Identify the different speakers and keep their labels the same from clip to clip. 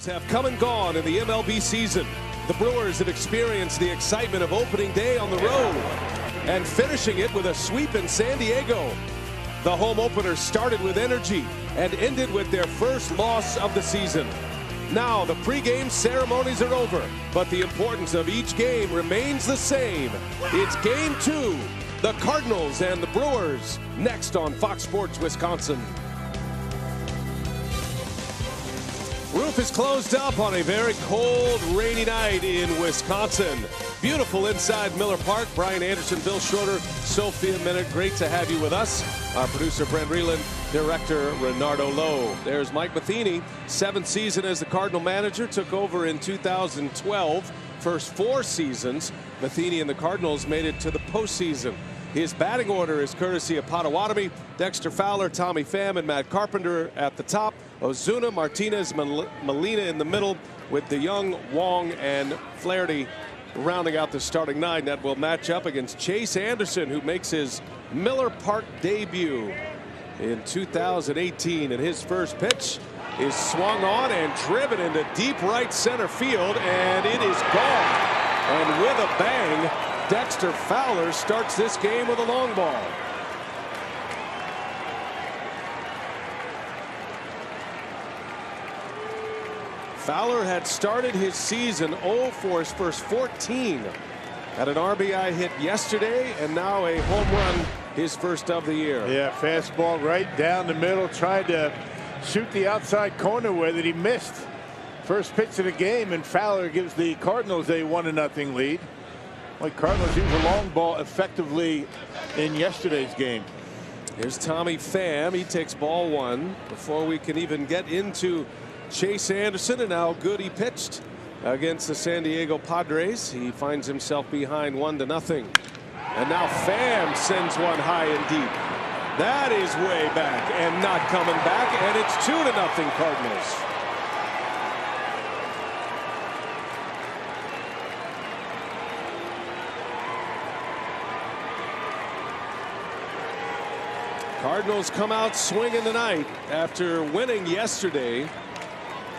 Speaker 1: Crowds have come and gone in the MLB season. The Brewers have experienced the excitement of opening day on the road and finishing it with a sweep in San Diego. The home opener started with energy and ended with their first loss of the season. Now the pregame ceremonies are over, but the importance of each game remains the same. It's game 2, the Cardinals and the Brewers, next on Fox Sports Wisconsin. Roof is closed up on a very cold, rainy night in Wisconsin. Beautiful inside Miller Park. Brian Anderson, Bill Schroeder, Sophia Minute. Great to have you with us. Our producer, Brent Reeland, director, Renardo Lowe. There's Mike Matheny, 7th season as the Cardinal manager. Took over in 2012. First 4 seasons, Matheny and the Cardinals made it to the postseason. His batting order is courtesy of Potawatomi, Dexter Fowler, Tommy Pham, and Matt Carpenter at the top. Ozuna, Martinez, Molina in the middle, with DeYoung, Wong, and Flaherty rounding out the starting 9. That will match up against Chase Anderson, who makes his Miller Park debut in 2018. And his first pitch is swung on and driven into deep right center field, and it is gone. And with a bang, Dexter Fowler starts this game with a long ball. Fowler had started his season 0 for his first 14. Had an RBI hit yesterday and now a home run, his first of the year.
Speaker 2: Yeah, fastball right down the middle, tried to shoot the outside corner with it. He missed. First pitch of the game, and Fowler gives the Cardinals a 1-0 lead. Like Cardinals used a long ball effectively in yesterday's game.
Speaker 1: Here's Tommy Pham. He takes ball 1 before we can even get into Chase Anderson, and how good he pitched against the San Diego Padres. He finds himself behind 1-0. And now Pham sends one high and deep. That is way back and not coming back, and it's 2-0 Cardinals. Cardinals come out swinging tonight after winning yesterday.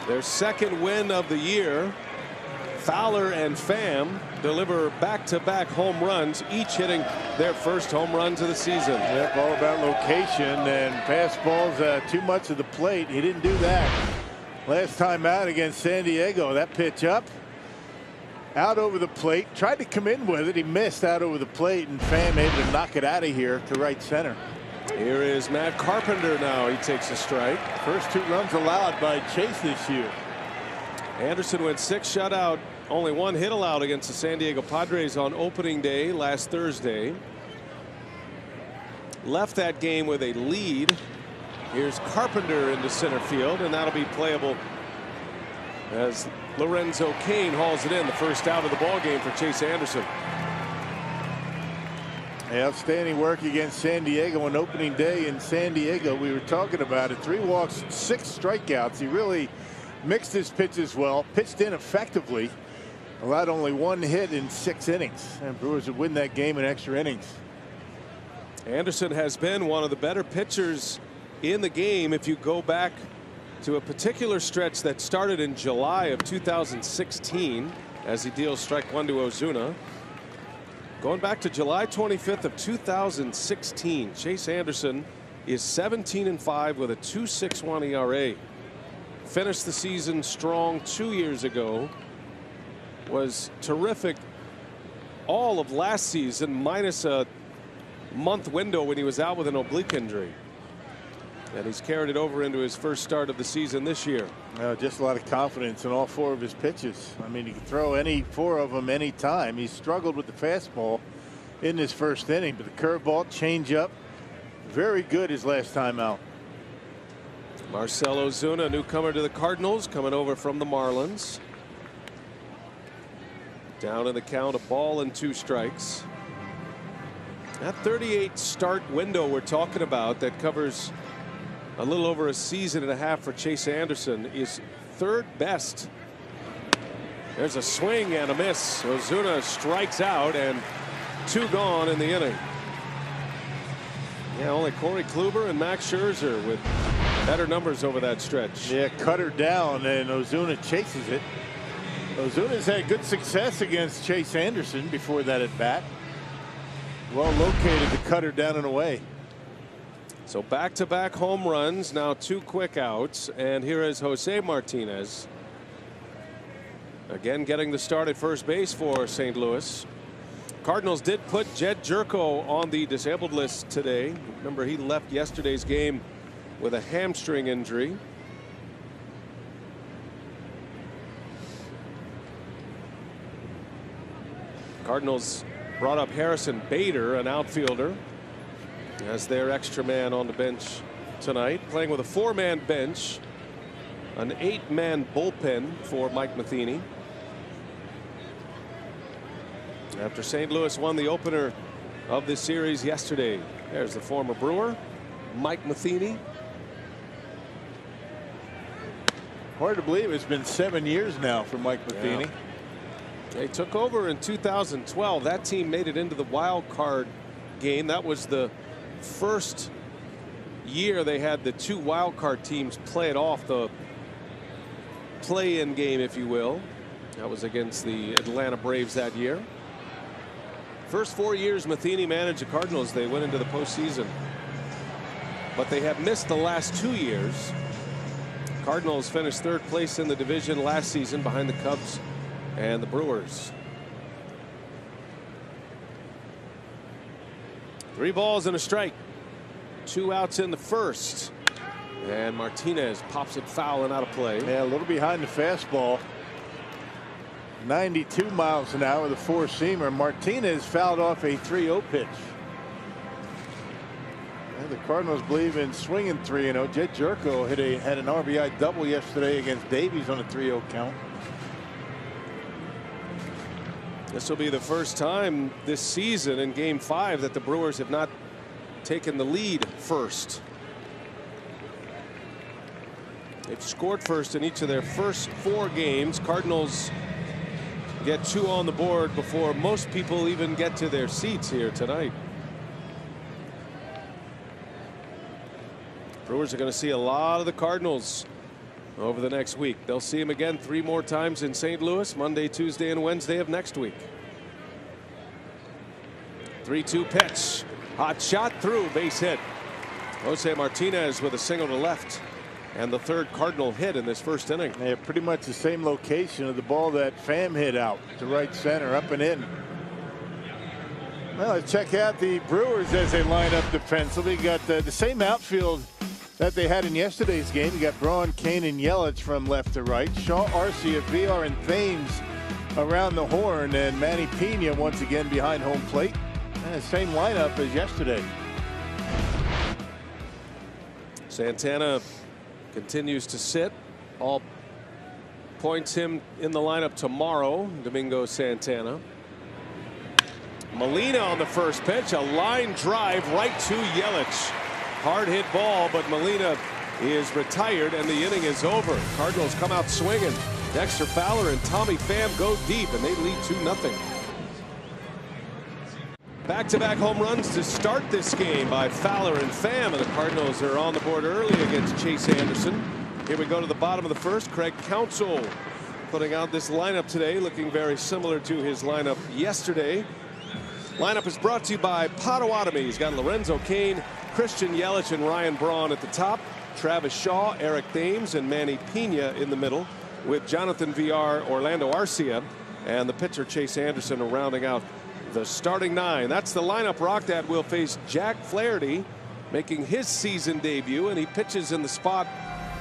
Speaker 1: Their second win of the year. Fowler and Pham deliver back-to-back home runs, each hitting their first home runs of the season.
Speaker 2: Yep, all about location and fastballs too much of the plate. He didn't do that last time out against San Diego. That pitch up, out over the plate, tried to come in with it. He missed out over the plate, and Pham able to knock it out of here to right center.
Speaker 1: Here is Matt Carpenter now. He takes a strike.
Speaker 2: First 2 runs allowed by Chase this year.
Speaker 1: Anderson went 6 shutout, only 1 hit allowed against the San Diego Padres on opening day last Thursday. Left that game with a lead. Here's Carpenter into center field, and that'll be playable as Lorenzo Cain hauls it in, the first out of the ball game for Chase Anderson.
Speaker 2: Outstanding work against San Diego on opening day in San Diego. We were talking about it. 3 walks, 6 strikeouts. He really mixed his pitches well, pitched in effectively, allowed only 1 hit in 6 innings, and Brewers would win that game in extra innings.
Speaker 1: Anderson has been one of the better pitchers in the game if you go back to a particular stretch that started in July of 2016 as he deals strike 1 to Ozuna. Going back to July 25th of 2016, Chase Anderson is 17-5 with a 2.61 ERA. Finished the season strong 2 years ago. Was terrific all of last season, minus a month window when he was out with an oblique injury. And he's carried it over into his first start of the season this year.
Speaker 2: Just a lot of confidence in all 4 of his pitches. I mean, he can throw any 4 of them any time. He struggled with the fastball in his first inning, but the curveball, changeup, very good his last time out.
Speaker 1: Marcell Ozuna, newcomer to the Cardinals, coming over from the Marlins. Down in the count, a ball and 2 strikes. That 38 start window we're talking about that covers a little over a season and a half for Chase Anderson is 3rd best. There's a swing and a miss. Ozuna strikes out, and 2 gone in the inning. Yeah, only Corey Kluber and Max Scherzer with Better numbers over that stretch.
Speaker 2: Yeah, cutter down, and Ozuna chases it. Ozuna's had good success against Chase Anderson before that at bat. Well located to cutter down and away.
Speaker 1: So back-to-back home runs, now 2 quick outs, and here is Jose Martinez. Again getting the start at first base for St. Louis. Cardinals did put Jed Jerko on the disabled list today. Remember, he left yesterday's game with a hamstring injury. Cardinals brought up Harrison Bader, an outfielder, as their extra man on the bench tonight, playing with a 4-man bench, an 8-man bullpen for Mike Matheny. After St. Louis won the opener of this series yesterday. There's the former Brewer, Mike Matheny.
Speaker 2: Hard to believe it's been 7 years now for Mike Matheny.
Speaker 1: Yeah. They took over in 2012. That team made it into the wild card game. That was the first year they had the 2 wild card teams play it off, the play-in game, if you will. That was against the Atlanta Braves that year. First 4 years Matheny managed the Cardinals, they went into the postseason. But they have missed the last 2 years. Cardinals finished 3rd place in the division last season behind the Cubs and the Brewers. 3 balls and a strike. 2 outs in the first. And Martinez pops it foul and out of play.
Speaker 2: Yeah, a little behind the fastball. 92 miles an hour, the 4-seamer. Martinez fouled off a 3-0 pitch. And the Cardinals believe in swinging 3-0. Jed Jerko had an RBI double yesterday against Davies on a 3-0 count.
Speaker 1: This will be the first time this season in Game 5 that the Brewers have not taken the lead first. They've scored first in each of their first 4 games. Cardinals get 2 on the board before most people even get to their seats here tonight. Brewers are going to see a lot of the Cardinals over the next week. They'll see them again 3 more times in St. Louis, Monday, Tuesday, and Wednesday of next week. 3-2 pitch. Hot shot through, base hit. Jose Martinez with a single to left. And the 3rd Cardinal hit in this first inning.
Speaker 2: Yeah, pretty much the same location of the ball that Pham hit out to right center, up and in. Well, let's check out the Brewers as they line up defensively. You got the same outfield that they had in yesterday's game. You got Braun, Kane, and Yelich from left to right. Shaw, Arcia, VR, and Thames around the horn, and Manny Pena once again behind home plate. And same lineup as yesterday.
Speaker 1: Santana continues to sit. All points him in the lineup tomorrow. Domingo Santana. Molina on the first pitch, a line drive right to Yelich. Hard hit ball, but Molina is retired and the inning is over. Cardinals come out swinging. Dexter Fowler and Tommy Pham go deep and they lead 2-0. Back-to-back home runs to start this game by Fowler and Pham, and the Cardinals are on the board early against Chase Anderson. Here we go to the bottom of the first. Craig Counsell putting out this lineup today, looking very similar to his lineup yesterday. Lineup is brought to you by Potawatomi. He's got Lorenzo Cain, Christian Yelich, and Ryan Braun at the top. Travis Shaw, Eric Thames, and Manny Pena in the middle, with Jonathan VR, Orlando Arcia, and the pitcher Chase Anderson rounding out the starting 9. That's the lineup. Rockdad will face Jack Flaherty, making his season debut, and he pitches in the spot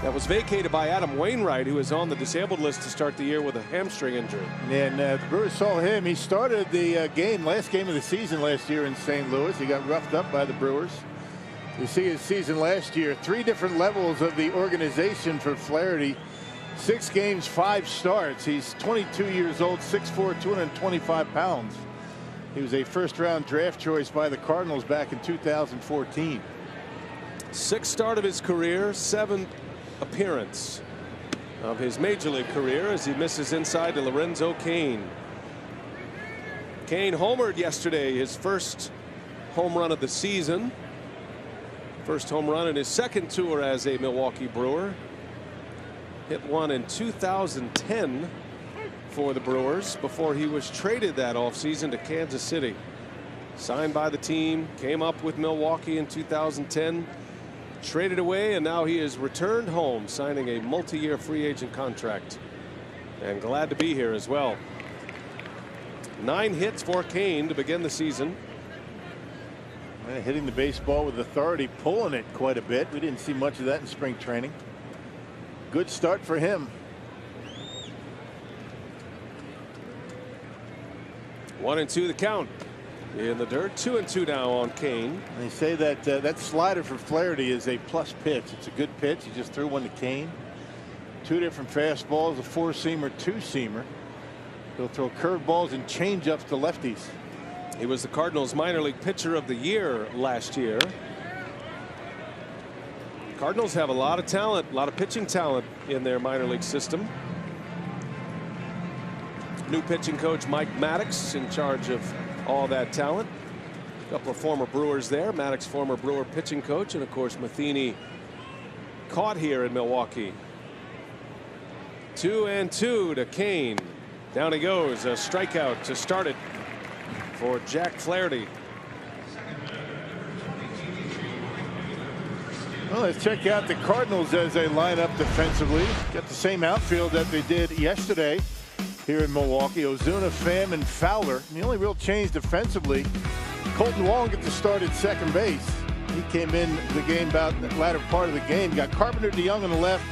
Speaker 1: that was vacated by Adam Wainwright, who is on the disabled list to start the year with a hamstring injury.
Speaker 2: And the Brewers saw him. He started the last game of the season last year in St. Louis. He got roughed up by the Brewers. You see his season last year, 3 different levels of the organization for Flaherty. 6 games, 5 starts. He's 22 years old, 6'4", 225 pounds. He was a first-round draft choice by the Cardinals back in 2014.
Speaker 1: 6th start of his career, 7th appearance of his major league career as he misses inside to Lorenzo Cain. Cain homered yesterday, his first home run of the season. First home run in his second tour as a Milwaukee Brewer. Hit one in 2010 for the Brewers before he was traded that offseason to Kansas City. Signed by the team, came up with Milwaukee in 2010, traded away, and now he has returned home, signing a multi-year free agent contract. And glad to be here as well. 9 hits for Kane to begin the season.
Speaker 2: Hitting the baseball with authority, pulling it quite a bit. We didn't see much of that in spring training. Good start for him.
Speaker 1: 1-2 the count in the dirt. 2-2 now on Kane.
Speaker 2: They say that that slider for Flaherty is a plus pitch. It's a good pitch. He just threw one to Kane. 2 different fastballs, a 4-seamer, 2-seamer. He'll throw curveballs and changeups to lefties.
Speaker 1: He was the Cardinals minor league pitcher of the year last year. Cardinals have a lot of talent, a lot of pitching talent in their minor league system. New pitching coach Mike Maddox in charge of all that talent. A couple of former Brewers there. Maddox, former Brewer pitching coach, and of course Matheny caught here in Milwaukee. 2-2 to Kane. Down he goes. A strikeout to start it for Jack Flaherty.
Speaker 2: Well, let's check out the Cardinals as they line up defensively. Got the same outfield that they did yesterday here in Milwaukee. Ozuna, Pham, and Fowler. And the only real change defensively, Colton Wong gets to start at second base. He came in the game about the latter part of the game. Got Carpenter DeYoung on the left.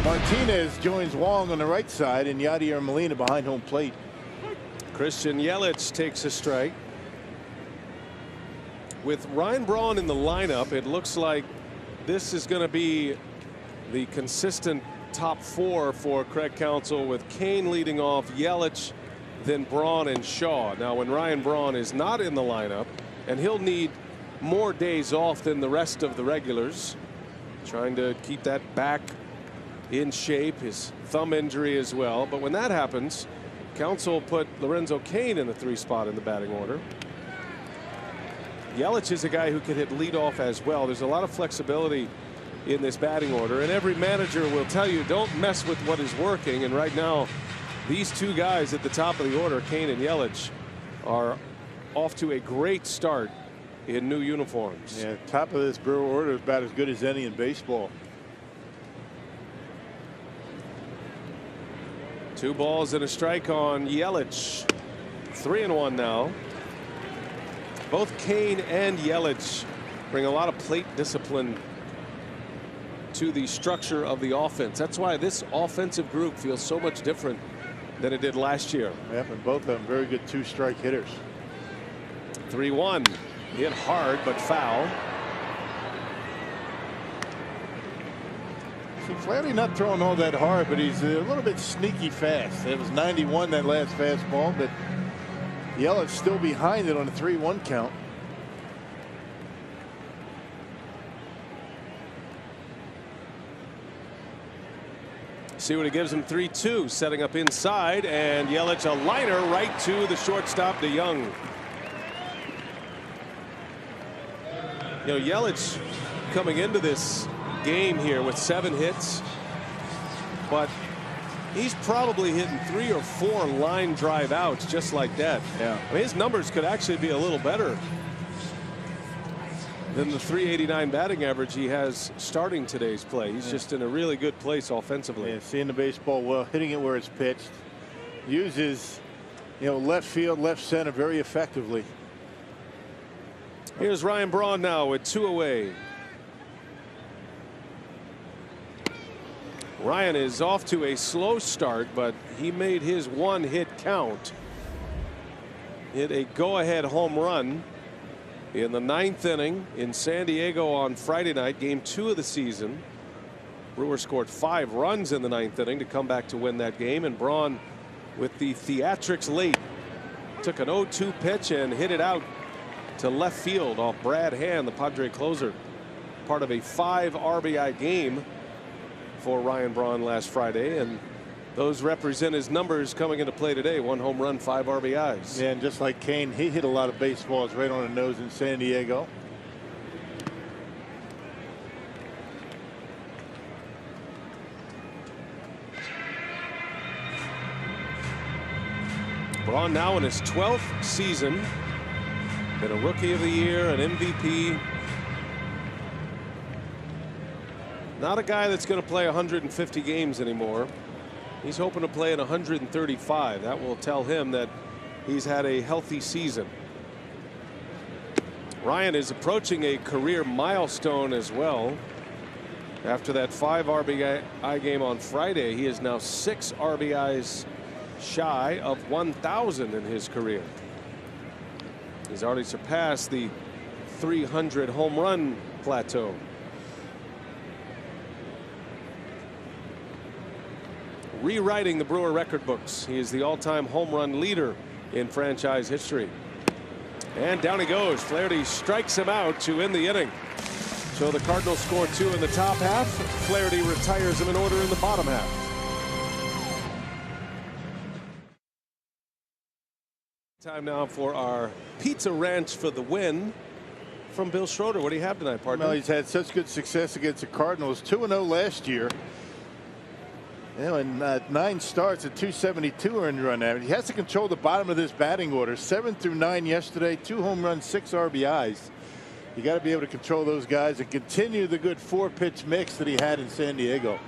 Speaker 2: Martinez joins Wong on the right side, and Yadier Molina behind home plate.
Speaker 1: Christian Yelich takes a strike. With Ryan Braun in the lineup, it looks like this is going to be the consistent top 4 for Craig Counsell, with Kane leading off, Yelich, then Braun and Shaw. Now when Ryan Braun is not in the lineup, and he'll need more days off than the rest of the regulars, trying to keep that back in shape, his thumb injury as well. But when that happens, Counsell put Lorenzo Cain in the 3 spot in the batting order. Yelich is a guy who could hit leadoff as well. There's a lot of flexibility in this batting order, and every manager will tell you don't mess with what is working. And right now these 2 guys at the top of the order, Cain and Yelich, are off to a great start in new uniforms.
Speaker 2: Yeah, top of this Brewer order is about as good as any in baseball.
Speaker 1: 2 balls and a strike on Yelich. 3-1 now. Both Cain and Yelich bring a lot of plate discipline to the structure of the offense. That's why this offensive group feels so much different than it did last year.
Speaker 2: Yep, and both of them very good 2-strike hitters.
Speaker 1: 3-1. Hit hard but foul.
Speaker 2: See, Flaherty not throwing all that hard, but he's a little bit sneaky fast. It was 91 that last fastball, but Yelich still behind it on a 3-1 count.
Speaker 1: See what it gives him. 3-2, setting up inside, and Yelich a liner right to the shortstop, DeYoung. You know, Yelich coming into this game here with 7 hits, but he's probably hitting 3 or 4 line drive outs just like that.
Speaker 2: Yeah,
Speaker 1: I mean, his numbers could actually be a little better than the .389 batting average he has starting today's play. He's just in a really good place offensively.
Speaker 2: Yeah, seeing the baseball well, hitting it where it's pitched. Uses, you know, left field, left center very effectively.
Speaker 1: Here's Ryan Braun now with 2 away. Ryan is off to a slow start, but he made his 1-hit count. Hit a go-ahead home run in the 9th inning in San Diego on Friday night, game 2 of the season. Brewers scored 5 runs in the 9th inning to come back to win that game, and Braun with the theatrics late took an 0-2 pitch and hit it out to left field off Brad Hand, the Padre closer. Part of a 5 RBI game for Ryan Braun last Friday, and those represent his numbers coming into play today. 1 home run, 5 RBIs.
Speaker 2: Yeah, and just like Kane, he hit a lot of baseballs right on the nose in San Diego.
Speaker 1: Braun now in his 12th season. Been a Rookie of the Year, an MVP. Not a guy that's going to play 150 games anymore. He's hoping to play in 135. That will tell him that he's had a healthy season. Ryan is approaching a career milestone as well. After that 5 RBI game on Friday, he is now 6 RBIs shy of 1,000 in his career. He's already surpassed the 300 home run plateau. Rewriting the Brewer record books. He is the all-time home run leader in franchise history. And down he goes. Flaherty strikes him out to end the inning. So the Cardinals score 2 in the top half. Flaherty retires him in order in the bottom half. Time now for our Pizza Ranch for the win from Bill Schroeder. What do you have tonight, partner?
Speaker 2: Well, he's had such good success against the Cardinals. 2-0 last year. You know, in 9 starts at 272 earned run average. He has to control the bottom of this batting order. 7 through 9 yesterday, 2 home runs, 6 RBIs. You got to be able to control those guys and continue the good 4-pitch mix that he had in San Diego.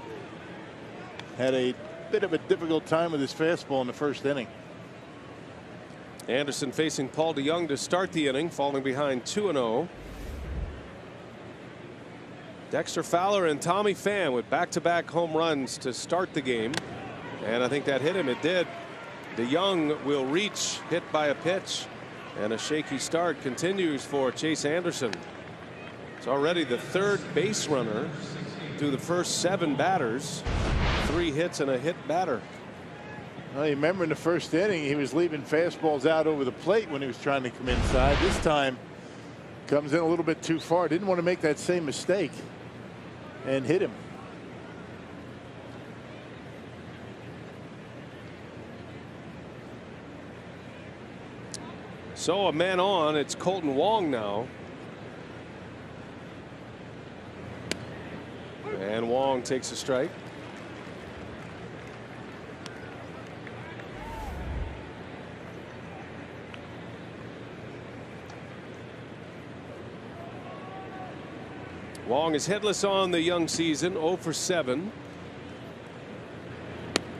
Speaker 2: Had a bit of a difficult time with his fastball in the first inning.
Speaker 1: Anderson facing Paul DeJong to start the inning, falling behind 2-0. Dexter Fowler and Tommy Pham with back-to-back home runs to start the game. And I think that hit him. It did. DeJong will reach, hit by a pitch. And a shaky start continues for Chase Anderson. It's already the 3rd base runner through the first 7 batters. 3 hits and a hit batter.
Speaker 2: Well, you remember in the first inning, he was leaving fastballs out over the plate when he was trying to come inside. This time, comes in a little bit too far. Didn't want to make that same mistake and hit him.
Speaker 1: So a man on. It's Colton Wong now. And Wong takes a strike. Wong is hitless on the young season, 0 for 7.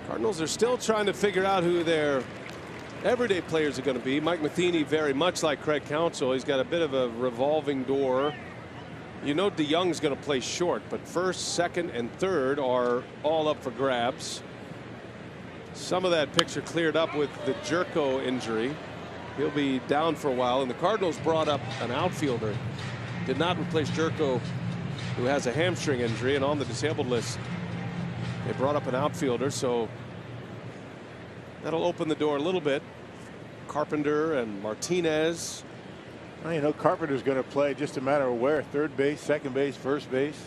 Speaker 1: Cardinals are still trying to figure out who their everyday players are going to be. Mike Matheny, very much like Craig Counsell, he's got a bit of a revolving door. You know DeJong's going to play short, but first, second, and third are all up for grabs. Some of that picture cleared up with the Jerko injury. He'll be down for a while, and the Cardinals brought up an outfielder. Did not replace Jerko, who has a hamstring injury, and on the disabled list they brought up an outfielder, so that'll open the door a little bit. Carpenter and Martinez.
Speaker 2: Well, you know, Carpenter's going to play, just a matter of where. 3rd base, 2nd base, 1st base.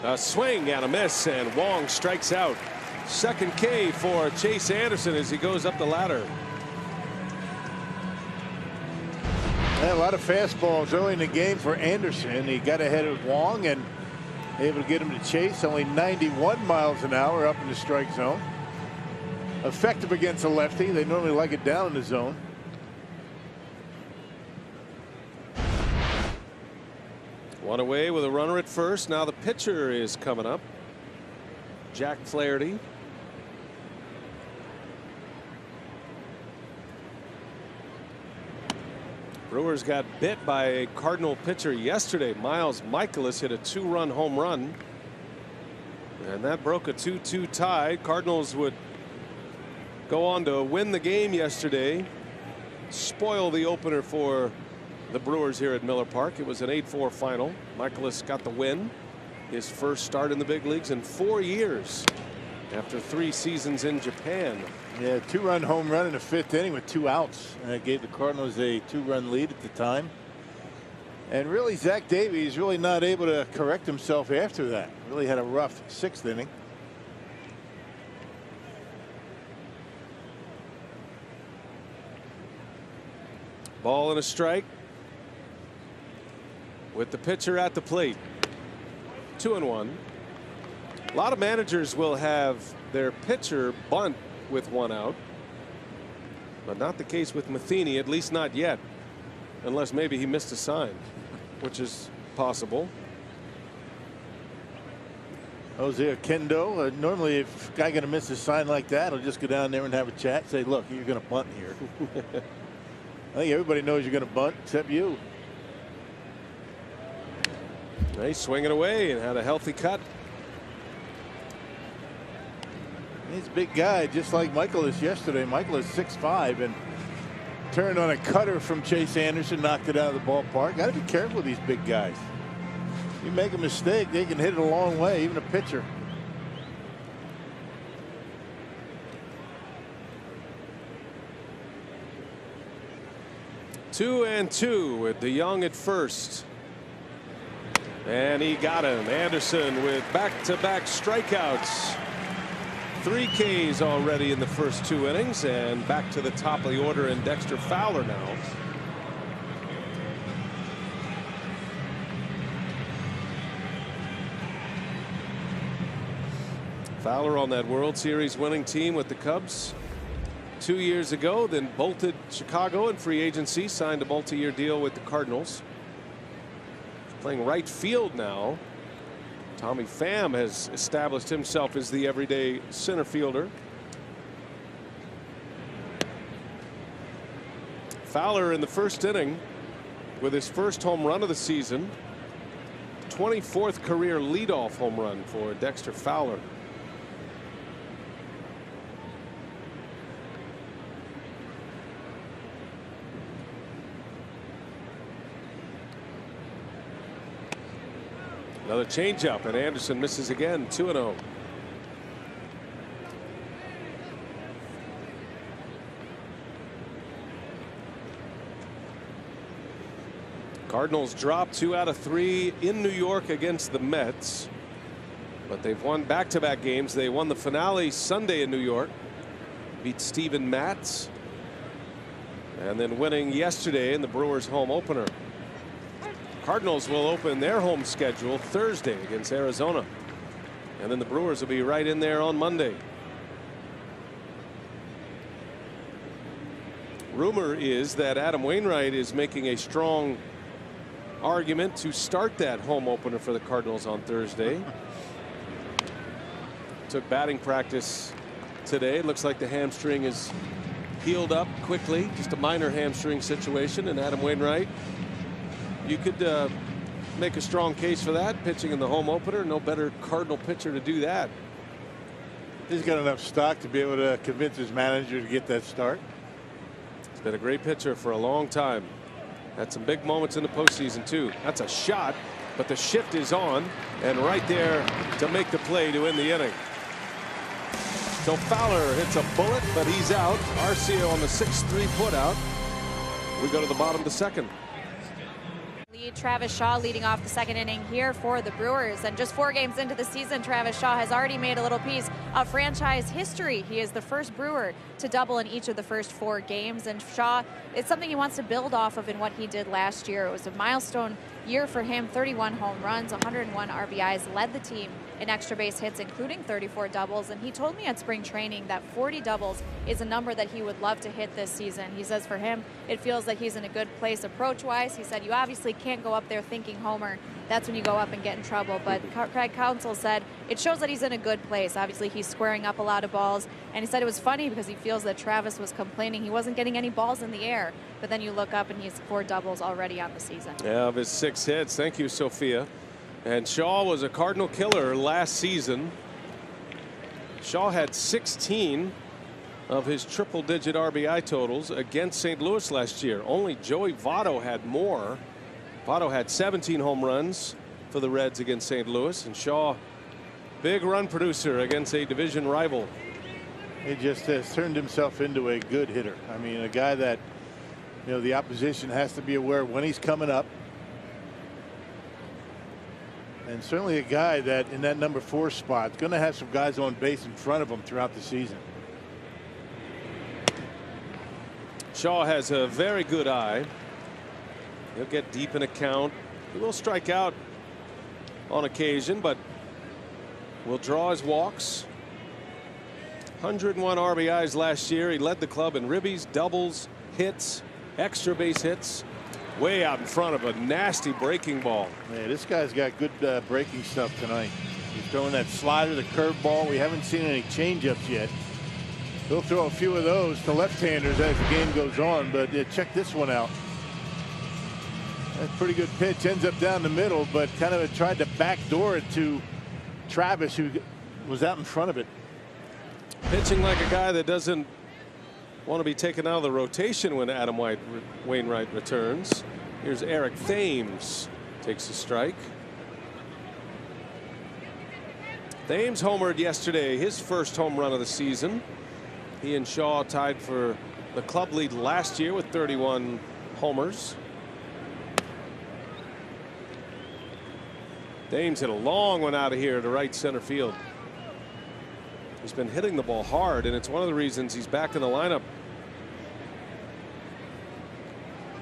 Speaker 1: A swing and a miss, and Wong strikes out. 2nd K for Chase Anderson as he goes up the ladder.
Speaker 2: A lot of fastballs early in the game for Anderson. He got ahead of Wong and able to get him to chase. Only 91 miles an hour up in the strike zone. Effective against a lefty. They normally like it down in the zone.
Speaker 1: One away with a runner at first. Now the pitcher is coming up. Jack Flaherty. Brewers got bit by a Cardinal pitcher yesterday. Miles Michaelis hit a 2-run home run, and that broke a 2-2 tie. Cardinals would go on to win the game yesterday, spoil the opener for the Brewers here at Miller Park. It was an 8-4 final. Michaelis got the win, his first start in the big leagues in 4 years after 3 seasons in Japan.
Speaker 2: Yeah, 2-run home run in the 5th inning with 2 outs. And it gave the Cardinals a 2-run lead at the time. And really, Zach Davies really not able to correct himself after that. Really had a rough 6th inning.
Speaker 1: Ball and a strike with the pitcher at the plate. 2-1. A lot of managers will have their pitcher bunt with 1 out. But not the case with Matheny, at least not yet. Unless maybe he missed a sign, which is possible.
Speaker 2: Jose Kendo, normally if a guy going to miss a sign like that, he'll just go down there and have a chat, say, look, you're going to bunt here. I think everybody knows you're going to bunt except you.
Speaker 1: He's swinging away and had a healthy cut.
Speaker 2: He's a big guy, just like Michael is yesterday. Michael is 6'5" and turned on a cutter from Chase Anderson, knocked it out of the ballpark. Got to be careful with these big guys. You make a mistake, they can hit it a long way, even a pitcher.
Speaker 1: Two and two with DeYoung at first. And he got him. Anderson with back-to-back strikeouts. 3 Ks already in the first 2 innings, and back to the top of the order in Dexter Fowler now. Fowler on that World Series winning team with the Cubs 2 years ago, then bolted Chicago in free agency, signed a multi-year deal with the Cardinals. Playing right field now. Tommy Pham has established himself as the everyday center fielder. Fowler in the first inning with his first home run of the season. 24th career leadoff home run for Dexter Fowler. Another changeup, and Anderson misses again. 2-0. Cardinals dropped 2 out of 3 in New York against the Mets, but they've won back-to-back games. They won the finale Sunday in New York, beat Steven Matz, and then winning yesterday in the Brewers home opener. Cardinals will open their home schedule Thursday against Arizona, and then the Brewers will be right in there on Monday. Rumor is that Adam Wainwright is making a strong argument to start that home opener for the Cardinals on Thursday. Took batting practice today. Looks like the hamstring is healed up quickly. Just a minor hamstring situation, and Adam Wainwright, you could make a strong case for that, pitching in the home opener. No better Cardinal pitcher to do that.
Speaker 2: He's got enough stock to be able to convince his manager to get that start.
Speaker 1: He's been a great pitcher for a long time. Had some big moments in the postseason too. That's a shot, but the shift is on, and right there to make the play to end the inning. So Fowler hits a bullet, but he's out. Arcia on the 6-3 putout. We go to the bottom of the second.
Speaker 3: Travis Shaw leading off the second inning here for the Brewers, and just 4 games into the season, Travis Shaw has already made a little piece of franchise history. He is the first Brewer to double in each of the first 4 games, and Shaw, it's something he wants to build off of in what he did last year. It was a milestone year for him. 31 home runs, 101 RBIs, led the team in extra base hits, including 34 doubles, and he told me at spring training that 40 doubles is a number that he would love to hit this season. He says for him it feels that he's in a good place approach wise. He said you obviously can't go up there thinking homer. That's when you go up and get in trouble, but Craig Counsell said it shows that he's in a good place. Obviously he's squaring up a lot of balls, and he said it was funny because he feels that Travis was complaining he wasn't getting any balls in the air, but then you look up and he's 4 doubles already on the season.
Speaker 1: Yeah, of his 6 hits. Thank you, Sophia. And Shaw was a Cardinal killer last season. Shaw had 16 of his triple-digit RBI totals against St. Louis last year. Only Joey Votto had more. Votto had 17 home runs for the Reds against St. Louis, and Shaw, big run producer against a division rival.
Speaker 2: He just has turned himself into a good hitter. I mean, a guy that, you know, the opposition has to be aware when he's coming up. And certainly a guy that in that number 4 spot is going to have some guys on base in front of him throughout the season.
Speaker 1: Shaw has a very good eye. He'll get deep in a count. He will strike out on occasion, but will draw his walks. 101 RBIs last year. He led the club in ribbies, doubles, hits, extra base hits. Way out in front of a nasty breaking ball.
Speaker 2: Yeah, this guy's got good breaking stuff tonight. He's throwing that slider, the curveball. We haven't seen any changeups yet. He'll throw a few of those to left-handers as the game goes on, but check this one out. That's a pretty good pitch. Ends up down the middle, but kind of tried to backdoor it to Travis, who was out in front of it.
Speaker 1: Pitching like a guy that doesn't want to be taken out of the rotation when Adam Wainwright returns. Here's Eric Thames. Takes a strike. Thames homered yesterday, his first home run of the season. He and Shaw tied for the club lead last year with 31 homers. Thames hit a long one out of here to right center field. He's been hitting the ball hard, and it's one of the reasons he's back in the lineup.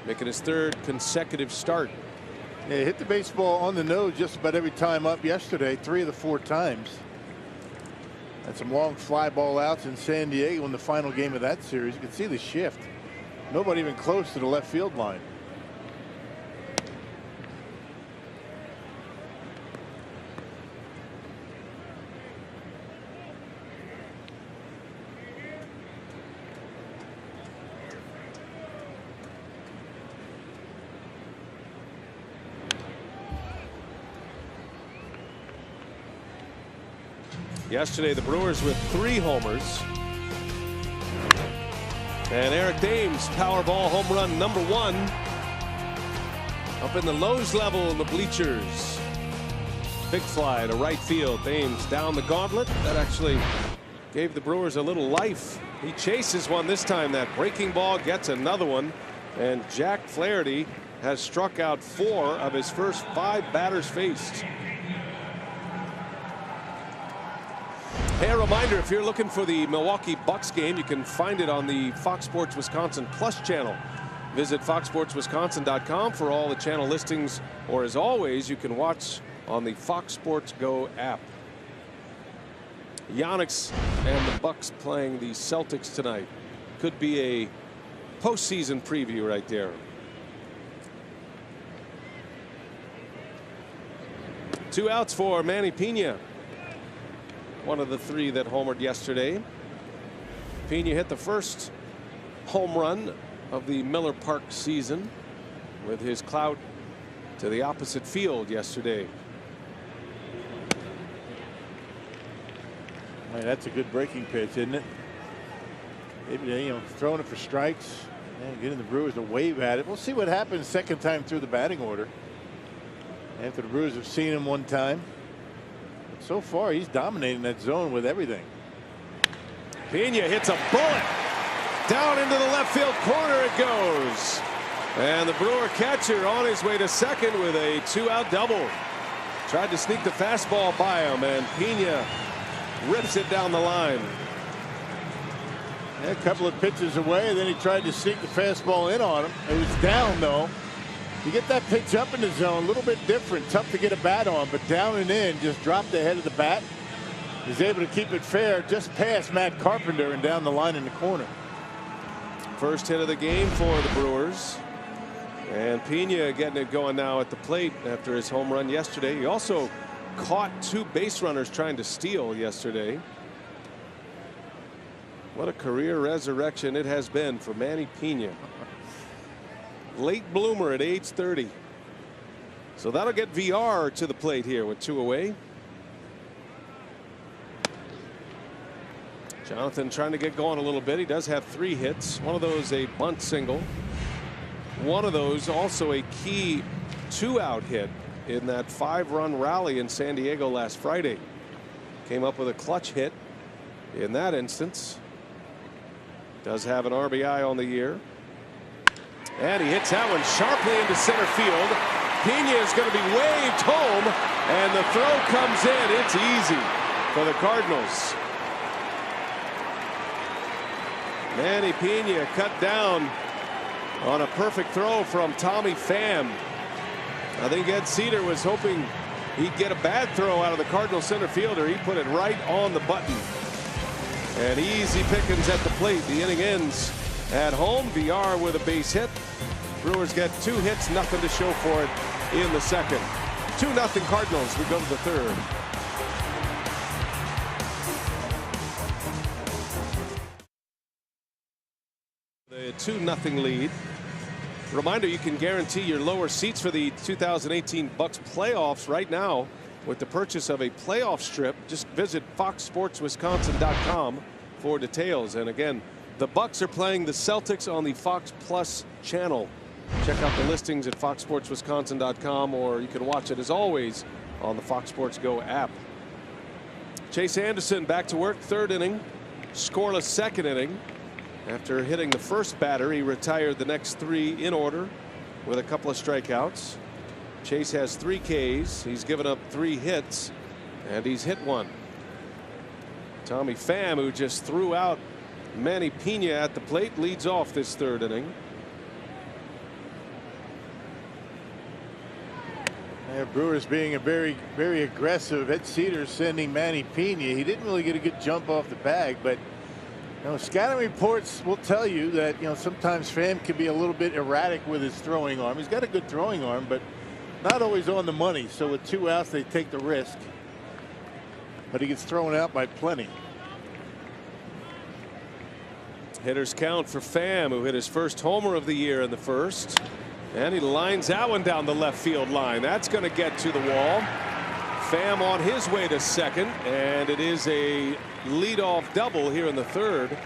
Speaker 1: Making his third consecutive start.
Speaker 2: Yeah, he hit the baseball on the nose just about every time up yesterday, 3 of the 4 times. Had some long fly ball outs in San Diego in the final game of that series. You can see the shift. Nobody even close to the left field line.
Speaker 1: Yesterday, the Brewers with 3 homers. And Eric Thames, Powerball home run number 1. Up in the Lowe's level in the bleachers. Big fly to right field. Thames down the gauntlet. That actually gave the Brewers a little life. He chases one this time. That breaking ball gets another one. And Jack Flaherty has struck out 4 of his first 5 batters faced. Hey, a reminder, if you're looking for the Milwaukee Bucks game, you can find it on the Fox Sports Wisconsin Plus channel. Visit foxsportswisconsin.com for all the channel listings, or as always, you can watch on the Fox Sports Go app. Giannis and the Bucks playing the Celtics tonight. Could be a postseason preview right there. 2 outs for Manny Pena. One of the 3 that homered yesterday. Pena hit the first home run of the Miller Park season with his clout to the opposite field yesterday.
Speaker 2: Man, that's a good breaking pitch, isn't it? Maybe, throwing it for strikes and getting the Brewers to wave at it. We'll see what happens second time through the batting order. After the Brewers have seen him one time. So far, he's dominating that zone with everything.
Speaker 1: Pena hits a bullet. Down into the left field corner it goes. And the Brewer catcher on his way to second with a 2-out double. Tried to sneak the fastball by him, and Pena rips it down the line.
Speaker 2: Yeah, a couple of pitches away, then he tried to sneak the fastball in on him. It was down, though. You get that pitch up in the zone, a little bit different. Tough to get a bat on, but down and in, just dropped the head of the bat. He's able to keep it fair just past Matt Carpenter and down the line in the corner.
Speaker 1: First hit of the game for the Brewers. And Pena getting it going now at the plate after his home run yesterday. He also caught 2 base runners trying to steal yesterday. What a career resurrection it has been for Manny Pena. Late bloomer at age 30. So that'll get VR to the plate here with 2 away. Jonathan trying to get going a little bit. He does have 3 hits. One of those a bunt single. One of those also a key 2-out hit in that 5-run rally in San Diego last Friday. Came up with a clutch hit in that instance. Does have an RBI on the year. And he hits that one sharply into center field. Pena is going to be waved home, and the throw comes in. It's easy for the Cardinals. Manny Pena cut down on a perfect throw from Tommy Pham. I think Ed Cedar was hoping he'd get a bad throw out of the Cardinal center fielder. He put it right on the button. And easy pickings at the plate. The inning ends at home. VR with a base hit. Brewers get 2 hits, nothing to show for it in the second. 2-0 Cardinals. We go to the third. The 2-0 lead. Reminder, you can guarantee your lower seats for the 2018 Bucks playoffs right now with the purchase of a playoff strip. Just visit foxsportswisconsin.com for details. And again, the Bucks are playing the Celtics on the Fox Plus channel. Check out the listings at foxsportswisconsin.com, or you can watch it as always on the Fox Sports Go app. Chase Anderson back to work, 3rd inning, scoreless 2nd inning. After hitting the first batter, he retired the next 3 in order with a couple of strikeouts. Chase has 3 Ks. He's given up 3 hits, and he's hit 1. Tommy Pham, who just threw out Manny Pena at the plate, leads off this 3rd inning.
Speaker 2: Yeah, Brewers being a very aggressive. Ed Cedars sending Manny Pena. He didn't really get a good jump off the bag, but scouting reports will tell you that sometimes Pham can be a little bit erratic with his throwing arm. He's got a good throwing arm, but not always on the money. So with 2 outs, they take the risk. But he gets thrown out by plenty.
Speaker 1: Hitters count for Pham, who hit his first homer of the year in the first. And he lines that one down the left field line. That's going to get to the wall. Pham on his way to second, and it is a leadoff double here in the 3rd.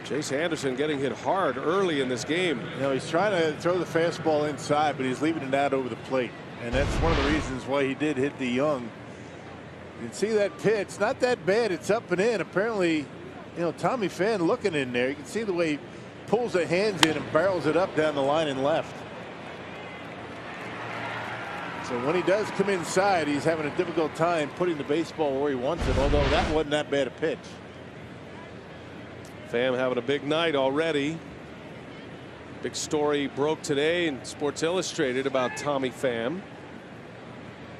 Speaker 1: Chase Anderson getting hit hard early in this game.
Speaker 2: He's trying to throw the fastball inside, but he's leaving it out over the plate, and that's one of the reasons why he did hit the Young. You can see that pitch, not that bad. It's up and in. Apparently, Tommy Pham looking in there. You can see the way he pulls the hands in and barrels it up down the line and left. So when he does come inside, he's having a difficult time putting the baseball where he wants it, although that wasn't that bad a pitch.
Speaker 1: Pham having a big night already. Big story broke today in Sports Illustrated about Tommy Pham,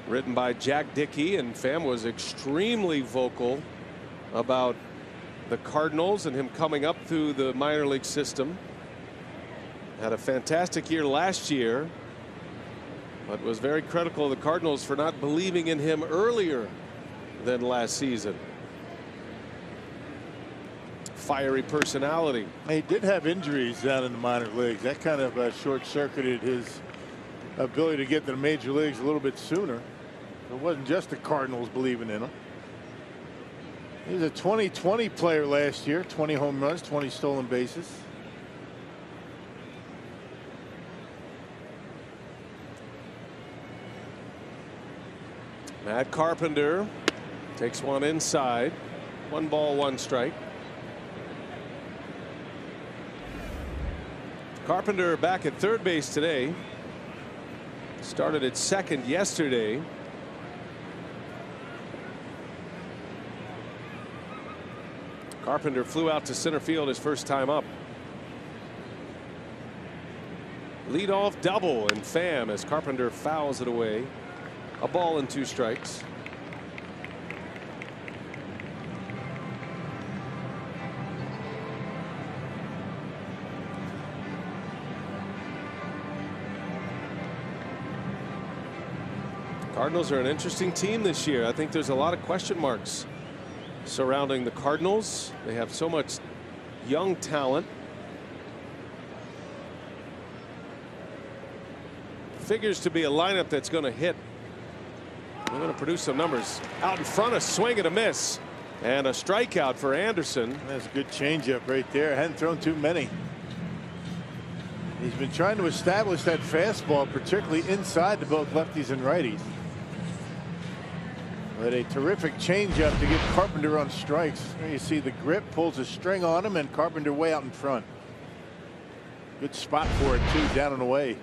Speaker 1: written by Jack Dickey, and Pham was extremely vocal about the Cardinals and him coming up through the minor league system. Had a fantastic year last year, but was very critical of the Cardinals for not believing in him earlier than last season. Fiery personality.
Speaker 2: He did have injuries down in the minor leagues. That kind of short-circuited his ability to get to the major leagues a little bit sooner. It wasn't just the Cardinals believing in him. He was a 20-20 player last year. 20 home runs, 20 stolen bases.
Speaker 1: Matt Carpenter takes one inside. 1 ball, 1 strike. Carpenter back at 3rd base today. Started at 2nd yesterday. Carpenter flew out to center field his first time up. Leadoff double, and Pham as Carpenter fouls it away. A ball and 2 strikes. Cardinals are an interesting team this year. I think there's a lot of question marks surrounding the Cardinals. They have so much young talent. Figures to be a lineup that's going to hit. They're going to produce some numbers. Out in front, a swing and a miss, and a strikeout for Anderson.
Speaker 2: That's a good changeup right there. Hadn't thrown too many. He's been trying to establish that fastball, particularly inside to both lefties and righties. But a terrific changeup to get Carpenter on strikes. There you see the grip, pulls a string on him, and Carpenter way out in front. Good spot for it too, down and away.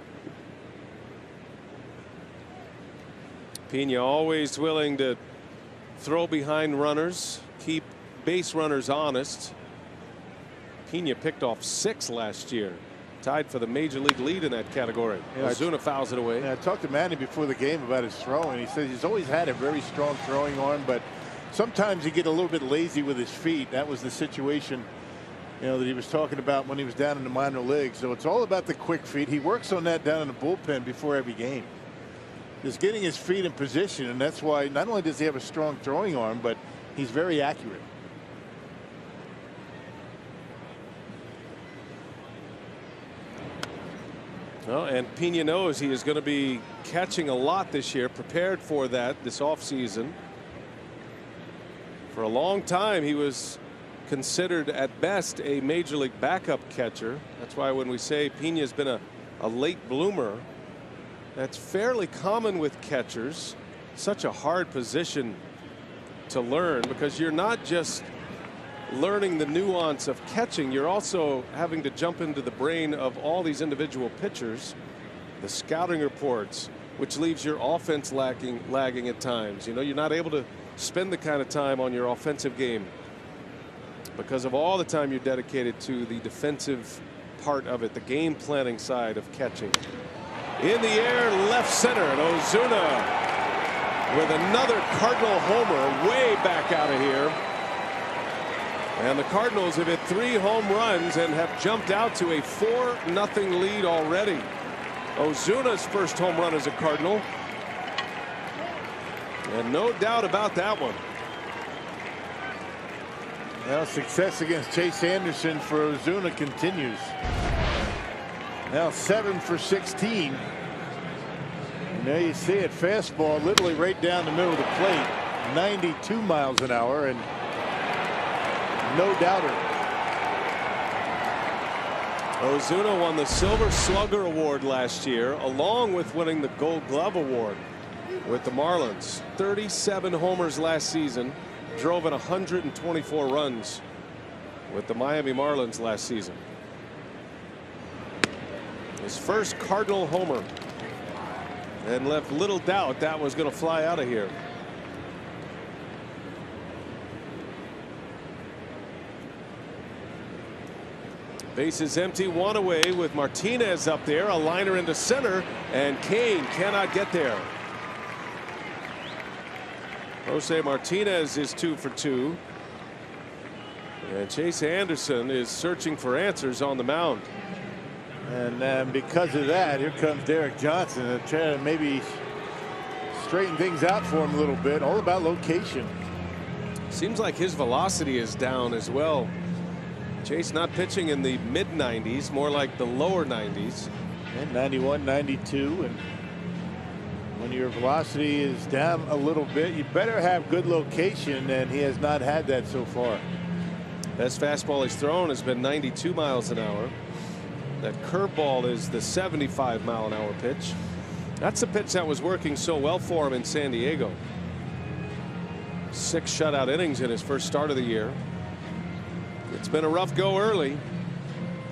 Speaker 1: Pena always willing to throw behind runners, keep base runners honest. Pena picked off 6 last year, tied for the major league lead in that category. Yeah, Ozuna fouls it away.
Speaker 2: Yeah, I talked to Manny before the game about his throwing. He says he's always had a very strong throwing arm, but sometimes he get a little bit lazy with his feet. That was the situation, that he was talking about when he was down in the minor leagues. So it's all about the quick feet. He works on that down in the bullpen before every game. Just getting his feet in position, and that's why not only does he have a strong throwing arm, but he's very accurate.
Speaker 1: Well, and Pena knows he is going to be catching a lot this year, prepared for that this offseason. For a long time, he was considered at best a major league backup catcher. That's why when we say Pena's been a late bloomer, that's fairly common with catchers. Such a hard position to learn, because you're not just learning the nuance of catching, you're also having to jump into the brain of all these individual pitchers, the scouting reports, which leaves your offense lagging at times. You're not able to spend the kind of time on your offensive game because of all the time you're dedicated to the defensive part of it, the game planning side of catching. In the air, left center, and Ozuna with another Cardinal homer way back out of here. And the Cardinals have hit 3 home runs and have jumped out to a 4-0 lead already. Ozuna's first home run as a Cardinal. And no doubt about that one.
Speaker 2: Well, success against Chase Anderson for Ozuna continues. Now 7 for 16. And there you see it, fastball literally right down the middle of the plate, 92 miles an hour, and no doubter.
Speaker 1: Ozuna won the Silver Slugger Award last year, along with winning the Gold Glove Award with the Marlins. 37 homers last season, drove in 124 runs with the Miami Marlins last season. His first Cardinal homer, and left little doubt that was going to fly out of here. Bases empty, 1 away with Martinez up there, a liner into center, and Kane cannot get there. Jose Martinez is 2 for 2. And Chase Anderson is searching for answers on the mound.
Speaker 2: And because of that, here comes Derek Johnson to try to maybe straighten things out for him a little bit. All about location.
Speaker 1: Seems like his velocity is down as well. Chase not pitching in the mid-90s, more like the lower 90s.
Speaker 2: And 91, 92. And when your velocity is down a little bit, you better have good location, and he has not had that so far.
Speaker 1: Best fastball he's thrown has been 92 miles an hour. That curveball is the 75-mile-an-hour pitch. That's the pitch that was working so well for him in San Diego. 6 shutout innings in his first start of the year. It's been a rough go early.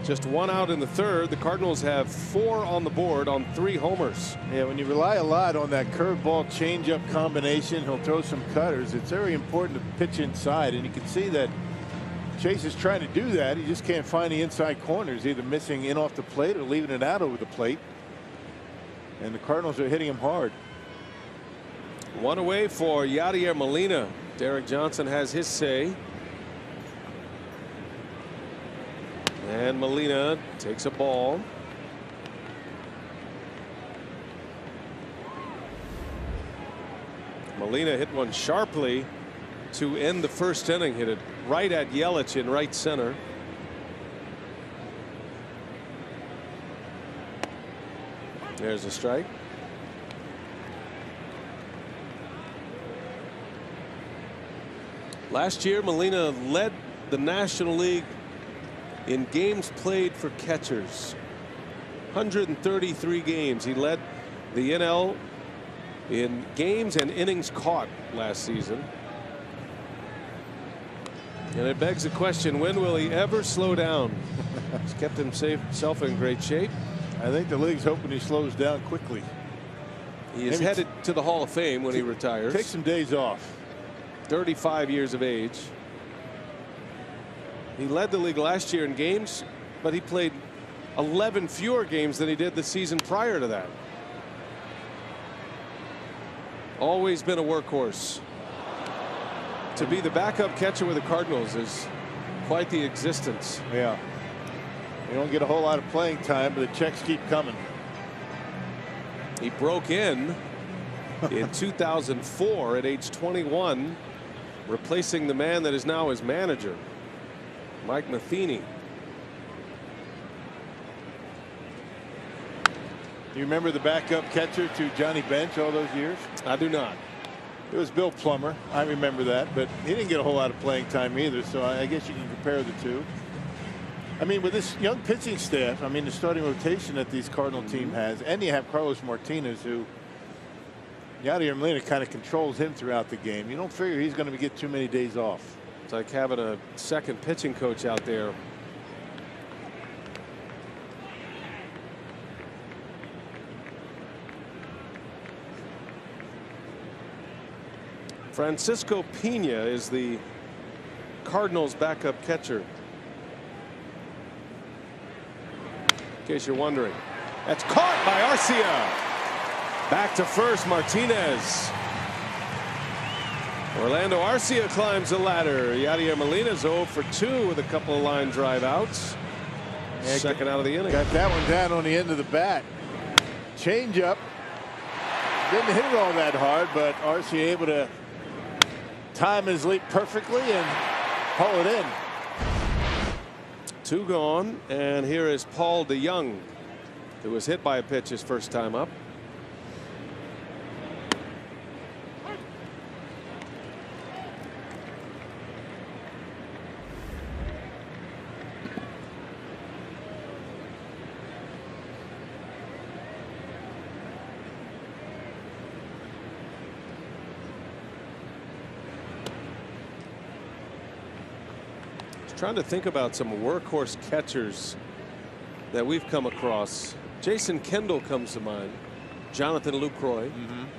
Speaker 1: Just 1 out in the 3rd. The Cardinals have 4 on the board on 3 homers.
Speaker 2: Yeah, when you rely a lot on that curveball changeup combination, he'll throw some cutters. It's very important to pitch inside, and you can see that Chase is trying to do that. He just can't find the inside corners, either missing in off the plate or leaving it out over the plate. And the Cardinals are hitting him hard.
Speaker 1: 1 away for Yadier Molina. Derek Johnson has his say. And Molina takes a ball. Molina hit one sharply to end the first inning. Hit it right at Yelich in right center. There's a strike. Last year, Molina led the National League in games played for catchers. 133 games. He led the NL in games and innings caught last season. And it begs the question, when will he ever slow down? He's kept himself in great shape.
Speaker 2: I think the league's hoping he slows down quickly.
Speaker 1: He is headed to the Hall of Fame when he retires.
Speaker 2: Take some days off.
Speaker 1: 35 years of age. He led the league last year in games, but he played 11 fewer games than he did the season prior to that. Always been a workhorse. To be the backup catcher with the Cardinals is quite the existence.
Speaker 2: Yeah. You don't get a whole lot of playing time, but the checks keep coming.
Speaker 1: He broke in 2004 at age 21, replacing the man that is now his manager, Mike Matheny.
Speaker 2: Do you remember the backup catcher to Johnny Bench all those years?
Speaker 1: I do not.
Speaker 2: It was Bill Plummer. I remember that, but he didn't get a whole lot of playing time either, so I guess you can compare the two. I mean, with this young pitching staff, I mean, the starting rotation that these Cardinal team has, and you have Carlos Martinez, who Yadier Molina kind of controls him throughout the game. You don't figure he's going to get too many days off.
Speaker 1: It's like having a second pitching coach out there. Francisco Pena is the Cardinals backup catcher. In case you're wondering, that's caught by Arcia. Back to first, Martinez. Orlando Arcia climbs the ladder. Yadier Molina's 0 for 2 with a couple of line drive outs. Yeah, second out of the inning.
Speaker 2: Got that one down on the end of the bat. Change up. Didn't hit it all that hard, but Arcia able to time his leap perfectly and pull it in.
Speaker 1: 2 gone, and here is Paul DeYoung, who was hit by a pitch his first time up. Trying to think about some workhorse catchers that we've come across. Jason Kendall comes to mind. Jonathan Lucroy.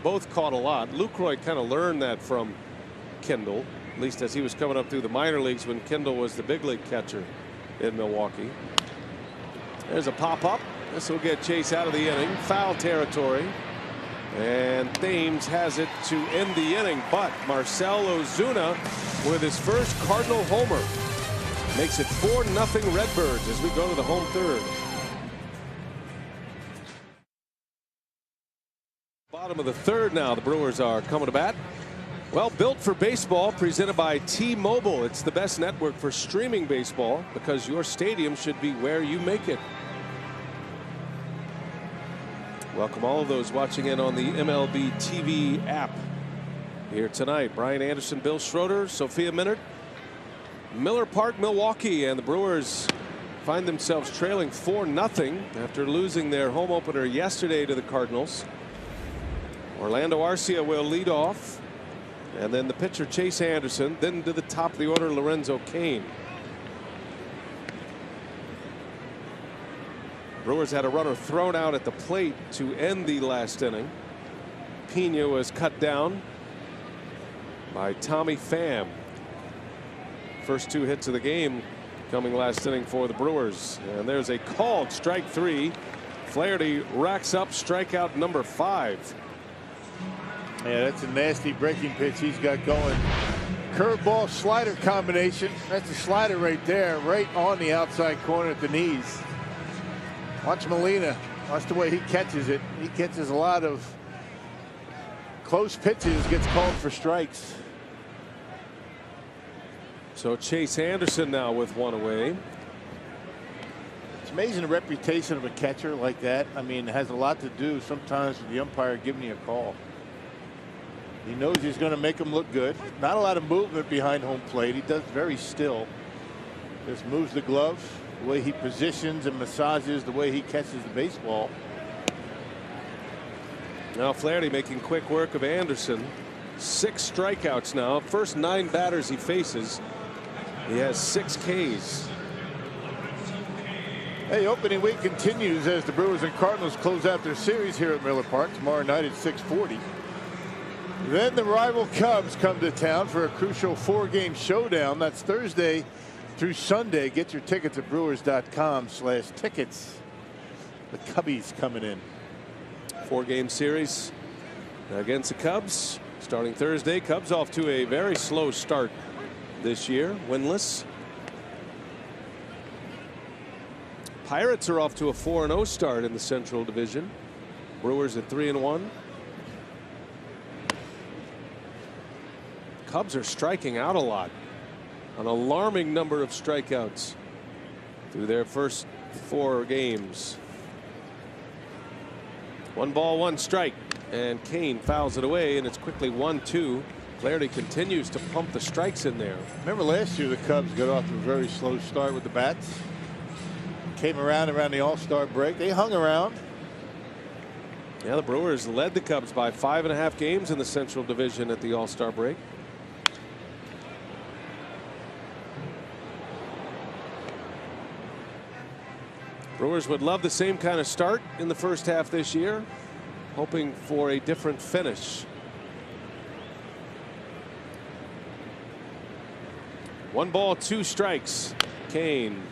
Speaker 1: Both caught a lot. Lucroy kind of learned that from Kendall, at least as he was coming up through the minor leagues when Kendall was the big league catcher in Milwaukee. There's a pop up. This will get Chase out of the inning. Foul territory. And Thames has it to end the inning. But Marcell Ozuna with his first Cardinal homer makes it 4-0 Redbirds as we go to the home third. Bottom of the third now. The Brewers are coming to bat. Well, built for baseball, presented by T-Mobile. It's the best network for streaming baseball because your stadium should be where you make it. Welcome all of those watching in on the MLB TV app. Here tonight, Brian Anderson, Bill Schroeder, Sophia Minnaert, Miller Park, Milwaukee, and the Brewers find themselves trailing 4-0 after losing their home opener yesterday to the Cardinals. Orlando Arcia will lead off, and then the pitcher Chase Anderson, then to the top of the order Lorenzo Cain. Brewers had a runner thrown out at the plate to end the last inning. Pena was cut down by Tommy Pham. First 2 hits of the game coming last inning for the Brewers. And there's a called strike 3. Flaherty racks up strikeout number 5.
Speaker 2: Yeah, that's a nasty breaking pitch he's got going. Curveball slider combination. That's a slider right there, right on the outside corner at the knees. Watch Molina. Watch the way he catches it. He catches a lot of close pitches, gets called for strikes.
Speaker 1: So Chase Anderson now with 1 away.
Speaker 2: It's amazing the reputation of a catcher like that. I mean, it has a lot to do sometimes with the umpire giving you a call. He knows he's going to make him look good. Not a lot of movement behind home plate. He does very still. Just moves the glove, the way he positions and massages, the way he catches the baseball.
Speaker 1: Now Flaherty making quick work of Anderson. 6 strikeouts now. First 9 batters he faces. He has 6 Ks.
Speaker 2: Hey, opening week continues as the Brewers and Cardinals close out their series here at Miller Park tomorrow night at 6:40. Then the rival Cubs come to town for a crucial 4-game showdown. That's Thursday through Sunday. Get your tickets at brewers.com/tickets. The Cubbies coming in.
Speaker 1: 4-game series against the Cubs. Starting Thursday, Cubs off to a very slow start this year, winless. Pirates are off to a 4-0 start in the Central Division. Brewers at 3-1. Cubs are striking out a lot. An alarming number of strikeouts through their first 4 games. 1 ball, 1 strike, and Kane fouls it away, and it's quickly 1-2. Flaherty continues to pump the strikes in there.
Speaker 2: Remember last year the Cubs got off to a very slow start with the bats. Came around the All-Star break. They hung around.
Speaker 1: Yeah, the Brewers led the Cubs by 5.5 games in the Central Division at the All-Star break. Brewers would love the same kind of start in the first half this year, hoping for a different finish. 1 ball, 2 strikes. Kane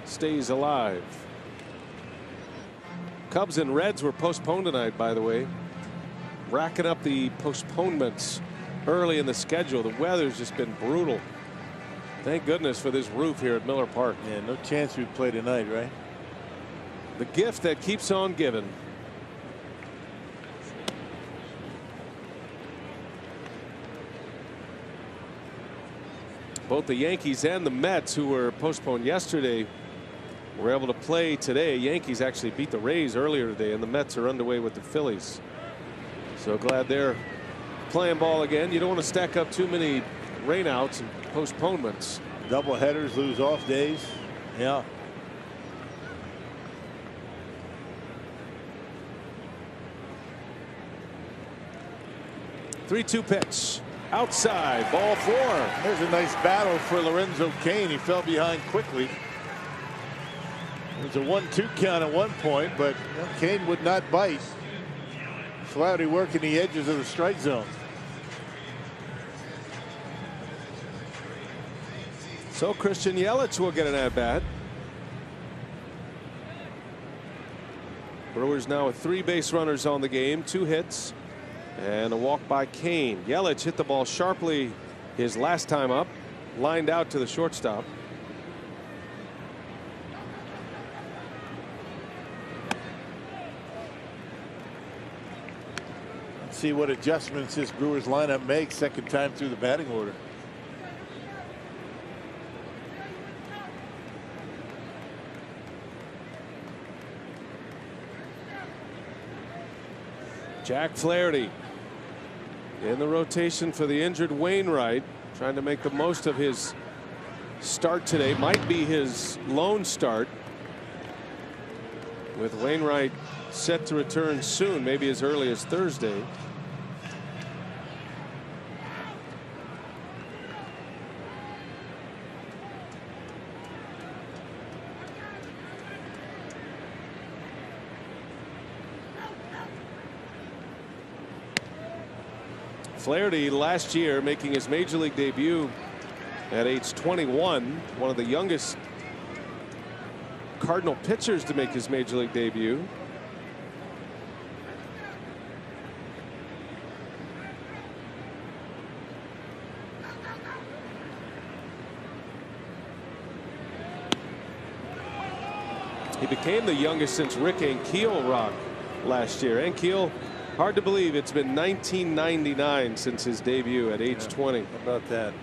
Speaker 1: stays alive. Cubs and Reds were postponed tonight, by the way. Racking up the postponements early in the schedule. The weather's just been brutal. Thank goodness for this roof here at Miller Park.
Speaker 2: Yeah, no chance we'd play tonight, right?
Speaker 1: The gift that keeps on giving. Both the Yankees and the Mets, who were postponed yesterday, were able to play today. Yankees actually beat the Rays earlier today, and the Mets are underway with the Phillies. So glad they're playing ball again. You don't want to stack up too many rainouts and postponements.
Speaker 2: Double headers, lose off days. Yeah.
Speaker 1: Three-two pitch. Outside, ball 4.
Speaker 2: There's a nice battle for Lorenzo Cain. He fell behind quickly. It was a 1-2 count at one point, but Cain would not bite. Flaherty working the edges of the strike zone.
Speaker 1: So Christian Yelich will get an at-bat. Brewers now with 3 base runners on the game, 2 hits, and a walk by Cain. Yelich hit the ball sharply his last time up, lined out to the shortstop.
Speaker 2: Let's see what adjustments this Brewers lineup makes second time through the batting order.
Speaker 1: Jack Flaherty in the rotation for the injured Wainwright, trying to make the most of his start today. Might be his lone start, with Wainwright set to return soon, maybe as early as Thursday. Flaherty last year making his major league debut at age 21, one of the youngest Cardinal pitchers to make his major league debut. He became the youngest since Rick Ankiel rocked last year. Ankiel, hard to believe it's been 1999 since his debut at age 20.
Speaker 2: How about that?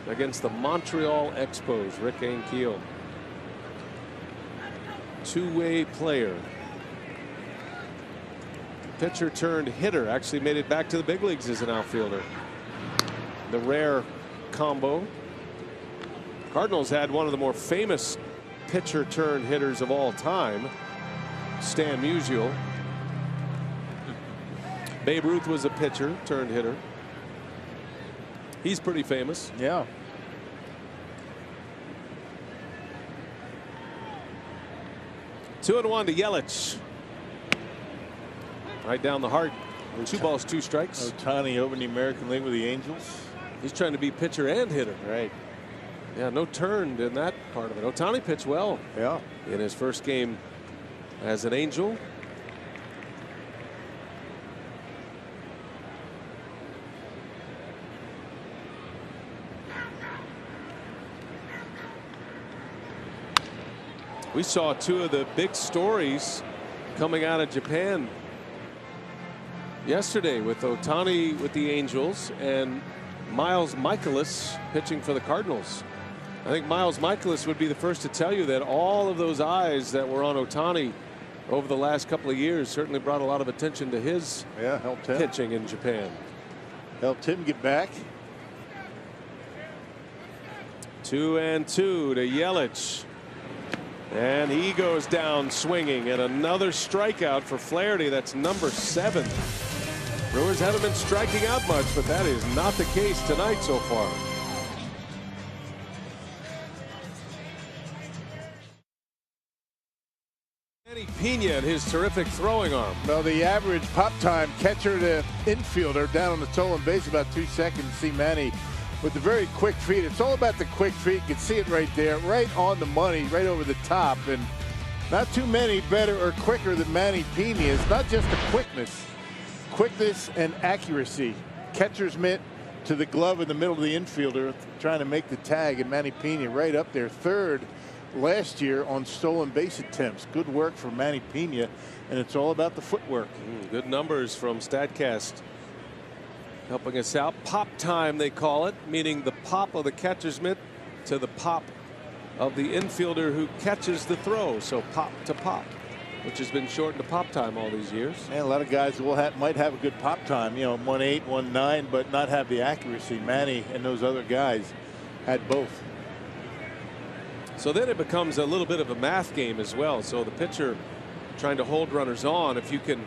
Speaker 1: Against the Montreal Expos, Rick Ankiel. Two-way player. Pitcher turned hitter, actually made it back to the big leagues as an outfielder. The rare combo. Cardinals had one of the more famous pitcher turned hitters of all time, Stan Musial. Babe Ruth was a pitcher turned hitter. He's pretty famous.
Speaker 2: Yeah.
Speaker 1: 2-1 to Yelich. Right down the heart. 2 balls, 2 strikes.
Speaker 2: Ohtani over the American League with the Angels.
Speaker 1: He's trying to be pitcher and hitter.
Speaker 2: Right.
Speaker 1: Yeah, no turn in that part of it. Ohtani pitched well.
Speaker 2: Yeah.
Speaker 1: In his first game as an Angel. We saw two of the big stories coming out of Japan yesterday with Ohtani with the Angels and Miles Mikolas pitching for the Cardinals. I think Miles Mikolas would be the first to tell you that all of those eyes that were on Ohtani over the last couple of years certainly brought a lot of attention to his
Speaker 2: helped him.
Speaker 1: pitching in Japan.
Speaker 2: Helped him get back.
Speaker 1: 2-2 to Yelich. And he goes down swinging, and another strikeout for Flaherty. That's number 7. Brewers haven't been striking out much, but that is not the case tonight so far. Manny Pena and his terrific throwing arm.
Speaker 2: Well, the average pop time catcher to infielder down on the stolen base about 2 seconds. See Manny with the very quick feet. It's all about the quick feet. You can see it right there, right on the money, right over the top. And not too many better or quicker than Manny Pena is. Not just the quickness and accuracy. Catcher's mitt to the glove in the middle of the infielder, trying to make the tag, and Manny Pena right up there, 3rd last year on stolen base attempts. Good work for Manny Pena, and it's all about the footwork.
Speaker 1: Good numbers from StatCast helping us out. Pop time, they call it, meaning the pop of the catcher's mitt to the pop of the infielder who catches the throw. So pop to pop, which has been shortened to pop time all these years.
Speaker 2: And a lot of guys might have a good pop time, 1.8, 1.9, but not have the accuracy. Manny and those other guys had both.
Speaker 1: So then it becomes a little bit of a math game as well. So the pitcher trying to hold runners on, if you can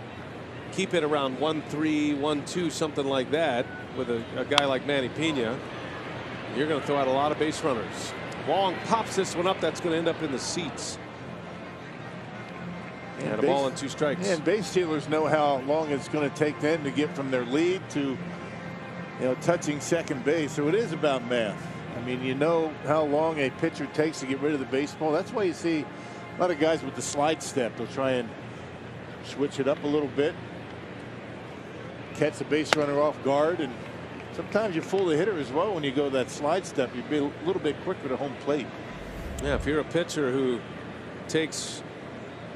Speaker 1: keep it around 1-3, 1-2, something like that with a guy like Manny Pena, you're going to throw out a lot of base runners. Wong pops this one up. That's going to end up in the seats. And a ball and 2 strikes.
Speaker 2: And base stealers know how long it's going to take them to get from their lead to touching second base. So it is about math. I mean, you know how long a pitcher takes to get rid of the baseball. That's why you see a lot of guys with the slide step. They'll try and switch it up a little bit, catch the base runner off guard, and sometimes you fool the hitter as well when you go that slide step. You'd be a little bit quicker to home plate.
Speaker 1: Yeah, if you're a pitcher who takes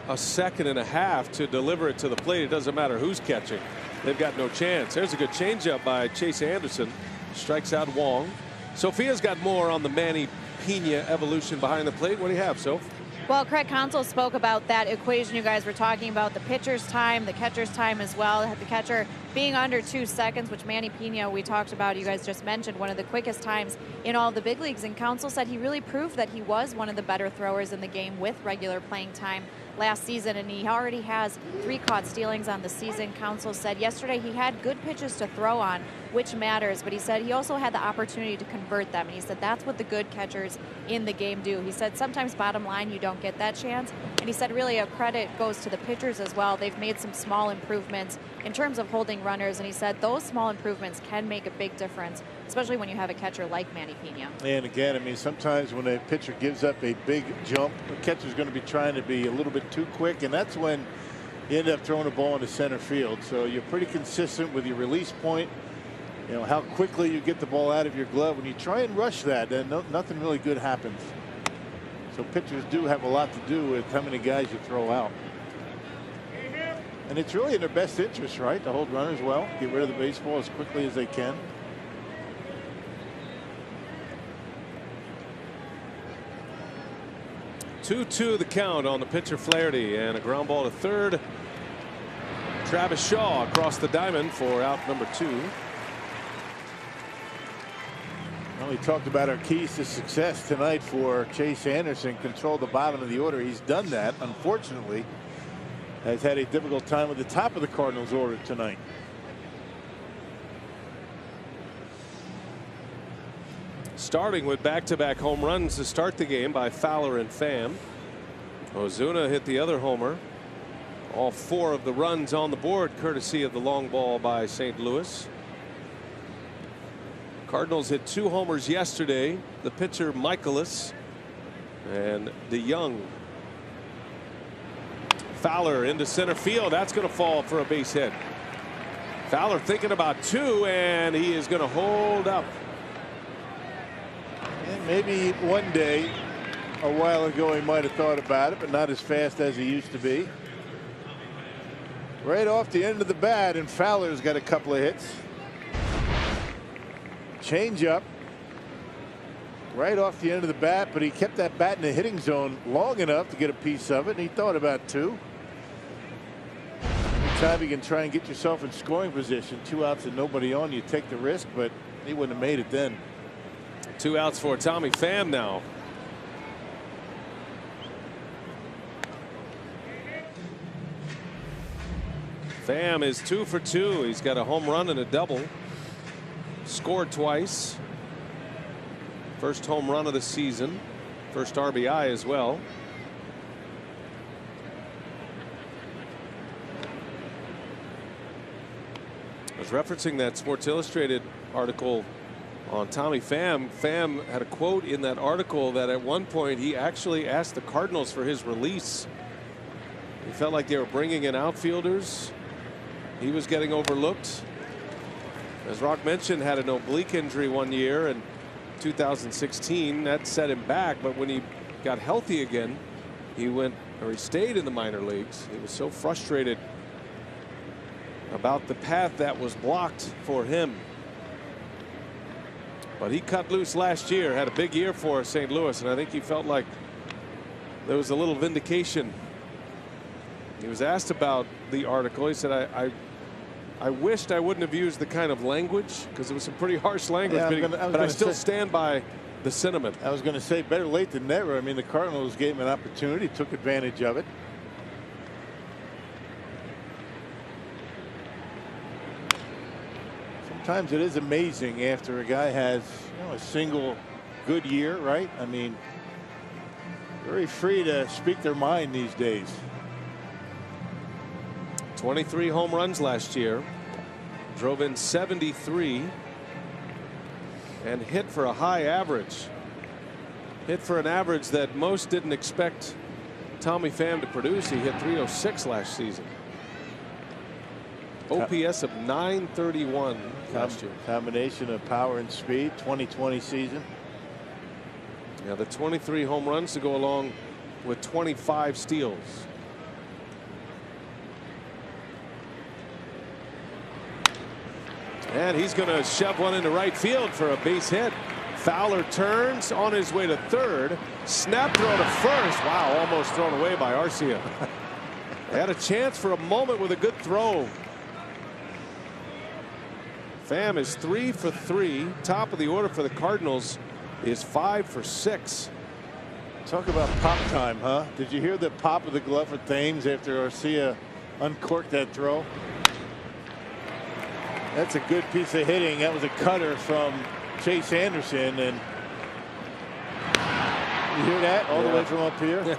Speaker 1: a 2.5 seconds to deliver it to the plate, it doesn't matter who's catching. They've got no chance. There's a good changeup by Chase Anderson. Strikes out Wong. Sophia's got more on the Manny Pena evolution behind the plate. What do you have, Soph?
Speaker 3: Well, Craig Counsell spoke about that equation you guys were talking about, the pitcher's time, the catcher's time as well. The catcher being under 2 seconds, which Manny Pena, we talked about, you guys just mentioned, one of the quickest times in all the big leagues. And Counsell said he really proved that he was one of the better throwers in the game with regular playing time last season, and he already has 3 caught stealings on the season. Counsell said yesterday he had good pitches to throw on, which matters, but he said he also had the opportunity to convert them, and he said that's what the good catchers in the game do. He said sometimes bottom line you don't get that chance, and he said really a credit goes to the pitchers as well. They've made some small improvements in terms of holding runners, and he said those small improvements can make a big difference, especially when you have a catcher like Manny Pena.
Speaker 2: And again, I mean, sometimes when a pitcher gives up a big jump, the catcher's going to be trying to be a little bit too quick, and that's when you end up throwing a ball into center field. So you're pretty consistent with your release point, how quickly you get the ball out of your glove. When you try and rush that, then nothing really good happens. So pitchers do have a lot to do with how many guys you throw out. And it's really in their best interest, right, to hold runners well, get rid of the baseball as quickly as they can.
Speaker 1: Two the count on the pitcher Flaherty, and a ground ball to third. Travis Shaw across the diamond for out number 2.
Speaker 2: Well, we talked about our keys to success tonight for Chase Anderson. Control the bottom of the order. He's done that. Unfortunately, has had a difficult time with the top of the Cardinals order tonight.
Speaker 1: Starting with back-to-back home runs to start the game by Fowler and Pham. Ozuna hit the other homer. All 4 of the runs on the board courtesy of the long ball by St. Louis. Cardinals hit 2 homers yesterday. The pitcher Mikolas and DeYoung. Fowler into center field. That's going to fall for a base hit. Fowler thinking about 2, and he is going to hold up.
Speaker 2: And maybe one day A while ago, he might have thought about it, but not as fast as he used to be. Right off the end of the bat, and Fowler's got a couple of hits. Change up. Right off the end of the bat, but he kept that bat in the hitting zone long enough to get a piece of it, and he thought about two. Anytime you can try and get yourself in scoring position, 2 outs and nobody on, you take the risk, but he wouldn't have made it then.
Speaker 1: 2 outs for Tommy Pham now. Pham is 2 for 2. He's got a home run and a double. Scored twice. First home run of the season. First RBI as well. I was referencing that Sports Illustrated article on Tommy Pham. Pham had a quote in that article that at one point he actually asked the Cardinals for his release. He felt like they were bringing in outfielders. He was getting overlooked. As Rock mentioned, had an oblique injury one year in 2016. That set him back, but when he got healthy again, he stayed in the minor leagues. He was so frustrated about the path that was blocked for him. But he cut loose last year, had a big year for St. Louis, and I think he felt like there was a little vindication. He was asked about the article. He said, I wished I wouldn't have used the kind of language, because it was some pretty harsh language,
Speaker 2: yeah,
Speaker 1: but I still stand by the sentiment.
Speaker 2: I was going to say better late than never. I mean, the Cardinals gave him an opportunity, took advantage of it. Sometimes it is amazing after a guy has, a single good year, right? I mean, very free to speak their mind these days.
Speaker 1: 23 home runs last year, drove in 73, and hit for a high average. Hit for an average that most didn't expect Tommy Pham to produce. He hit .306 last season. OPS of .931 last year.
Speaker 2: Combination of power and speed. 2020 season.
Speaker 1: Yeah, the 23 home runs to go along with 25 steals. And he's going to shove one into right field for a base hit. Fowler turns on his way to third. Snap throw to first. Wow, almost thrown away by Arcia. They had a chance for a moment with a good throw. Pham is 3 for 3. Top of the order for the Cardinals is 5 for 6.
Speaker 2: Talk about pop time, huh? Did you hear the pop of the glove for Thames after Arcia uncorked that throw? That's a good piece of hitting. That was a cutter from Chase Anderson, and you hear that all the way from up here?
Speaker 1: Yeah.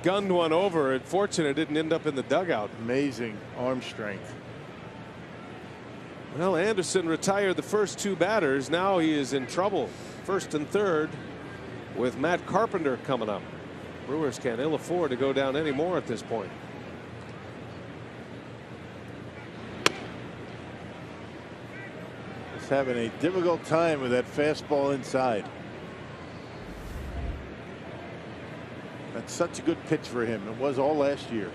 Speaker 1: Gunned one over. Unfortunate it didn't end up in the dugout.
Speaker 2: Amazing arm strength.
Speaker 1: Well, Anderson retired the first 2 batters. Now he is in trouble. First and third with Matt Carpenter coming up. Brewers can't ill afford to go down any more at this point.
Speaker 2: Having a difficult time with that fastball inside. That's such a good pitch for him. It was all last year.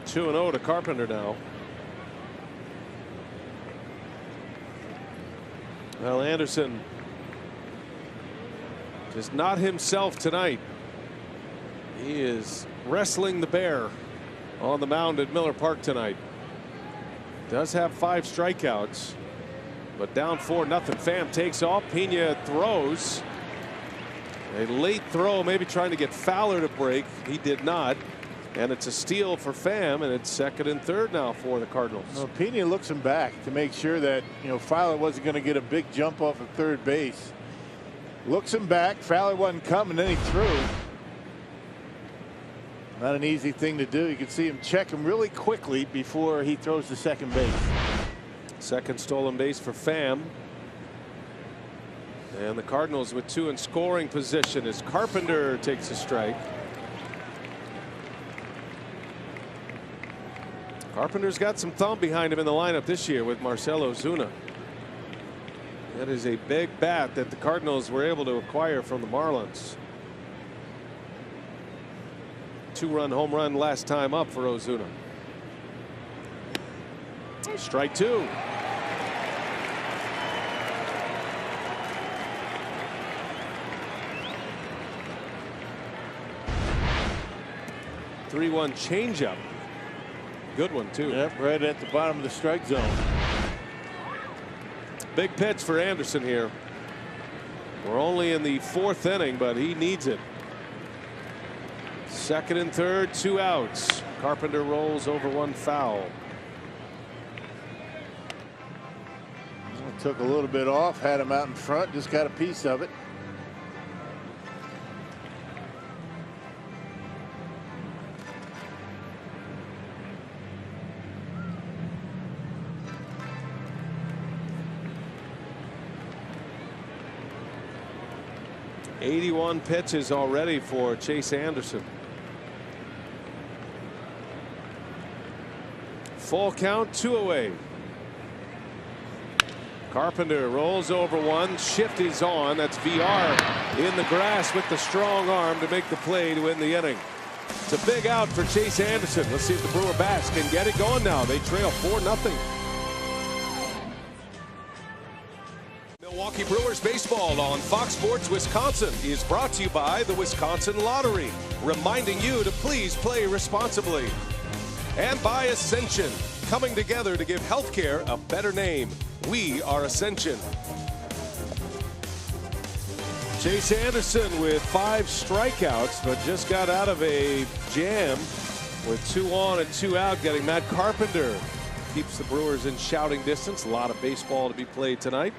Speaker 1: Two 2-0 to Carpenter now. Well, Anderson is not himself tonight. He is wrestling the bear on the mound at Miller Park tonight. Does have 5 strikeouts, but down 4-0. Pham takes off. Pena throws. A late throw, maybe trying to get Fowler to break. He did not. And it's a steal for Pham, and it's second and third now for the Cardinals.
Speaker 2: Well, Pena looks him back to make sure that Fowler wasn't going to get a big jump off of third base. Looks him back. Fowler wasn't coming, then he threw. Not an easy thing to do. You can see him check him really quickly before he throws to second base.
Speaker 1: Second stolen base for Pham. And the Cardinals with 2 in scoring position as Carpenter takes a strike. Carpenter's got some thumb behind him in the lineup this year with Marcell Ozuna. That is a big bat that the Cardinals were able to acquire from the Marlins. 2-run home run last time up for Ozuna. Strike 2. Three-one changeup. Good one too.
Speaker 2: Yep, right at the bottom of the strike zone.
Speaker 1: Big pitch for Anderson here. We're only in the 4th inning, but he needs it. 2nd and 3rd, 2 outs. Carpenter rolls over 1 foul.
Speaker 2: Took a little bit off, had him out in front, just got a piece of it.
Speaker 1: '81 pitches already for Chase Anderson. Full count, 2 away. Carpenter rolls over 1. Shift is on. That's VR in the grass with the strong arm to make the play to win the inning. It's a big out for Chase Anderson. Let's see if the Brewer bats can get it going now. They trail 4-0. Milwaukee Brewers baseball on Fox Sports Wisconsin is brought to you by the Wisconsin Lottery, reminding you to please play responsibly. And by Ascension, coming together to give healthcare a better name. We are Ascension. Chase Anderson with 5 strikeouts, but just got out of a jam with 2 on and 2 out, getting Matt Carpenter. Keeps the Brewers in shouting distance. A lot of baseball to be played tonight.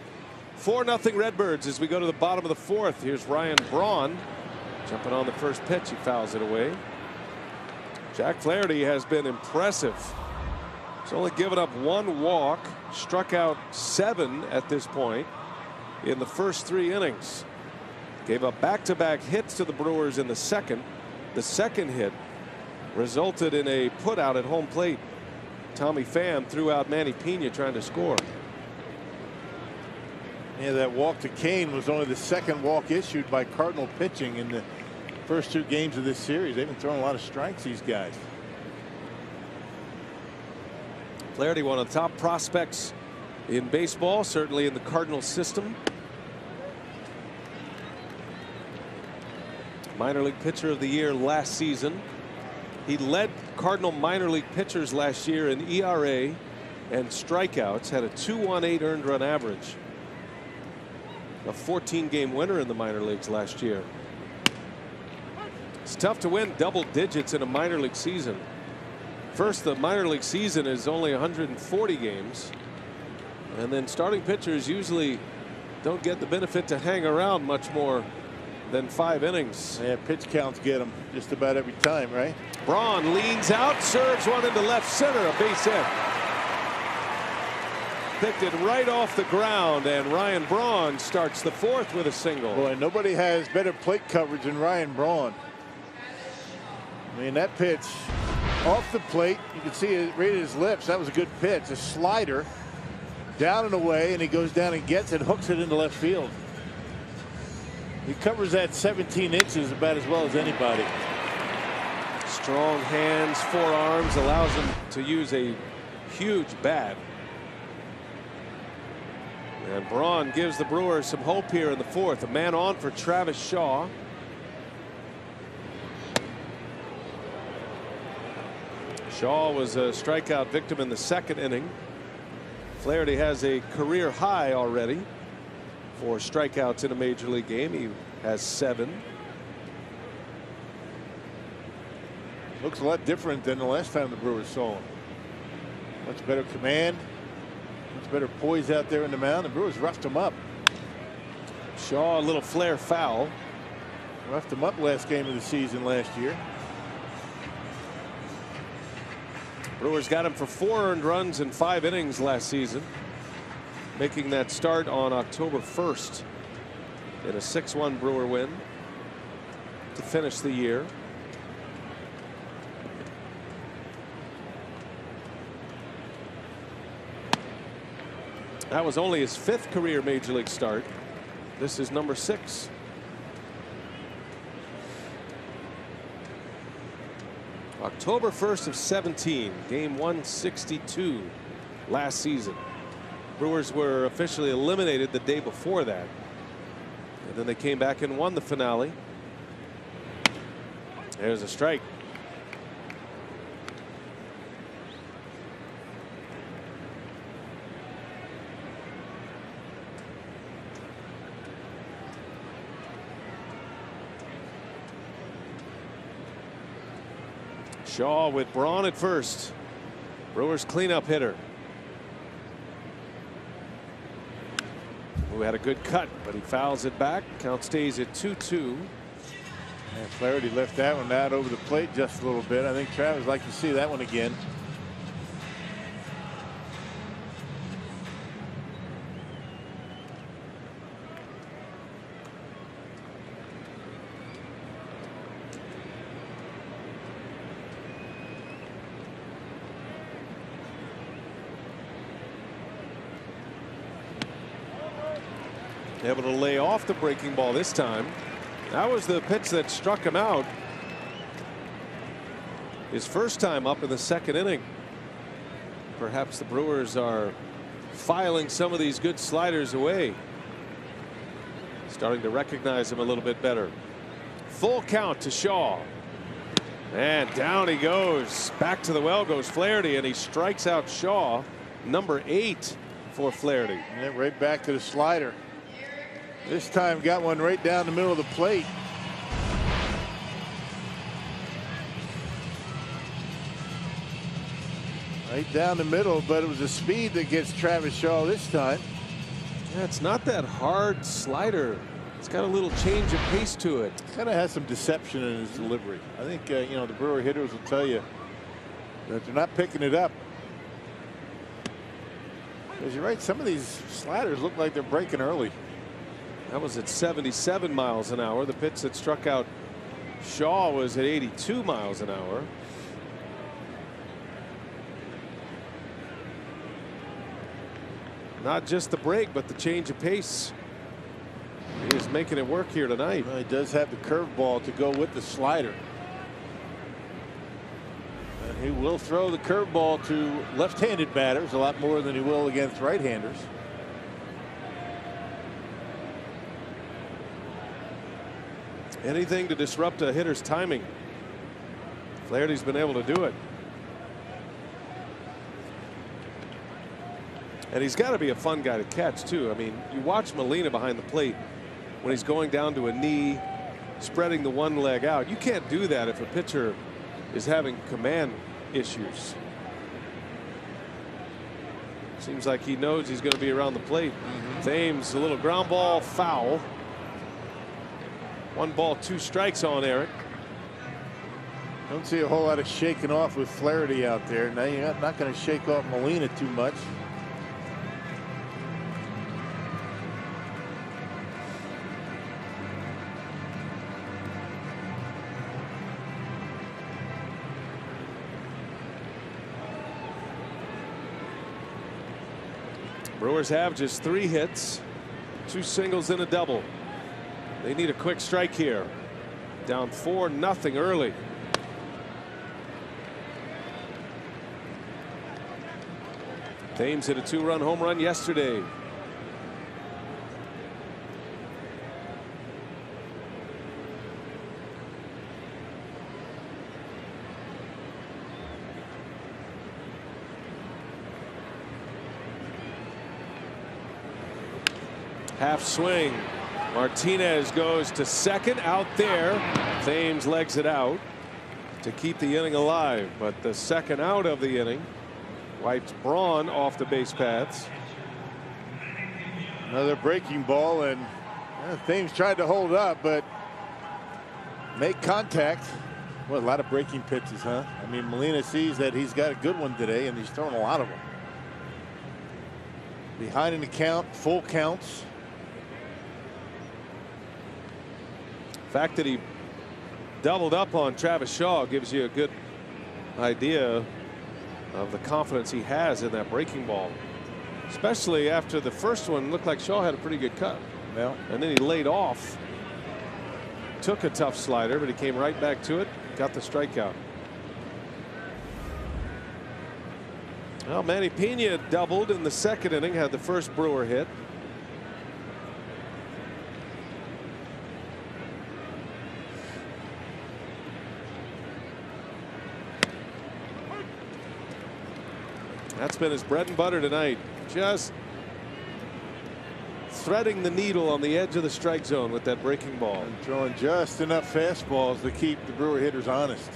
Speaker 1: 4-0 Redbirds as we go to the bottom of the 4th. Here's Ryan Braun jumping on the first pitch. He fouls it away. Jack Flaherty has been impressive. He's only given up 1 walk, struck out 7 at this point in the first 3 innings. Gave up back-to-back hits to the Brewers in the 2nd. The 2nd hit resulted in a putout at home plate. Tommy Pham threw out Manny Pena trying to score.
Speaker 2: Yeah, that walk to Kane was only the 2nd walk issued by Cardinal pitching in the first 2 games of this series. They've been throwing a lot of strikes, these guys.
Speaker 1: Flaherty, one of the top prospects in baseball, certainly in the Cardinal system. Minor league pitcher of the year last season. He led Cardinal minor league pitchers last year in ERA and strikeouts, had a 2.18 earned run average. A 14-game winner in the minor leagues last year. It's tough to win double digits in a minor league season. First, the minor league season is only 140 games, and then starting pitchers usually don't get the benefit to hang around much more than 5 innings.
Speaker 2: Yeah, pitch counts get them just about every time, right?
Speaker 1: Braun leans out, serves one into left center, a base hit. Picked it right off the ground, and Ryan Braun starts the 4th with a single.
Speaker 2: Boy, nobody has better plate coverage than Ryan Braun. I mean, that pitch off the plate, you can see it right at his lips. That was a good pitch, a slider down and away, and he goes down and gets it, hooks it into left field. He covers that 17 inches about as well as anybody.
Speaker 1: Strong hands, forearms, allows him to use a huge bat. And Braun gives the Brewers some hope here in the 4th. A man on for Travis Shaw. Shaw was a strikeout victim in the 2nd inning. Flaherty has a career high already for strikeouts in a major league game. He has 7.
Speaker 2: Looks a lot different than the last time the Brewers saw him. Much better command, much better poise out there in the mound. The Brewers roughed him up.
Speaker 1: Shaw, a little flare foul.
Speaker 2: Roughed him up last game of the season last year.
Speaker 1: Brewers got him for 4 earned runs in 5 innings last season, making that start on October 1st in a 6-1 Brewer win to finish the year. That was only his 5th career major league start. This is number 6. October 1st of 17, game 162 last season. Brewers were officially eliminated the day before that. And then they came back and won the finale. There's a strike. Shaw with Braun at first. Brewers cleanup hitter. Who had a good cut, but he fouls it back. Count stays at 2-2.
Speaker 2: And Flaherty left that one out over the plate just a little bit. I think Travis would like to see that one again.
Speaker 1: Able to lay off the breaking ball this time. That was the pitch that struck him out. His first time up in the 2nd inning. Perhaps the Brewers are filing some of these good sliders away. Starting to recognize him a little bit better. Full count to Shaw. And down he goes. Back to the well goes Flaherty, and he strikes out Shaw. Number 8 for Flaherty.
Speaker 2: And right back to the slider. This time got one right down the middle of the plate. Right down the middle, but it was the speed that gets Travis Shaw this time.
Speaker 1: Yeah, it's not that hard slider. It's got a little change of pace to it.
Speaker 2: Kind of has some deception in his delivery. I think you know, the Brewer hitters will tell you that they're not picking it up. Because you're right, some of these sliders look like they're breaking early.
Speaker 1: That was at 77 miles an hour. The pitch that struck out Shaw was at 82 miles an hour. Not just the break, but the change of pace. He is making it work here tonight.
Speaker 2: Well, he does have the curveball to go with the slider. And he will throw the curveball to left-handed batters a lot more than he will against right-handers.
Speaker 1: Anything to disrupt a hitter's timing. Flaherty's been able to do it. And he's got to be a fun guy to catch too. I mean, you watch Molina behind the plate when he's going down to a knee, spreading the one leg out. You can't do that if a pitcher is having command issues. Seems like he knows he's going to be around the plate. Thames, a little ground ball, foul. 1 ball, 2 strikes on Eric.
Speaker 2: Don't see a whole lot of shaking off with Flaherty out there. Now you're not going to shake off Molina too much.
Speaker 1: Brewers have just 3 hits, 2 singles and a double. They need a quick strike here. Down 4-0 early. Thames hit a 2-run home run yesterday. Half swing. Martinez goes to second, out there. Thames legs it out to keep the inning alive, but the second out of the inning wipes Braun off the base paths.
Speaker 2: Another breaking ball, and Thames tried to hold up, but make contact. Well, a lot of breaking pitches, huh? I mean, Molina sees that he's got a good one today, and he's throwing a lot of them. Behind in the count, full counts.
Speaker 1: The fact that he doubled up on Travis Shaw gives you a good idea of the confidence he has in that breaking ball. Especially after the first one looked like Shaw had a pretty good cut.
Speaker 2: Well,
Speaker 1: and then he laid off. Took a tough slider, but he came right back to it. Got the strikeout. Well, Manny Pena doubled in the second inning. Had the first Brewer hit. That's been his bread and butter tonight. Just threading the needle on the edge of the strike zone with that breaking ball.
Speaker 2: And throwing just enough fastballs to keep the Brewer hitters honest.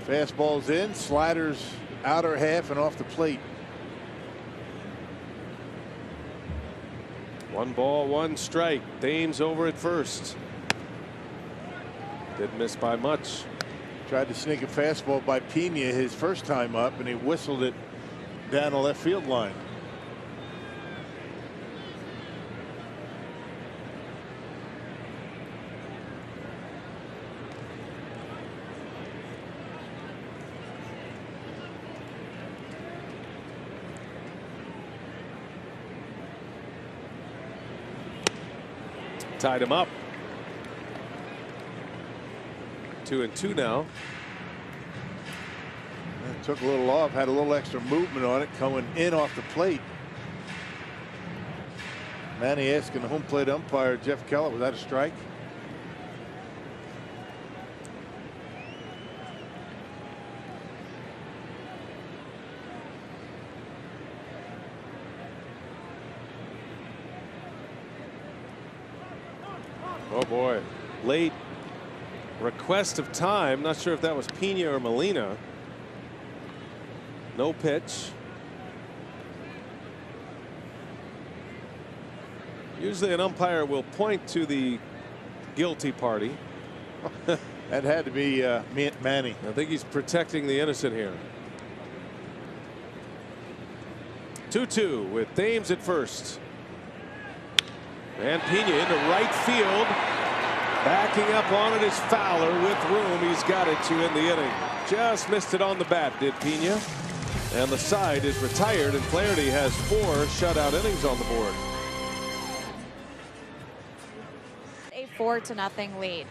Speaker 2: Fastballs in, sliders outer half and off the plate.
Speaker 1: 1 ball, 1 strike. Thames over at first. Didn't miss by much.
Speaker 2: Tried to sneak a fastball by Pena his first time up, and he whistled it down the left field line.
Speaker 1: Tied him up. 2-2 now.
Speaker 2: It took a little off, had a little extra movement on it coming in off the plate. Manny asking the home plate umpire Jeff Keller, was that a strike?
Speaker 1: Oh boy, late request of time. Not sure if that was Pena or Molina. No pitch. Usually an umpire will point to the guilty party.
Speaker 2: That had to be Manny.
Speaker 1: I think he's protecting the innocent here. 2-2 with Thames at first. And Pena into right field. Backing up on it is Fowler with room. He's got it to end the inning. Just missed it on the bat, did Pena. And the side is retired, and Flaherty has 4 shutout innings on the board.
Speaker 3: A 4-0 lead.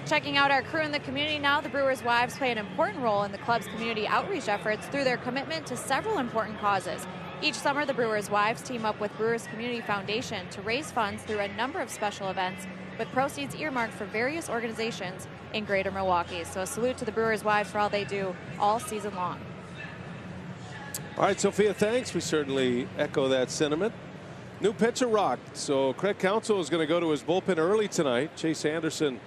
Speaker 3: Checking out our crew in the community now, the Brewers' wives play an important role in the club's community outreach efforts through their commitment to several important causes. Each summer, the Brewers' wives team up with Brewers Community Foundation to raise funds through a number of special events, with proceeds earmarked for various organizations in Greater Milwaukee. So a salute to the Brewers' wives for all they do all season long.
Speaker 1: All right, Sophia, thanks. We certainly echo that sentiment. New pitcher rocked, so Craig Counsell is going to go to his bullpen early tonight. Chase Anderson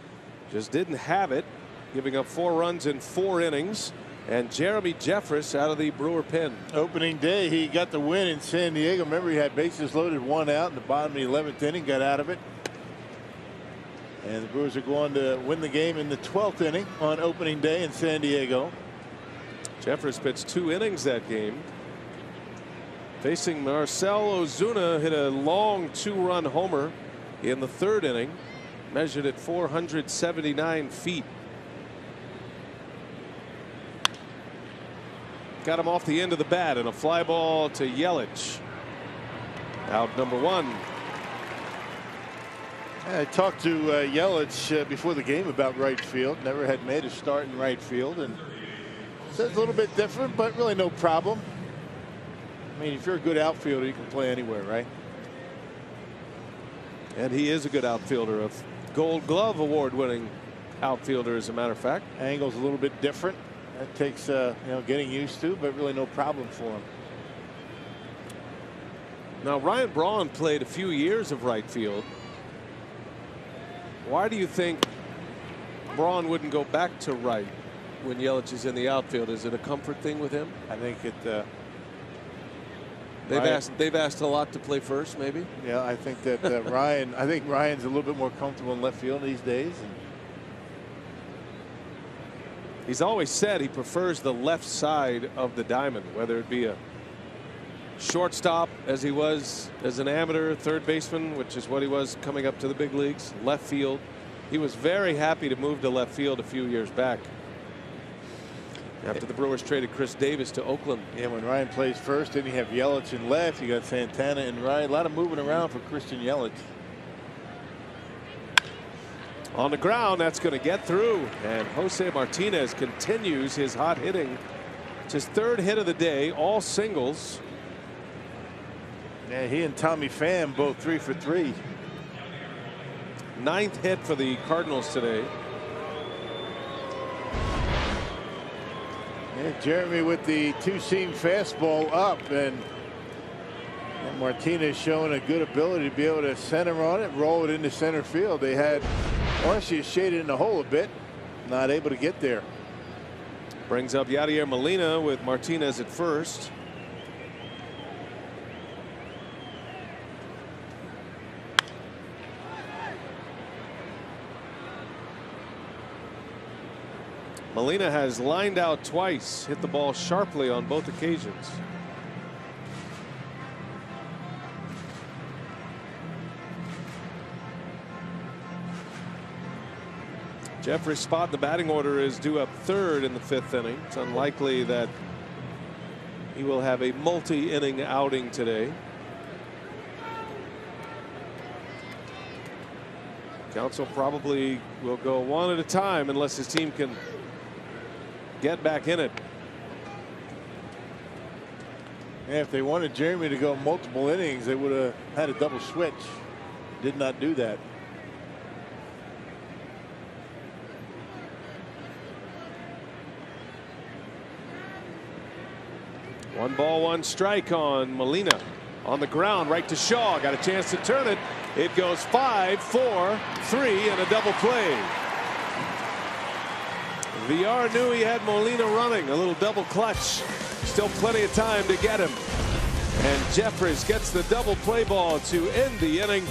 Speaker 1: just didn't have it, giving up 4 runs in 4 innings. And Jeremy Jeffress out of the Brewer pen.
Speaker 2: Opening day, he got the win in San Diego. Remember, he had bases loaded, 1 out in the bottom of the 11th inning, got out of it. And the Brewers are going to win the game in the 12th inning on opening day in San Diego.
Speaker 1: Jeffress pitched 2 innings that game. Facing Marcell Ozuna, hit a long 2-run homer in the 3rd inning, measured at 479 feet. Got him off the end of the bat, and a fly ball to Yelich. Out number 1.
Speaker 2: I talked to Yelich before the game about right field. Never had made a start in right field, and says a little bit different, but really no problem. I mean, if you're a good outfielder, you can play anywhere, right?
Speaker 1: And he is a good outfielder, a Gold Glove award-winning outfielder, as a matter of fact.
Speaker 2: Angle's a little bit different. That takes getting used to, but really no problem for him.
Speaker 1: Now, Ryan Braun played a few years of right field. Why do you think Braun wouldn't go back to right when Yelich is in the outfield? Is it a comfort thing with him?
Speaker 2: I think it.
Speaker 1: They've asked a lot to play first, maybe.
Speaker 2: Yeah, I think that Ryan. I think Ryan's a little bit more comfortable in left field these days. And
Speaker 1: he's always said he prefers the left side of the diamond, whether it be a shortstop as he was as an amateur, third baseman, which is what he was coming up to the big leagues, left field. He was very happy to move to left field a few years back. After the Brewers traded Chris Davis to Oakland.
Speaker 2: Yeah, when Ryan plays first, then you have Yelich in left. You got Santana and Ryan. A lot of moving around for Christian Yelich.
Speaker 1: On the ground, that's going to get through. And Jose Martinez continues his hot hitting. It's his 3rd hit of the day, all singles.
Speaker 2: Yeah, he and Tommy Pham both 3 for 3.
Speaker 1: 9th hit for the Cardinals today.
Speaker 2: Yeah, Jeremy with the 2-seam fastball up, and Martinez showing a good ability to be able to center on it, roll it into center field. They had Arcia shaded in the hole a bit, not able to get there.
Speaker 1: Brings up Yadier Molina with Martinez at first. Molina has lined out twice, hit the ball sharply on both occasions. Jeffrey's spot in the batting order is due up 3rd in the 5th inning. It's unlikely that he will have a multi-inning outing today. Counsell probably will go one at a time unless his team can get back in it.
Speaker 2: Yeah, if they wanted Jeremy to go multiple innings, they would have had a double switch. Did not do that.
Speaker 1: One ball, one strike on Molina. On the ground, right to Shaw. Got a chance to turn it. It goes 5, 4, 3, and a double play. VR knew he had Molina running. A little double clutch. Still plenty of time to get him. And Jeffries gets the double play ball to end the inning.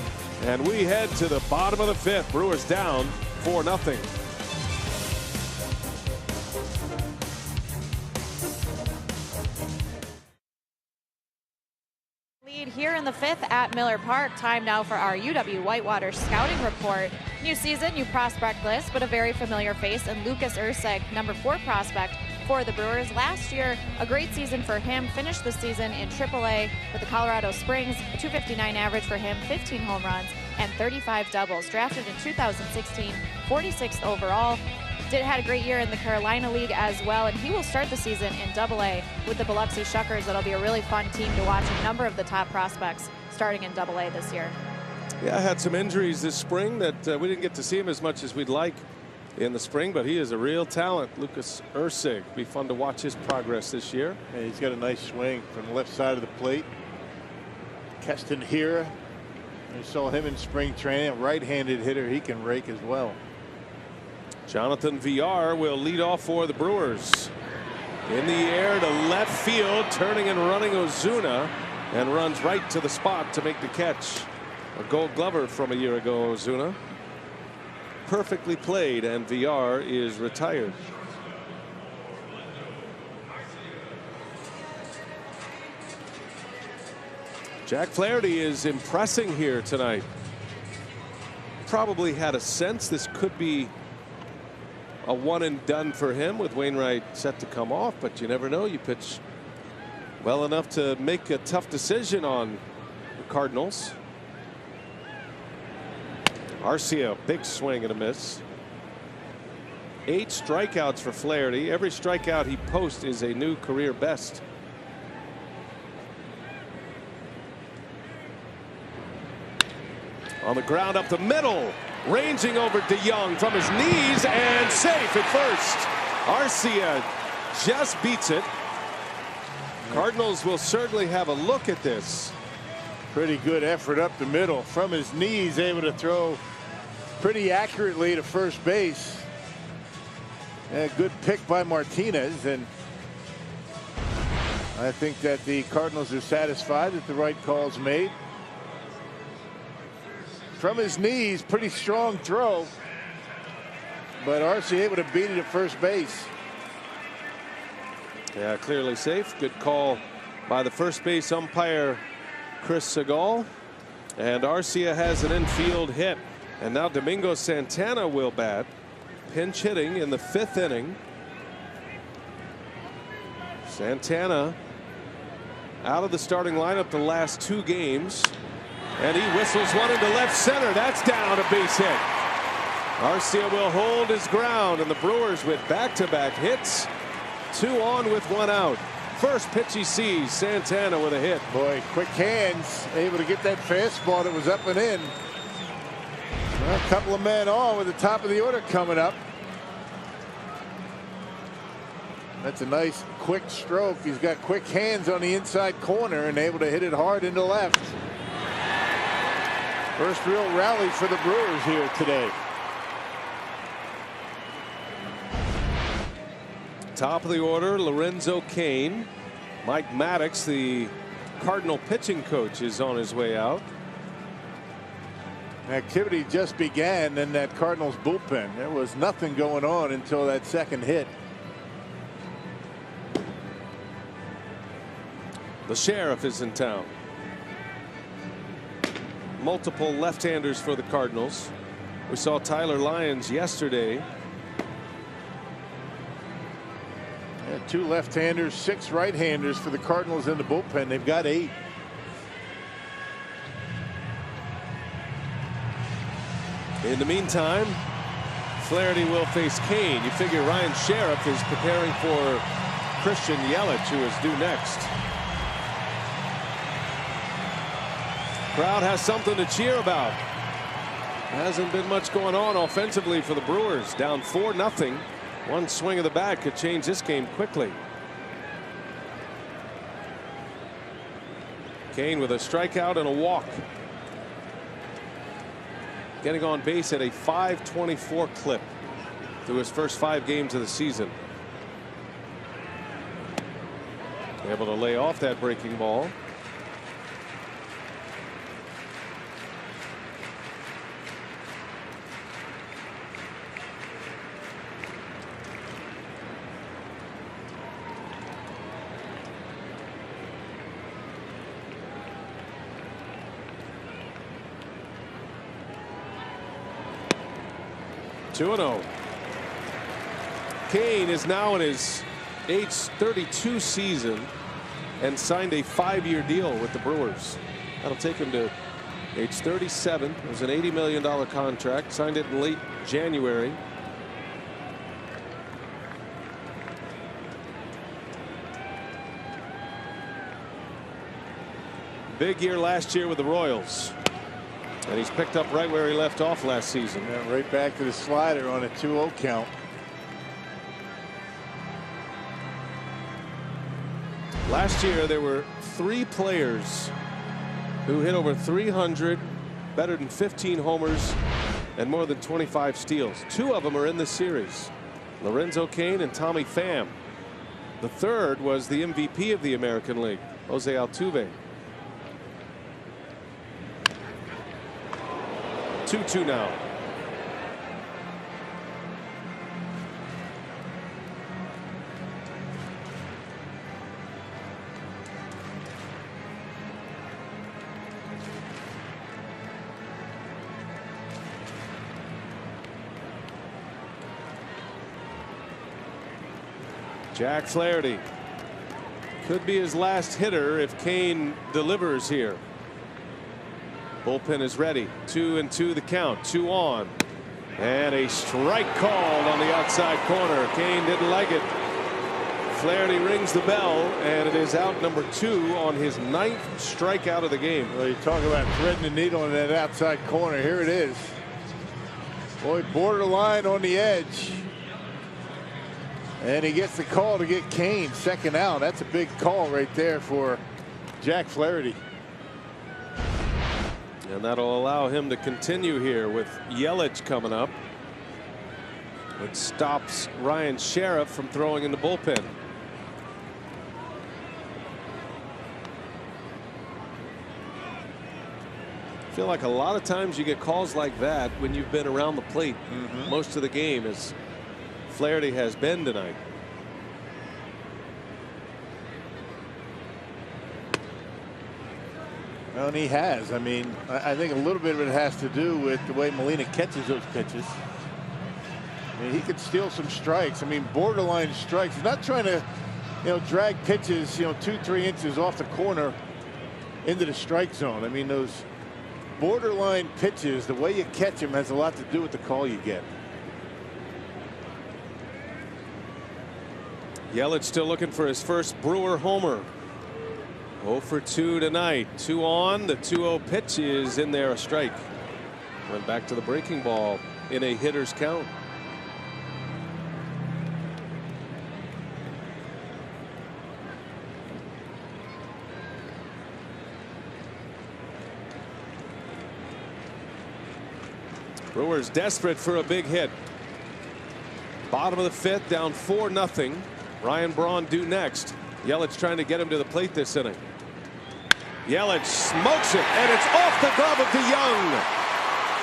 Speaker 1: And we head to the bottom of the 5th. Brewers down 4-0.
Speaker 3: Lead here in the 5th at Miller Park. Time now for our UW Whitewater scouting report. New season, new prospect list, but a very familiar face in Lucas Erceg, number 4 prospect for the Brewers. Last year, a great season for him. Finished the season in AAA with the Colorado Springs, a .259 average for him, 15 home runs, and 35 doubles. Drafted in 2016, 46th overall. Had a great year in the Carolina League as well, and he will start the season in AA with the Biloxi Shuckers. That'll be a really fun team to watch. A number of the top prospects starting in AA this year.
Speaker 1: Yeah, I had some injuries this spring that we didn't get to see him as much as we'd like in the spring, but he is a real talent. Lucas Erceg. Be fun to watch his progress this year.
Speaker 2: Yeah, he's got a nice swing from the left side of the plate. Keston Hira, we saw him in spring training. A right-handed hitter, he can rake as well.
Speaker 1: Jonathan VR will lead off for the Brewers. In the air to left field, turning and running Ozuna, and runs right to the spot to make the catch. A Gold Glover from a year ago, Ozuna. Perfectly played, and VR is retired. Jack Flaherty is impressing here tonight. Probably had a sense this could be a one and done for him with Wainwright set to come off, but you never know. You pitch well enough to make a tough decision on the Cardinals. Arcia, big swing and a miss. 8 strikeouts for Flaherty. Every strikeout he posts is a new career best. On the ground up the middle. Ranging over DeYoung from his knees and safe at first. Arcia just beats it. Cardinals will certainly have a look at this.
Speaker 2: Pretty good effort up the middle from his knees, able to throw pretty accurately to first base. A good pick by Martinez, and I think that the Cardinals are satisfied that the right call's made. From his knees, pretty strong throw, but Arcia able to beat it at first base.
Speaker 1: Yeah, clearly safe. Good call by the first base umpire, Chris Segal. And Arcia has an infield hit. And now Domingo Santana will bat. Pinch hitting in the 5th inning. Santana out of the starting lineup the last 2 games. And he whistles one into left center. That's down, a base hit. Arcia will hold his ground, and the Brewers with back-to-back hits. 2 on with 1 out. First pitch he sees, Santana with a hit.
Speaker 2: Boy, quick hands, able to get that fastball that was up and in. Well, a couple of men on with the top of the order coming up. That's a nice quick stroke. He's got quick hands on the inside corner and able to hit it hard into left. First real rally for the Brewers here today.
Speaker 1: Top of the order, Lorenzo Cain. Mike Maddox, the Cardinal pitching coach, is on his way out.
Speaker 2: Activity just began in that Cardinals bullpen. There was nothing going on until that second hit.
Speaker 1: The sheriff is in town. Multiple left-handers for the Cardinals. We saw Tyler Lyons yesterday.
Speaker 2: 2 left-handers, 6 right-handers for the Cardinals in the bullpen. They've got 8.
Speaker 1: In the meantime, Flaherty will face Cain. You figure Ryan Sheriff is preparing for Christian Yelich, who is due next. Crowd has something to cheer about. Hasn't been much going on offensively for the Brewers. Down 4-0. One swing of the bat could change this game quickly. Cain with a strikeout and a walk. Getting on base at a .524 clip through his first 5 games of the season. Able to lay off that breaking ball. (2-0). Cain is now in his age 32 season and signed a 5-year deal with the Brewers. That'll take him to age 37. It was an $80 million contract. Signed it in late January. Big year last year with the Royals. And he's picked up right where he left off last season.
Speaker 2: Yeah, right back to the slider on a 2-0 count.
Speaker 1: Last year there were 3 players who hit over 300, better than 15 homers, and more than 25 steals. 2 of them are in this series. Lorenzo Cain and Tommy Pham. The third was the MVP of the American League, Jose Altuve. 2-2 now. Jack Flaherty could be his last hitter if Cain delivers here. Bullpen is ready. 2-2 the count. 2 on. And a strike called on the outside corner. Cain didn't like it. Flaherty rings the bell, and it is out number 2 on his 9th strikeout of the game.
Speaker 2: Well, you talk about threading the needle in that outside corner. Here it is. Boy, borderline on the edge. And he gets the call to get Cain second out. That's a big call right there for Jack Flaherty.
Speaker 1: And that'll allow him to continue here with Yelich coming up. It stops Ryan Sheriff from throwing in the bullpen. I feel like a lot of times you get calls like that when you've been around the plate most of the game, as Flaherty has been tonight.
Speaker 2: Well, and he has. I mean, I think a little bit of it has to do with the way Molina catches those pitches. I mean, he could steal some strikes. I mean, borderline strikes. He's not trying to, drag pitches, 2-3 inches off the corner into the strike zone. I mean, those borderline pitches, the way you catch them has a lot to do with the call you get.
Speaker 1: Yelich still looking for his first Brewer homer. 0 for 2 tonight. 2 on. The 2-0 pitch is in there, a strike. Went back to the breaking ball in a hitter's count. Brewers desperate for a big hit. Bottom of the 5th, down 4-0. Ryan Braun due next. Yelich trying to get him to the plate this inning. Yelich smokes it, and it's off the glove of DeYoung.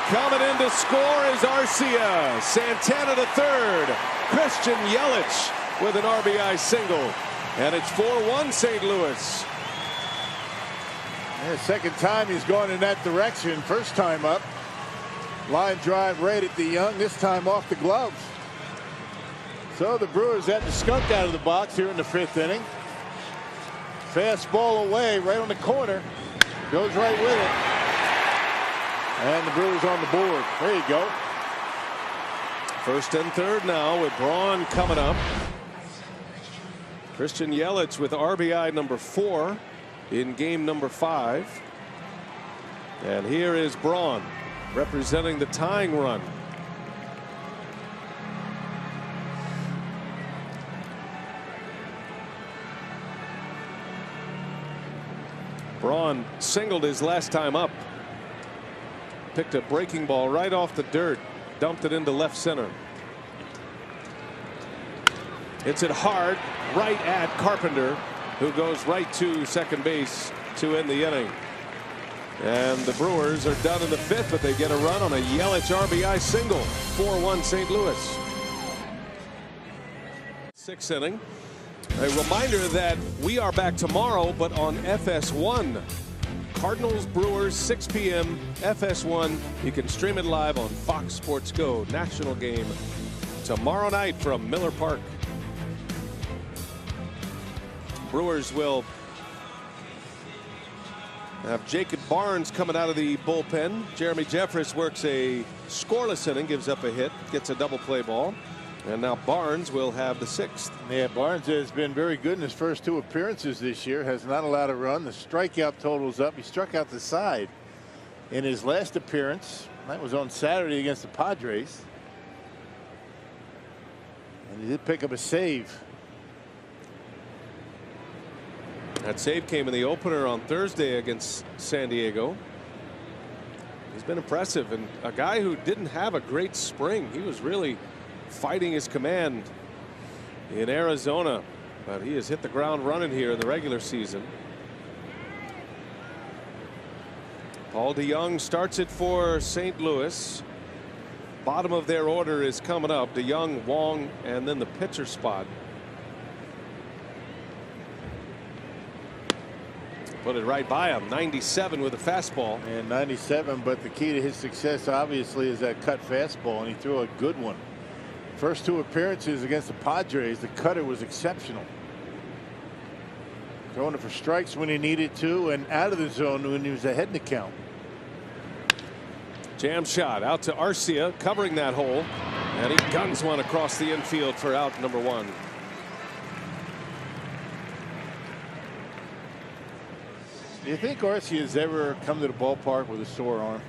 Speaker 1: Coming in to score is Arcia. Santana to third. Christian Yelich with an RBI single. And it's 4-1 St. Louis.
Speaker 2: Yeah, second time he's gone in that direction. First time up. Line drive right at DeYoung, this time off the glove. So the Brewers had the skunk out of the box here in the 5th inning. Fastball away right on the corner. Goes right with it. And the Brewers on the board. There you go.
Speaker 1: 1st and 3rd now with Braun coming up. Christian Yelich with RBI number 4 in game number 5. And here is Braun representing the tying run. Braun singled his last time up. Picked a breaking ball right off the dirt. Dumped it into left center. Hits it hard right at Carpenter, who goes right to second base to end the inning. And the Brewers are done in the 5th, but they get a run on a Yelich RBI single. 4-1 St. Louis. 6th inning. A reminder that we are back tomorrow, but on FS1. Cardinals Brewers 6 p.m. FS1. You can stream it live on Fox Sports Go. National game tomorrow night from Miller Park. Brewers will have Jacob Barnes coming out of the bullpen. Jeremy Jeffress works a scoreless inning, gives up a hit, gets a double play ball. And now Barnes will have the 6th.
Speaker 2: Yeah, Barnes has been very good in his first 2 appearances this year. Has not allowed a run. The strikeout total's up. He struck out the side in his last appearance. That was on Saturday against the Padres. And he did pick up a save.
Speaker 1: That save came in the opener on Thursday against San Diego. He's been impressive, and a guy who didn't have a great spring. He was really fighting his command in Arizona, but he has hit the ground running here in the regular season. Paul DeYoung starts it for St. Louis. Bottom of their order is coming up. DeYoung, Wong, and then the pitcher spot. Put it right by him. 97 with a fastball.
Speaker 2: And 97, but the key to his success obviously is that cut fastball, and he threw a good one. First 2 appearances against the Padres, the cutter was exceptional. Throwing it for strikes when he needed to, and out of the zone when he was ahead in the count.
Speaker 1: Jam shot out to Arcia, covering that hole, and he guns one across the infield for out number 1.
Speaker 2: Do you think Arcia has ever come to the ballpark with a sore arm?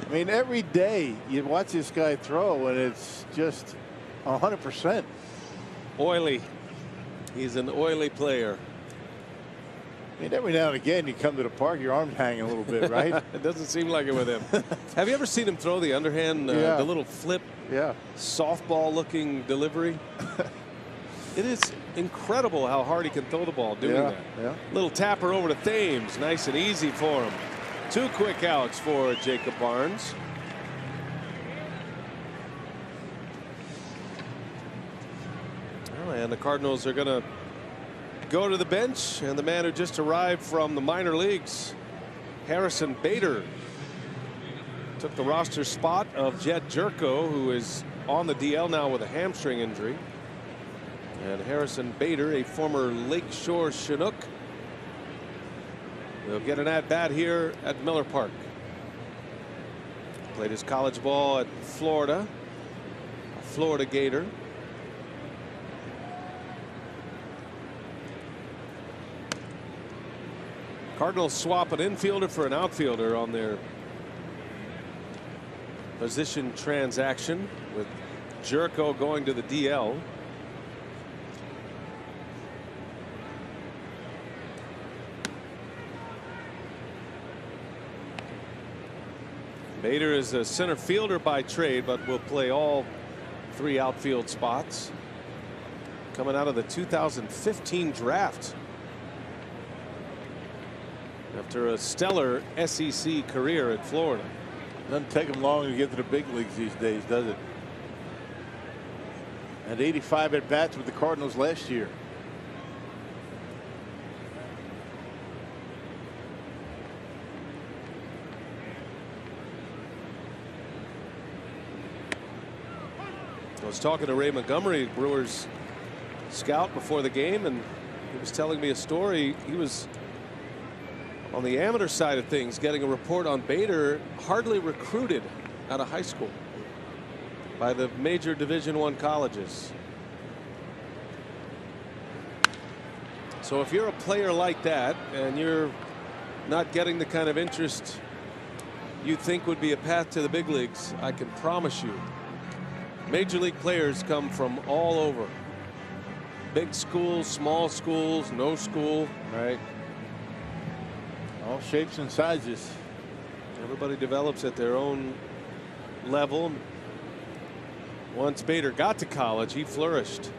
Speaker 2: I mean, every day you watch this guy throw, and it's just 100%.
Speaker 1: Oily. He's an oily player.
Speaker 2: I mean, every now and again you come to the park, your arm's hanging a little bit, right?
Speaker 1: It doesn't seem like it with him. Have you ever seen him throw the underhand, the little flip, softball-looking delivery? It is incredible how hard he can throw the ball doing that.
Speaker 2: Yeah.
Speaker 1: Little tapper over to Thames. Nice and easy for him. 2 quick outs for Jacob Barnes. Well, and the Cardinals are going to go to the bench, and the man who just arrived from the minor leagues, Harrison Bader, took the roster spot of Jed Jerko, who is on the DL now with a hamstring injury. And Harrison Bader, a former Lakeshore Chinook, will get an at-bat here at Miller Park. Played his college ball at Florida, a Florida Gator. Cardinals swap an infielder for an outfielder on their position transaction, with Jerko going to the DL. Bader is a center fielder by trade, but will play all 3 outfield spots. Coming out of the 2015 draft. After a stellar SEC career at Florida.
Speaker 2: Doesn't take him long to get to the big leagues these days, does it? And 85 at bats with the Cardinals last year.
Speaker 1: I was talking to Ray Montgomery, Brewers scout, before the game, and he was telling me a story. He was on the amateur side of things, getting a report on Bader, hardly recruited out of high school by the major Division I colleges. So if you're a player like that and you're not getting the kind of interest you think would be a path to the big leagues, I can promise you major league players come from all over. Big schools, small schools, no school.
Speaker 2: Right. All shapes and sizes.
Speaker 1: Everybody develops at their own level. Once Bader got to college, he flourished.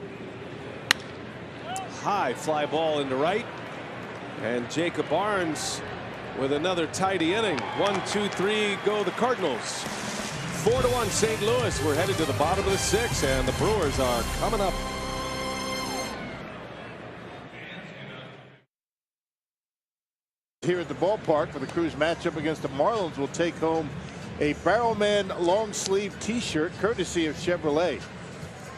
Speaker 1: High fly ball into right. And Jacob Barnes with another tidy inning. 1, 2, 3 go the Cardinals. 4-1 St. Louis. We're headed to the bottom of the 6th, and the Brewers are coming up.
Speaker 2: Here at the ballpark for the Crew's matchup against the Marlins, will take home a Barrelman long sleeve t-shirt courtesy of Chevrolet.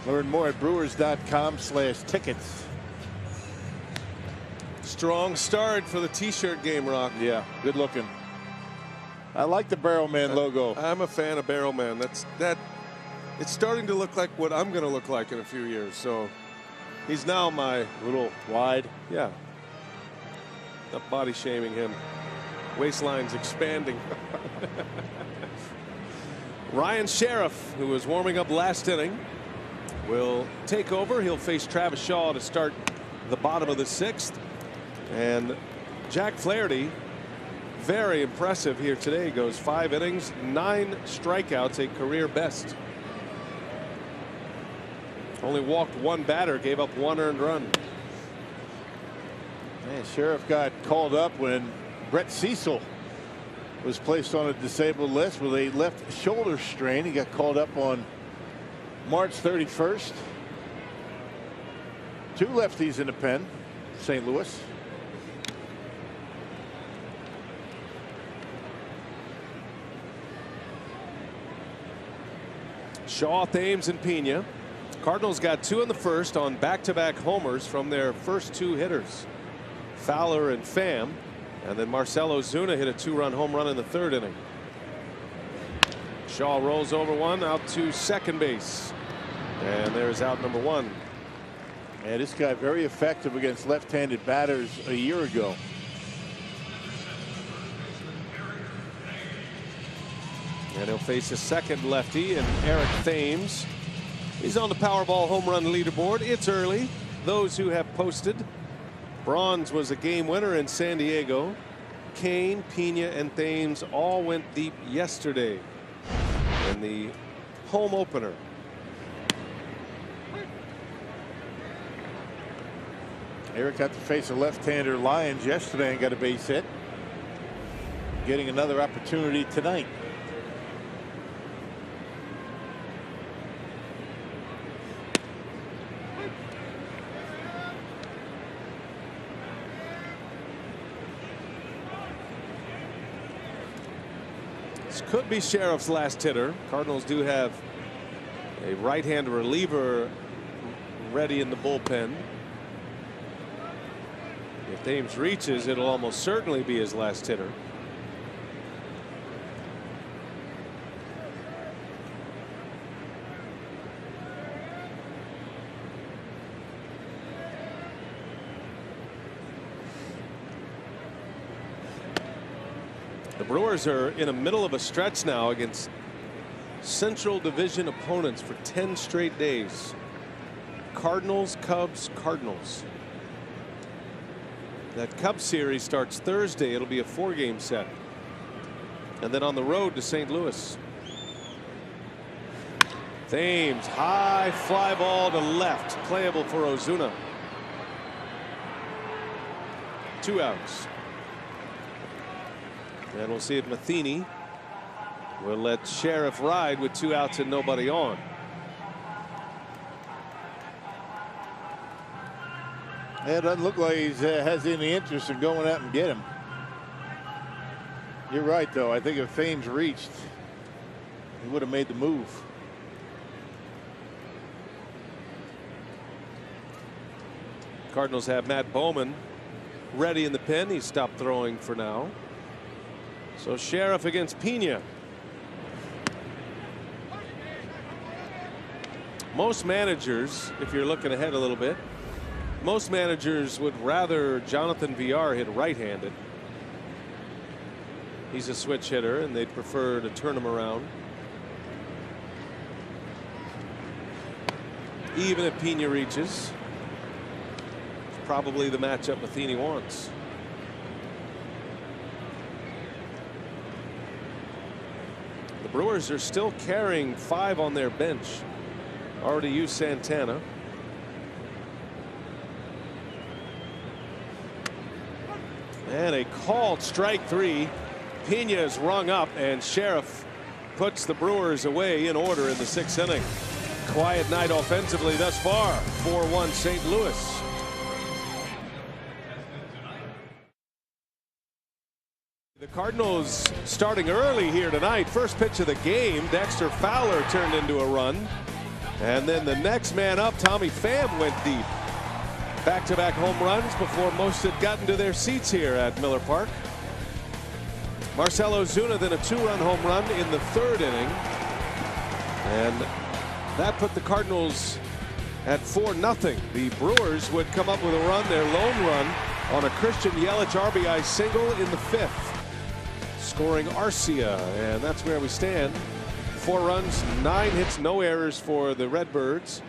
Speaker 2: Learn more at brewers.com/tickets.
Speaker 1: Strong start for the t-shirt game, Rock.
Speaker 2: Yeah, good looking. I like the Barrelman logo.
Speaker 1: I'm a fan of Barrelman. It's starting to look like what I'm going to look like in a few years. So he's now my
Speaker 2: Little wide.
Speaker 1: Yeah. Not body shaming him. Waistline's expanding. Ryan Sheriff, who was warming up last inning, will take over. He'll face Travis Shaw to start the bottom of the 6th. And Jack Flaherty, very impressive here today. Goes 5 innings, 9 strikeouts, a career best. Only walked 1 batter, gave up 1 earned run.
Speaker 2: Man, Sheriff got called up when Brett Cecil was placed on a disabled list with a left shoulder strain. He got called up on March 31st. 2 lefties in the pen, St. Louis.
Speaker 1: Shaw, Thames, and Pena. Cardinals got 2 in the first on back-to-back homers from their first 2 hitters, Fowler and Pham, and then Marcell Ozuna hit a 2-run home run in the 3rd inning. Shaw rolls over 1 out to second base, and there's out number 1.
Speaker 2: And this guy very effective against left-handed batters a year ago.
Speaker 1: And he'll face a second lefty in Eric Thames. He's on the Powerball home run leaderboard. It's early. Those who have posted. Bronze was a game winner in San Diego. Kane, Pena, and Thames all went deep yesterday in the home opener.
Speaker 2: Eric got to face a left-hander Lyons yesterday and got a base hit. Getting another opportunity tonight.
Speaker 1: This could be Sheriff's last hitter. Cardinals do have a right-hand reliever ready in the bullpen. If Thames reaches, it'll almost certainly be his last hitter. The Brewers are in the middle of a stretch now against Central Division opponents for 10 straight days. Cardinals, Cubs, Cardinals. That Cubs series starts Thursday. It'll be a 4-game set. And then on the road to St. Louis. Thames, high fly ball to left, playable for Ozuna. 2 outs. And we'll see if Matheny will let Sheriff ride with 2 outs and nobody on.
Speaker 2: It doesn't look like he has any interest in going out and get him. You're right, though. I think if Thames reached, he would have made the move.
Speaker 1: Cardinals have Matt Bowman ready in the pen. He stopped throwing for now. So Sheriff against Pena. Most managers, if you're looking ahead a little bit, most managers would rather Jonathan Villar hit right-handed. He's a switch hitter and they'd prefer to turn him around. Even if Pena reaches, it's probably the matchup Matheny wants. The Brewers are still carrying 5 on their bench. Already used Santana. And a called strike 3. Pena is rung up and Sheriff puts the Brewers away in order in the 6th inning. Quiet night offensively thus far. 4-1 St. Louis. The Cardinals starting early here tonight. First pitch of the game, Dexter Fowler turned into a run. And then the next man up, Tommy Pham, went deep. Back-to-back home runs before most had gotten to their seats here at Miller Park. Marcell Ozuna then a 2-run home run in the 3rd inning. And that put the Cardinals at 4-0. The Brewers would come up with a run, their lone run, on a Christian Yelich RBI single in the 5th. Scoring Arcia, and that's where we stand. 4 runs, 9 hits, no errors for the Redbirds.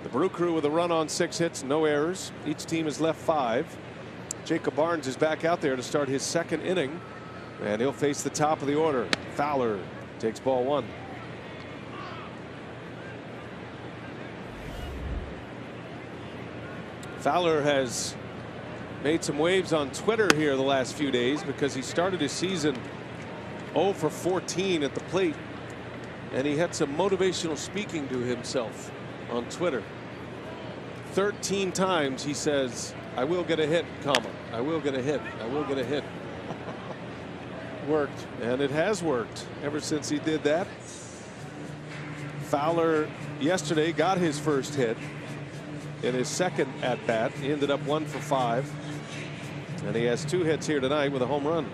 Speaker 1: The Brew Crew with a run on 6 hits, no errors. Each team has left 5. Jacob Barnes is back out there to start his 2nd inning, and he'll face the top of the order. Fowler takes ball 1. Fowler has made some waves on Twitter here the last few days because he started his season 0 for 14 at the plate, and he had some motivational speaking to himself on Twitter. 13 times he says, "I will get a hit, comma, I will get a hit, I will get a hit."
Speaker 2: Worked.
Speaker 1: And it has worked ever since he did that. Fowler yesterday got his first hit in his 2nd at bat. He ended up 1 for 5. And he has 2 hits here tonight with a home run.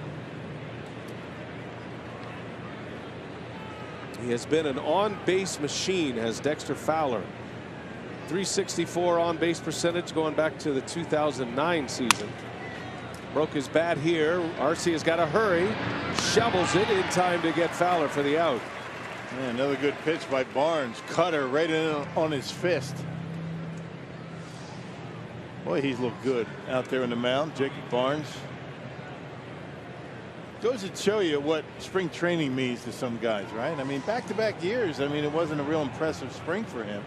Speaker 1: He has been an on-base machine, has Dexter Fowler. 364 on-base percentage going back to the 2009 season. Broke his bat here. Arcia's got to hurry. Shovels it in time to get Fowler for the out.
Speaker 2: Man, another good pitch by Barnes. Cutter right in on his fist. Boy, he's looked good out there in the mound, Jacob Barnes. Goes to show you what spring training means to some guys, right? I mean, back-to-back years, I mean, it wasn't a real impressive spring for him.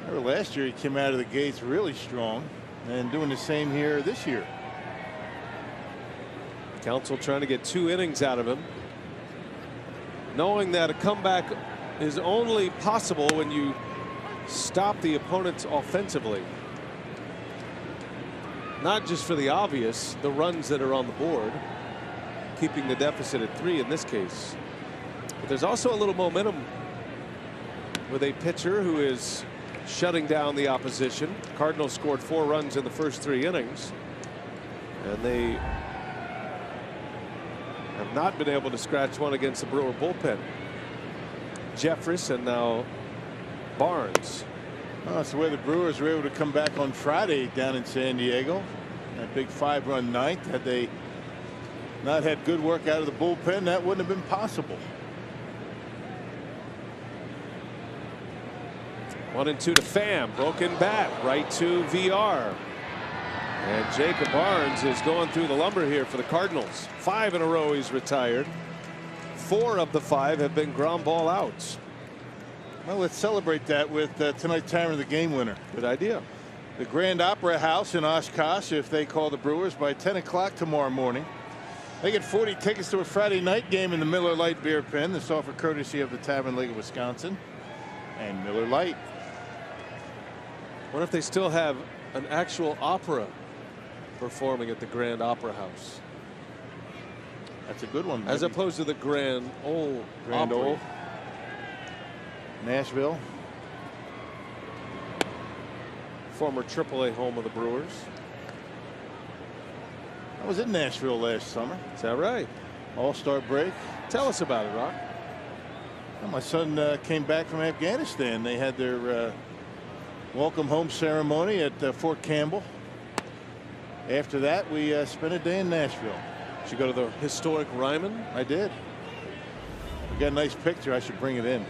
Speaker 2: Remember last year he came out of the gates really strong, and doing the same here this year.
Speaker 1: Counsell trying to get 2 innings out of him, knowing that a comeback is only possible when you stop the opponents offensively. Not just for the obvious, the runs that are on the board, keeping the deficit at 3 in this case. But there's also a little momentum with a pitcher who is shutting down the opposition. Cardinals scored 4 runs in the first 3 innings, and they have not been able to scratch one against the Brewer bullpen. Jeffress and now Barnes.
Speaker 2: Well, that's the way the Brewers were able to come back on Friday down in San Diego. That big 5-run ninth. Had they not had good work out of the bullpen, that wouldn't have been possible.
Speaker 1: 1-2 to Pham. Broken bat right to VR. And Jacob Barnes is going through the lumber here for the Cardinals. 5 in a row he's retired. 4 of the 5 have been ground ball outs.
Speaker 2: Well, let's celebrate that with tonight's Timer of the Game winner.
Speaker 1: Good idea.
Speaker 2: The Grand Opera House in Oshkosh, if they call the Brewers by 10 o'clock tomorrow morning. They get 40 tickets to a Friday night game in the Miller Lite Beer Pen. This offer courtesy of the Tavern League of Wisconsin and Miller Lite.
Speaker 1: What if they still have an actual opera performing at the Grand Opera House?
Speaker 2: That's a good one.
Speaker 1: As opposed to the Grand Ole Opry.
Speaker 2: Nashville.
Speaker 1: Former AAA home of the Brewers.
Speaker 2: I was in Nashville last summer.
Speaker 1: Is that right?
Speaker 2: All-Star break.
Speaker 1: Tell us about it, Rock.
Speaker 2: Well, my son came back from Afghanistan. They had their welcome home ceremony at Fort Campbell. After that, we spent a day in Nashville.
Speaker 1: Did you go to the historic Ryman?
Speaker 2: I did. We got a nice picture. I should bring it in.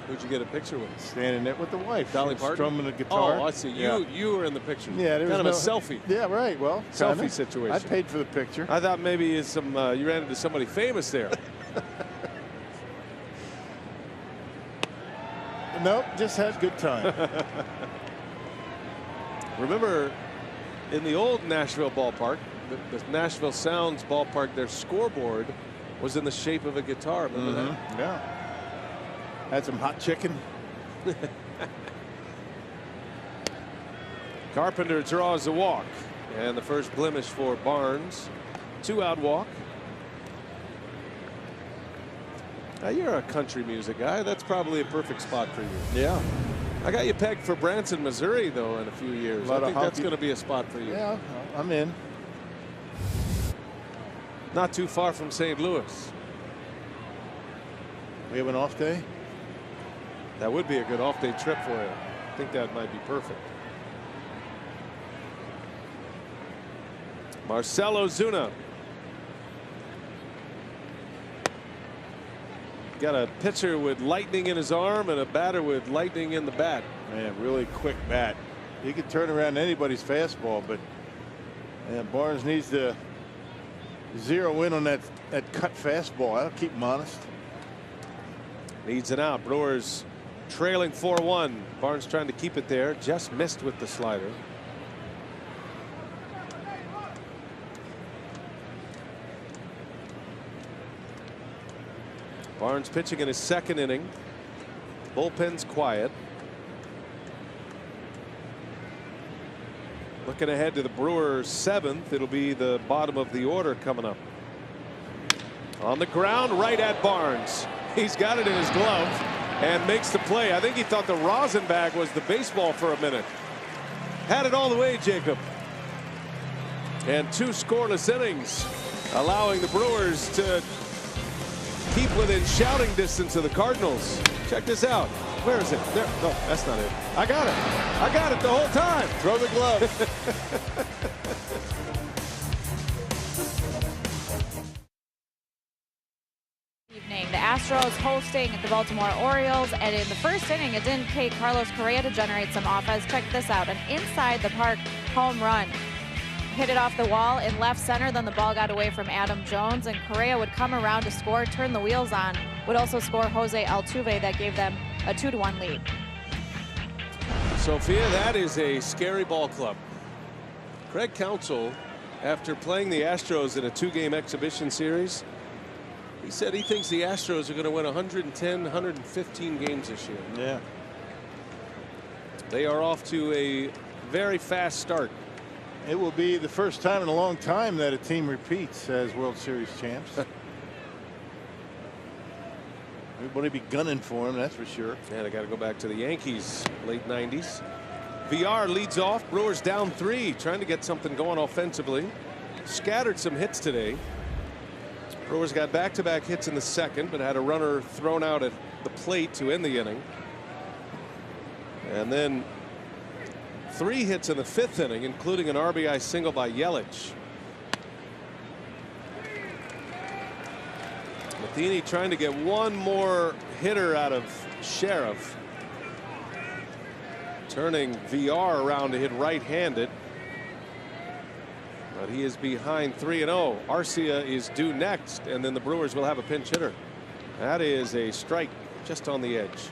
Speaker 1: Who'd you get a picture with?
Speaker 2: Standing there with the wife.
Speaker 1: Dolly Parton?
Speaker 2: Strumming a guitar.
Speaker 1: Oh, I see. You were in the picture.
Speaker 2: Yeah, there was
Speaker 1: kind of a selfie.
Speaker 2: Yeah, right. Well,
Speaker 1: selfie situation.
Speaker 2: I paid for the picture.
Speaker 1: I thought maybe you ran into somebody famous there.
Speaker 2: Nope, just had a good time.
Speaker 1: Remember, in the old Nashville ballpark, the Nashville Sounds ballpark, their scoreboard was in the shape of a guitar. Remember that?
Speaker 2: Yeah. Had some hot chicken.
Speaker 1: Carpenter draws a walk, and the first blemish for Barnes. 2-out walk. Now, you're a country music guy. That's probably a perfect spot for you.
Speaker 2: Yeah.
Speaker 1: I got you pegged for Branson, Missouri, though, in a few years. I think that's going to be a spot for you.
Speaker 2: Yeah, I'm in.
Speaker 1: Not too far from St. Louis.
Speaker 2: We have an off day.
Speaker 1: That would be a good off-day trip for you. I think that might be perfect. Marcell Ozuna. Got a pitcher with lightning in his arm and a batter with lightning in the bat.
Speaker 2: Man, really quick bat. He could turn around anybody's fastball, but Barnes needs to zero in on that cut fastball. That'll keep him honest.
Speaker 1: Needs an out. Brewers trailing 4-1. Barnes trying to keep it there. Just missed with the slider. Barnes pitching in his 2nd inning. Bullpen's quiet. Looking ahead to the Brewers' 7th. It'll be the bottom of the order coming up. On the ground, right at Barnes. He's got it in his glove and makes the play. I think he thought the rosin bag was the baseball for a minute. Had it all the way, Jacob. And 2 scoreless innings, allowing the Brewers to keep within shouting distance of the Cardinals. Check this out. Where is it? There. No, that's not it. I got it. I got it the whole time.
Speaker 2: Throw the glove.
Speaker 3: The Astros hosting the Baltimore Orioles, and in the first inning it didn't take Carlos Correa to generate some offense. Check this out, an inside the park home run. Hit it off the wall in left center, then the ball got away from Adam Jones, and Correa would come around to score, turn the wheels on, would also score Jose Altuve. That gave them a 2-1 lead.
Speaker 1: Sophia, that is a scary ball club. Craig Counsell, after playing the Astros in a 2-game exhibition series, he said he thinks the Astros are going to win 110, 115 games this year.
Speaker 2: Yeah.
Speaker 1: They are off to a very fast start.
Speaker 2: It will be the first time in a long time that a team repeats as World Series champs. We Everybody be gunning for him, that's for sure.
Speaker 1: And I got to go back to the Yankees, late 90s. VR leads off. Brewers down 3, trying to get something going offensively. Scattered some hits today. Brewers got back-to-back hits in the second, but had a runner thrown out at the plate to end the inning. And then 3 hits in the 5th inning, including an RBI single by Yelich. Matheny trying to get one more hitter out of Sheriff. Turning VR around to hit right-handed. But he is behind 3-0. Arcia is due next, and then the Brewers will have a pinch hitter. That is a strike just on the edge.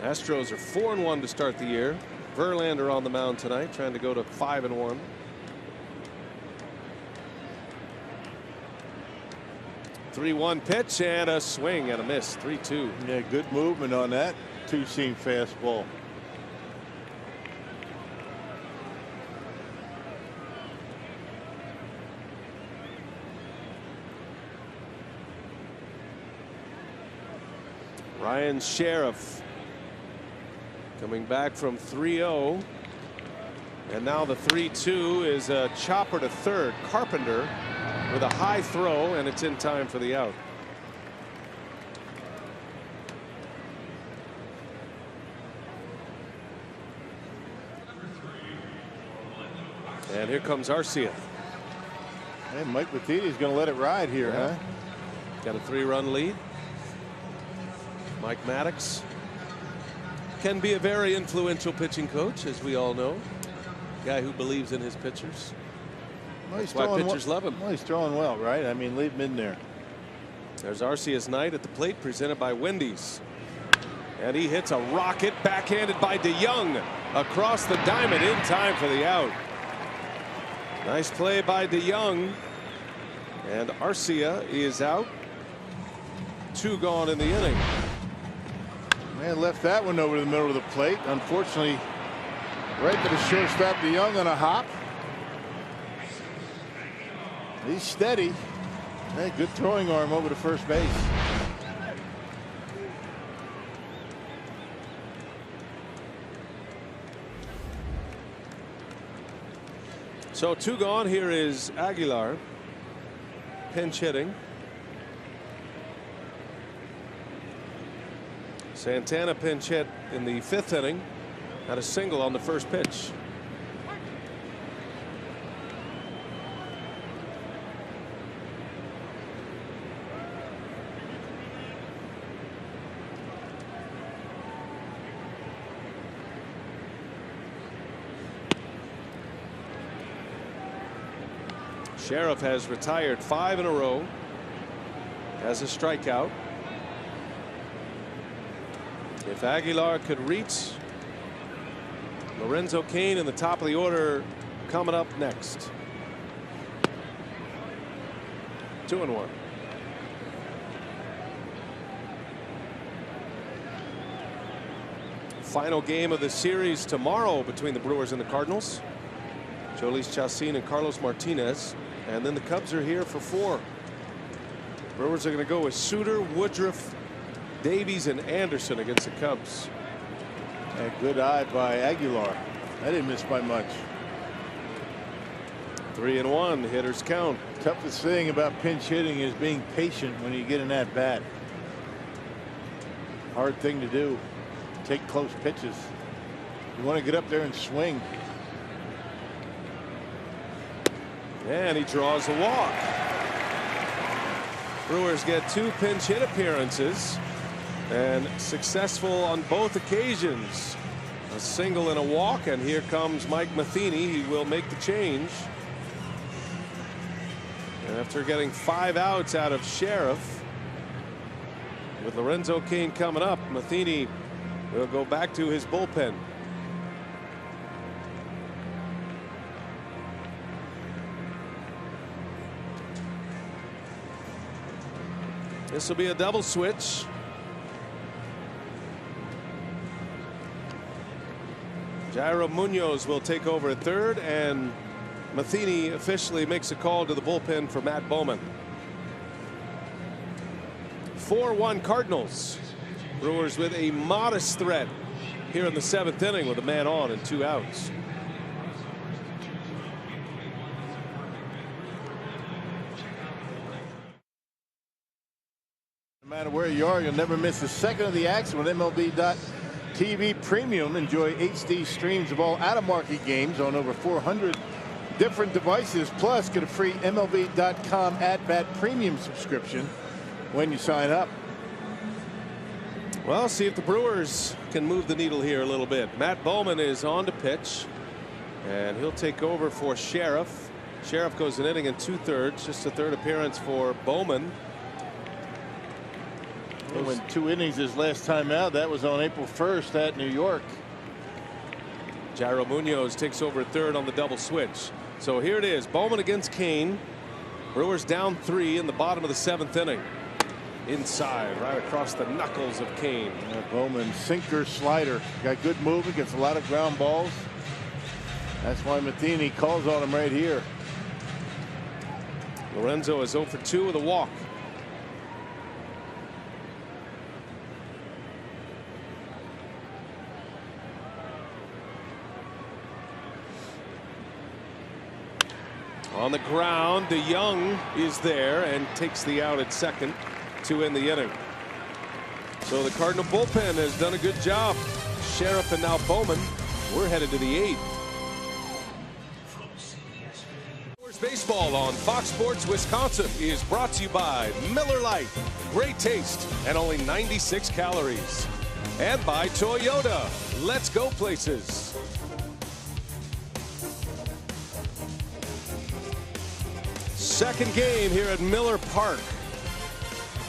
Speaker 1: Astros are 4-1 to start the year. Verlander on the mound tonight, trying to go to 5-1. Three-one pitch and a swing and a miss. 3-2.
Speaker 2: Yeah, good movement on that two-seam fastball.
Speaker 1: Ryan Sheriff coming back from 3-0. And now the 3-2 is a chopper to third. Carpenter with a high throw, and it's in time for the out. And here comes Arcia.
Speaker 2: Hey, Mike Matheny's going to let it ride here, huh?
Speaker 1: Got a 3-run lead. Mike Maddox can be a very influential pitching coach, as we all know. Guy who believes in his pitchers.
Speaker 2: Well,
Speaker 1: that's why pitchers love him.
Speaker 2: Well, he's throwing well, right? I mean, leave him in there.
Speaker 1: There's Arcia's night at the plate, presented by Wendy's. And he hits a rocket, backhanded by DeYoung across the diamond in time for the out. Nice play by DeYoung. And Arcia is out. 2 gone in the inning.
Speaker 2: Man left that one over the middle of the plate. Unfortunately, right to the shortstop, DeYoung on a hop. He's steady. Hey, good throwing arm over to first base.
Speaker 1: So 2 gone. Here is Aguilar, pinch hitting. Santana pinch hit in the 5th inning. Had a single on the first pitch. Sheriff has retired 5 in a row. Has a strikeout. If Aguilar could reach, Lorenzo Cain in the top of the order coming up next. 2-1. Final game of the series tomorrow between the Brewers and the Cardinals. Jhoulys Chacín and Carlos Martinez. And then the Cubs are here for 4. Brewers are going to go with Suter, Woodruff, Davies, and Anderson against the Cubs.
Speaker 2: A good eye by Aguilar. I didn't miss by much.
Speaker 1: 3-1. Hitters count.
Speaker 2: Toughest thing about pinch hitting is being patient when you get in that bat. Hard thing to do. Take close pitches. You want to get up there and swing.
Speaker 1: And he draws a walk. Brewers get 2 pinch hit appearances and successful on both occasions. A single and a walk, and here comes Mike Matheny. He will make the change. After getting 5 outs out of Sheriff, with Lorenzo Cain coming up, Matheny will go back to his bullpen. This will be a double switch. Jairo Munoz will take over at third, and Matheny officially makes a call to the bullpen for Matt Bowman. 4-1 Cardinals. Brewers with a modest threat here in the 7th inning with a man on and 2 outs.
Speaker 2: No matter where you are, you'll never miss a second of the action with MLB.TV Premium. Enjoy HD streams of all out-of-market games on over 400 different devices. Plus, get a free MLB.com at-bat premium subscription when you sign up.
Speaker 1: Well, see if the Brewers can move the needle here a little bit. Matt Bowman is on to pitch, and he'll take over for Sheriff. Sheriff goes an inning and 2/3, just a 3rd appearance for Bowman.
Speaker 2: He went 2 innings his last time out. That was on April 1st at New York.
Speaker 1: Jairo Munoz takes over 3rd on the double switch. So here it is, Bowman against Kane. Brewers down 3 in the bottom of the 7th inning. Inside, right across the knuckles of Kane.
Speaker 2: Bowman sinker slider. Got good movement, gets a lot of ground balls. That's why Matheny calls on him right here.
Speaker 1: Lorenzo is 0 for 2 with a walk. On the ground, DeYoung is there and takes the out at second to end the inning. So the Cardinal bullpen has done a good job. Sheriff and now Bowman. We're headed to the 8th. Baseball on Fox Sports Wisconsin is brought to you by Miller Lite. Great taste and only 96 calories. And by Toyota. Let's go places. Second game here at Miller Park.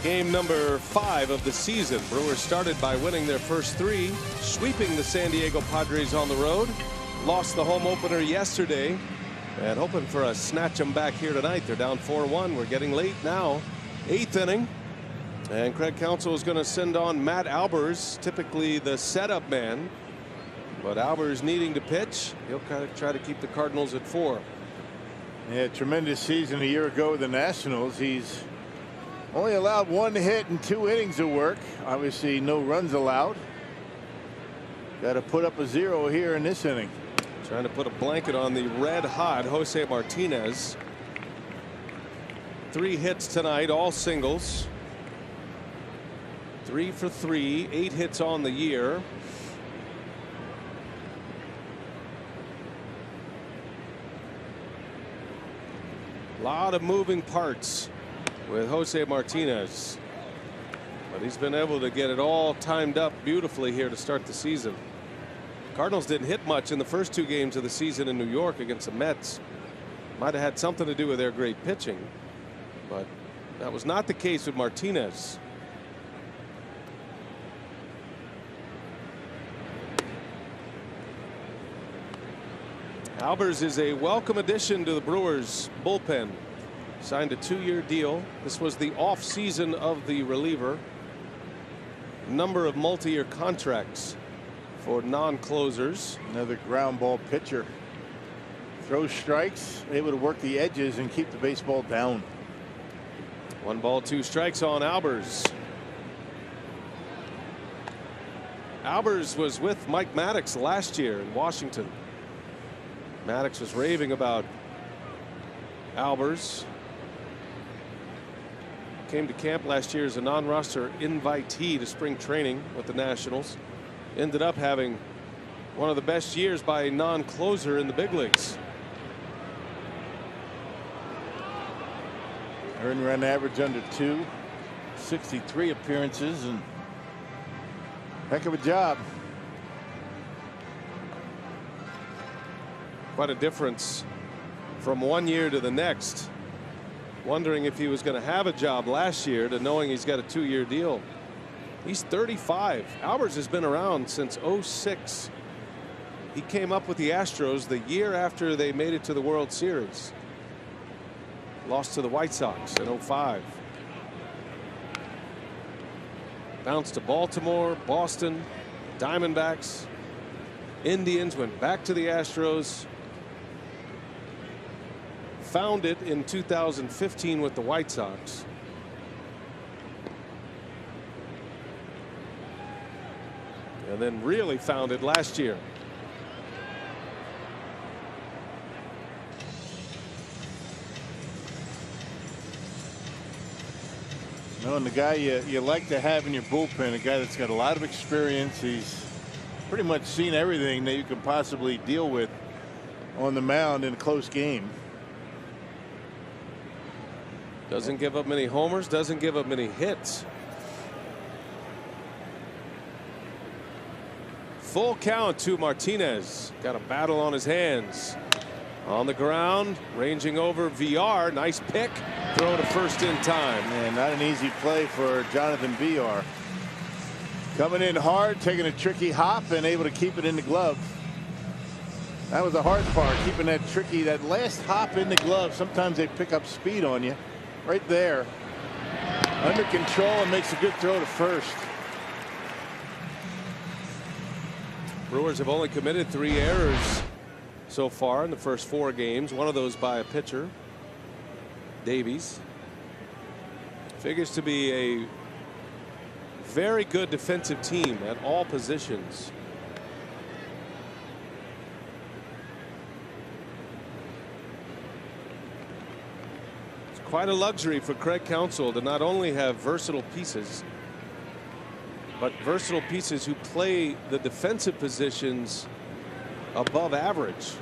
Speaker 1: Game number 5 of the season. Brewers started by winning their first 3, sweeping the San Diego Padres on the road. Lost the home opener yesterday, and hoping for a snatch 'em back here tonight. They're down 4-1. We're getting late now. 8th inning, and Craig Counsell is going to send on Matt Albers, typically the setup man, but Albers needing to pitch. He'll kind of try to keep the Cardinals at 4.
Speaker 2: Yeah, tremendous season a year ago with the Nationals. He's only allowed 1 hit in 2 innings of work. Obviously no runs allowed. Got to put up a 0 here in this inning.
Speaker 1: Trying to put a blanket on the red hot Jose Martinez. 3 hits tonight, all singles. 3 for 3, 8 hits on the year. A lot of moving parts with Jose Martinez, but he's been able to get it all timed up beautifully here to start the season. Cardinals didn't hit much in the first 2 games of the season in New York against the Mets. Might have had something to do with their great pitching, but that was not the case with Martinez. Albers is a welcome addition to the Brewers bullpen. Signed a 2-year deal. This was the off season of the reliever. Number of multi-year contracts for non-closers.
Speaker 2: Another ground ball pitcher. Throws strikes, able to work the edges and keep the baseball down.
Speaker 1: 1 ball, 2 strikes on Albers. Albers was with Mike Maddox last year in Washington. Maddox was raving about Albers. Came to camp last year as a non-roster invitee to spring training with the Nationals. Ended up having one of the best years by a non-closer in the big leagues.
Speaker 2: Earned run average under 2, 63 appearances, and heck of a job.
Speaker 1: Quite a difference from 1 year to the next. Wondering if he was going to have a job last year to knowing he's got a 2-year deal. He's 35. Albers has been around since 06. He came up with the Astros the year after they made it to the World Series. Lost to the White Sox in 05. Bounced to Baltimore, Boston, Diamondbacks, Indians, went back to the Astros. Found it in 2015 with the White Sox. and then really found it last year.
Speaker 2: And the guy you like to have in your bullpen, a guy that's got a lot of experience. He's pretty much seen everything that you could possibly deal with on the mound in a close game.
Speaker 1: Doesn't give up many homers, doesn't give up many hits. Full count to Martinez. Got a battle on his hands. On the ground, ranging over VR. Nice pick. Throw to first in time.
Speaker 2: And not an easy play for Jonathan VR. Coming in hard, taking a tricky hop, and able to keep it in the glove. That was the hard part, keeping that that last hop in the glove. Sometimes they pick up speed on you. Right there. Under control and makes a good throw to first.
Speaker 1: Brewers have only committed 3 errors so far in the first 4 games. One of those by a pitcher, Davies. Figures to be a very good defensive team at all positions. It's quite a luxury for Craig Counsell to not only have versatile pieces, but versatile pieces who play the defensive positions above average.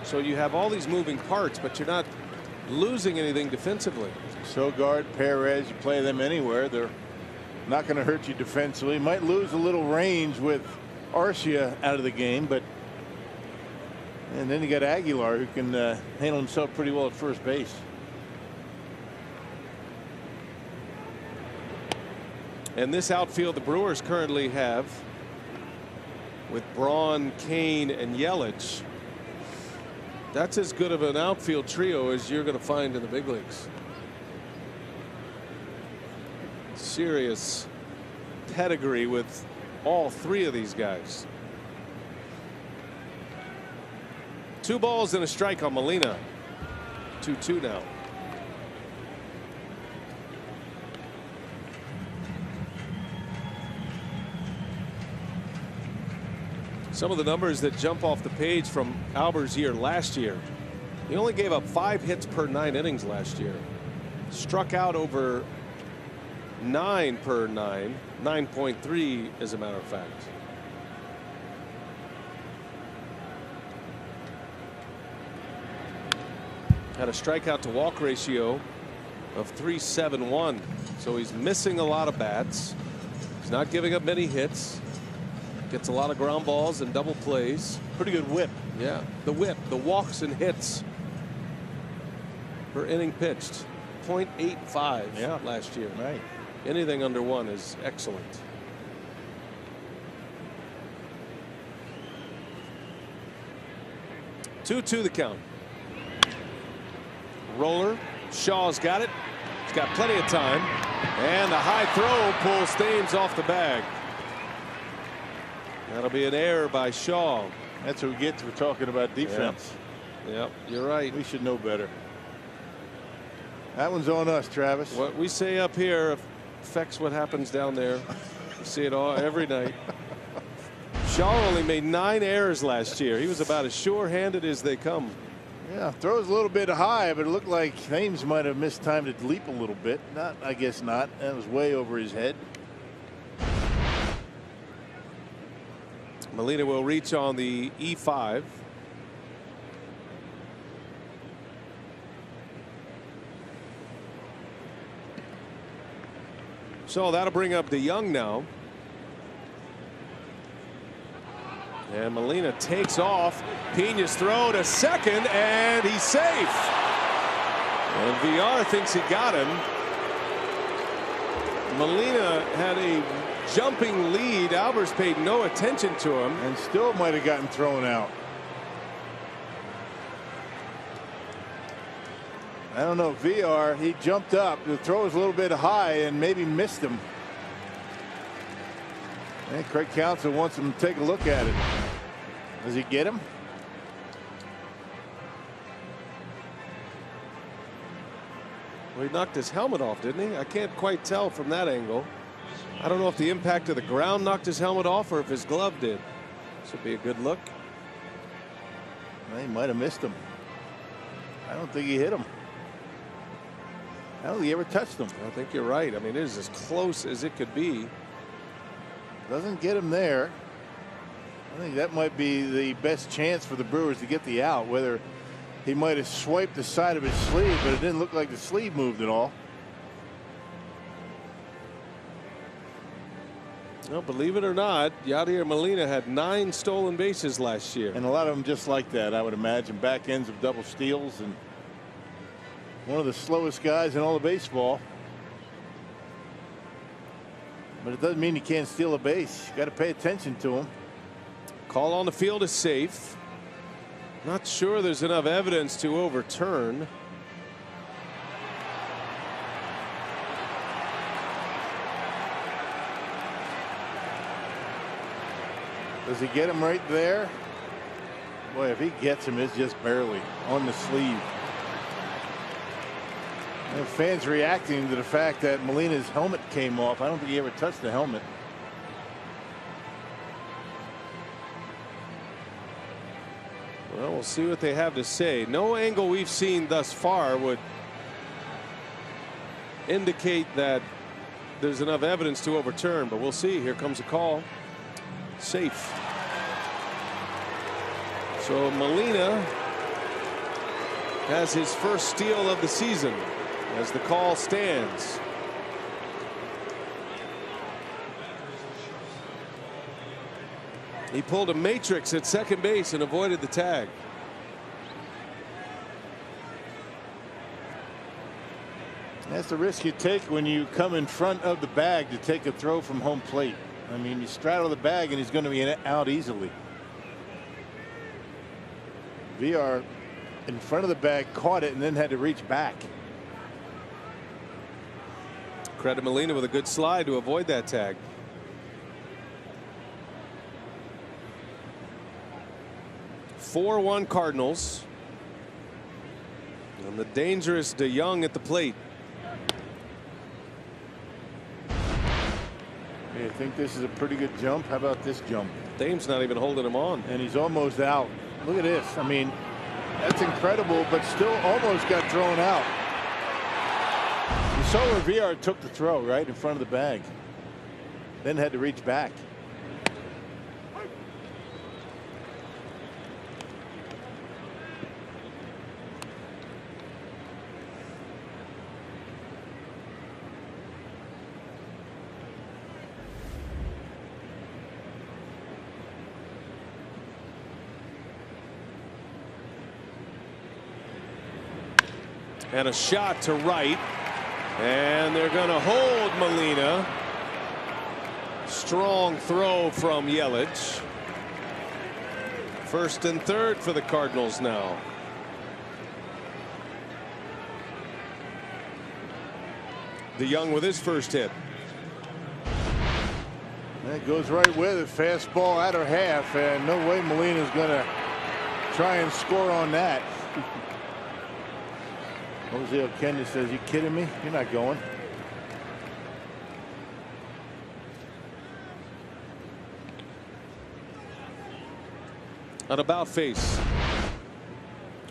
Speaker 1: So you have all these moving parts, but you're not losing anything defensively.
Speaker 2: Sogard, Perez, you play them anywhere, they're not going to hurt you defensively. Might lose a little range with Arcia out of the game, and then you got Aguilar, who can handle himself pretty well at first base.
Speaker 1: And this outfield the Brewers currently have, with Braun, Kane, and Yelich, that's as good of an outfield trio as you're going to find in the big leagues. Serious pedigree with all 3 of these guys. 2 balls and a strike on Molina. 2-2 now. Some of the numbers that jump off the page from Alber's year last year. He only gave up 5 hits per 9 innings last year. Struck out over 9 per 9. 9.3 as a matter of fact. Had a strikeout to walk ratio of 3.71. So he's missing a lot of bats. He's not giving up many hits. Gets a lot of ground balls and double plays.
Speaker 2: Pretty good whip.
Speaker 1: Yeah, the whip, the walks and hits per inning pitched. 0.85 last year.
Speaker 2: Right.
Speaker 1: Anything under 1 is excellent. Two the count. Roller. Shaw's got it. He's got plenty of time. And the high throw pulls Thames off the bag. That'll be an error by Shaw.
Speaker 2: That's what we get to talking about defense.
Speaker 1: Yep, you're right.
Speaker 2: We should know better. That one's on us, Travis.
Speaker 1: What we say up here affects what happens down there. We see it all every night. Shaw only made 9 errors last year. He was about as sure-handed as they come.
Speaker 2: Yeah, throws a little bit high, but it looked like Thames might have missed time to leap a little bit. Not, I guess not. That was way over his head.
Speaker 1: Molina will reach on the E5. So that'll bring up DeYoung now. And Molina takes off. Pena's throw to second, and he's safe. And VR thinks he got him. Molina had a jumping lead. Albers paid no attention to him.
Speaker 2: And still might have gotten thrown out. I don't know. VR, he jumped up. The throw was a little bit high and maybe missed him. And Craig Counsell wants him to take a look at it. Does he get him?
Speaker 1: Well, he knocked his helmet off, didn't he? I can't quite tell from that angle. I don't know if the impact of the ground knocked his helmet off or if his glove did. This would be a good look.
Speaker 2: Well, he might have missed him. I don't think he hit him. I don't think he ever touched him.
Speaker 1: I think you're right. I mean, it is as close as it could be.
Speaker 2: Doesn't get him there. I think that might be the best chance for the Brewers to get the out. Whether he might have swiped the side of his sleeve, but it didn't look like the sleeve moved at all.
Speaker 1: Well, believe it or not, Yadier Molina had 9 stolen bases last year.
Speaker 2: And a lot of them just like that, I would imagine. Back ends of double steals, and one of the slowest guys in all of baseball. But it doesn't mean you can't steal a base. You got to pay attention to him.
Speaker 1: Call on the field is safe. Not sure there's enough evidence to overturn.
Speaker 2: Does he get him right there? Boy, if he gets him, it's just barely on the sleeve. And fans reacting to the fact that Molina's helmet came off. I don't think he ever touched the helmet.
Speaker 1: Well, we'll see what they have to say. No angle we've seen thus far would indicate that there's enough evidence to overturn, but we'll see. Here comes a call. Safe. So Molina has his first steal of the season as the call stands. He pulled a matrix at second base and avoided the tag.
Speaker 2: That's the risk you take when you come in front of the bag to take a throw from home plate. I mean, you straddle the bag and he's going to be out easily. VR in front of the bag caught it and then had to reach back.
Speaker 1: Credit Molina with a good slide to avoid that tag. (4-1) Cardinals. And the dangerous DeYoung at the plate.
Speaker 2: I think this is a pretty good jump. How about this jump?
Speaker 1: Dame's not even holding him on.
Speaker 2: And he's almost out. Look at this. I mean, that's incredible, but still almost got thrown out. You saw where VR took the throw right in front of the bag. Then had to reach back.
Speaker 1: And a shot to right. And they're going to hold Molina. Strong throw from Yelich. First and third for the Cardinals now. DeYoung with his first hit.
Speaker 2: That goes right with it. Fastball at her half, and no way Molina's going to try and score on that. Jose Oquenda says, "You kidding me? You're not going."
Speaker 1: An about face.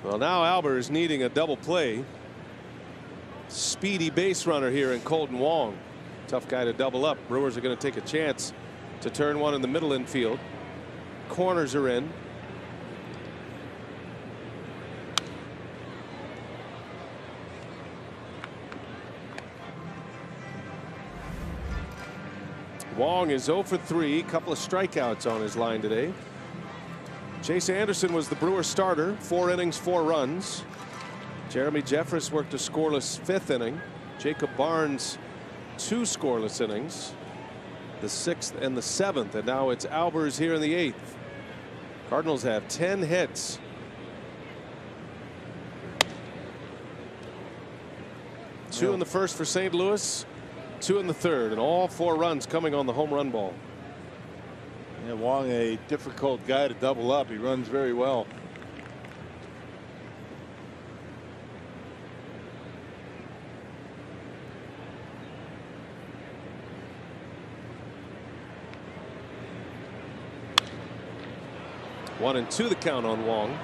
Speaker 1: Well, now Albert is needing a double play. Speedy base runner here in Colton Wong. Tough guy to double up. Brewers are going to take a chance to turn one in the middle infield. Corners are in. Wong is 0 for 3, couple of strikeouts on his line today. Chase Anderson was the Brewers starter, 4 innings, 4 runs. Jeremy Jeffress worked a scoreless 5th inning. Jacob Barnes 2 scoreless innings, the 6th and the 7th, and now it's Albers here in the 8th. Cardinals have 10 hits. Two in the first for St. Louis. 2 in the third, and all 4 runs coming on the home run ball.
Speaker 2: Yeah, Wong, a difficult guy to double up. He runs very well.
Speaker 1: 1-2 the count on Wong.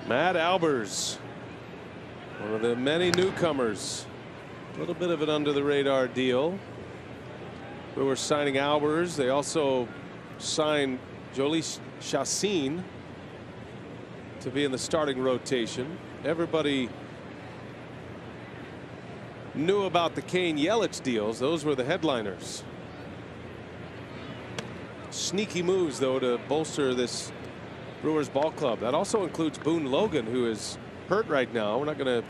Speaker 1: Matt Albers, one of the many newcomers. A little bit of an under the radar deal. We were signing Albers. They also signed Jolie Chassin to be in the starting rotation. Everybody knew about the Kane Yelich deals. Those were the headliners. Sneaky moves, though, to bolster this Brewers ball club. That also includes Boone Logan, who is hurt right now. We're not going to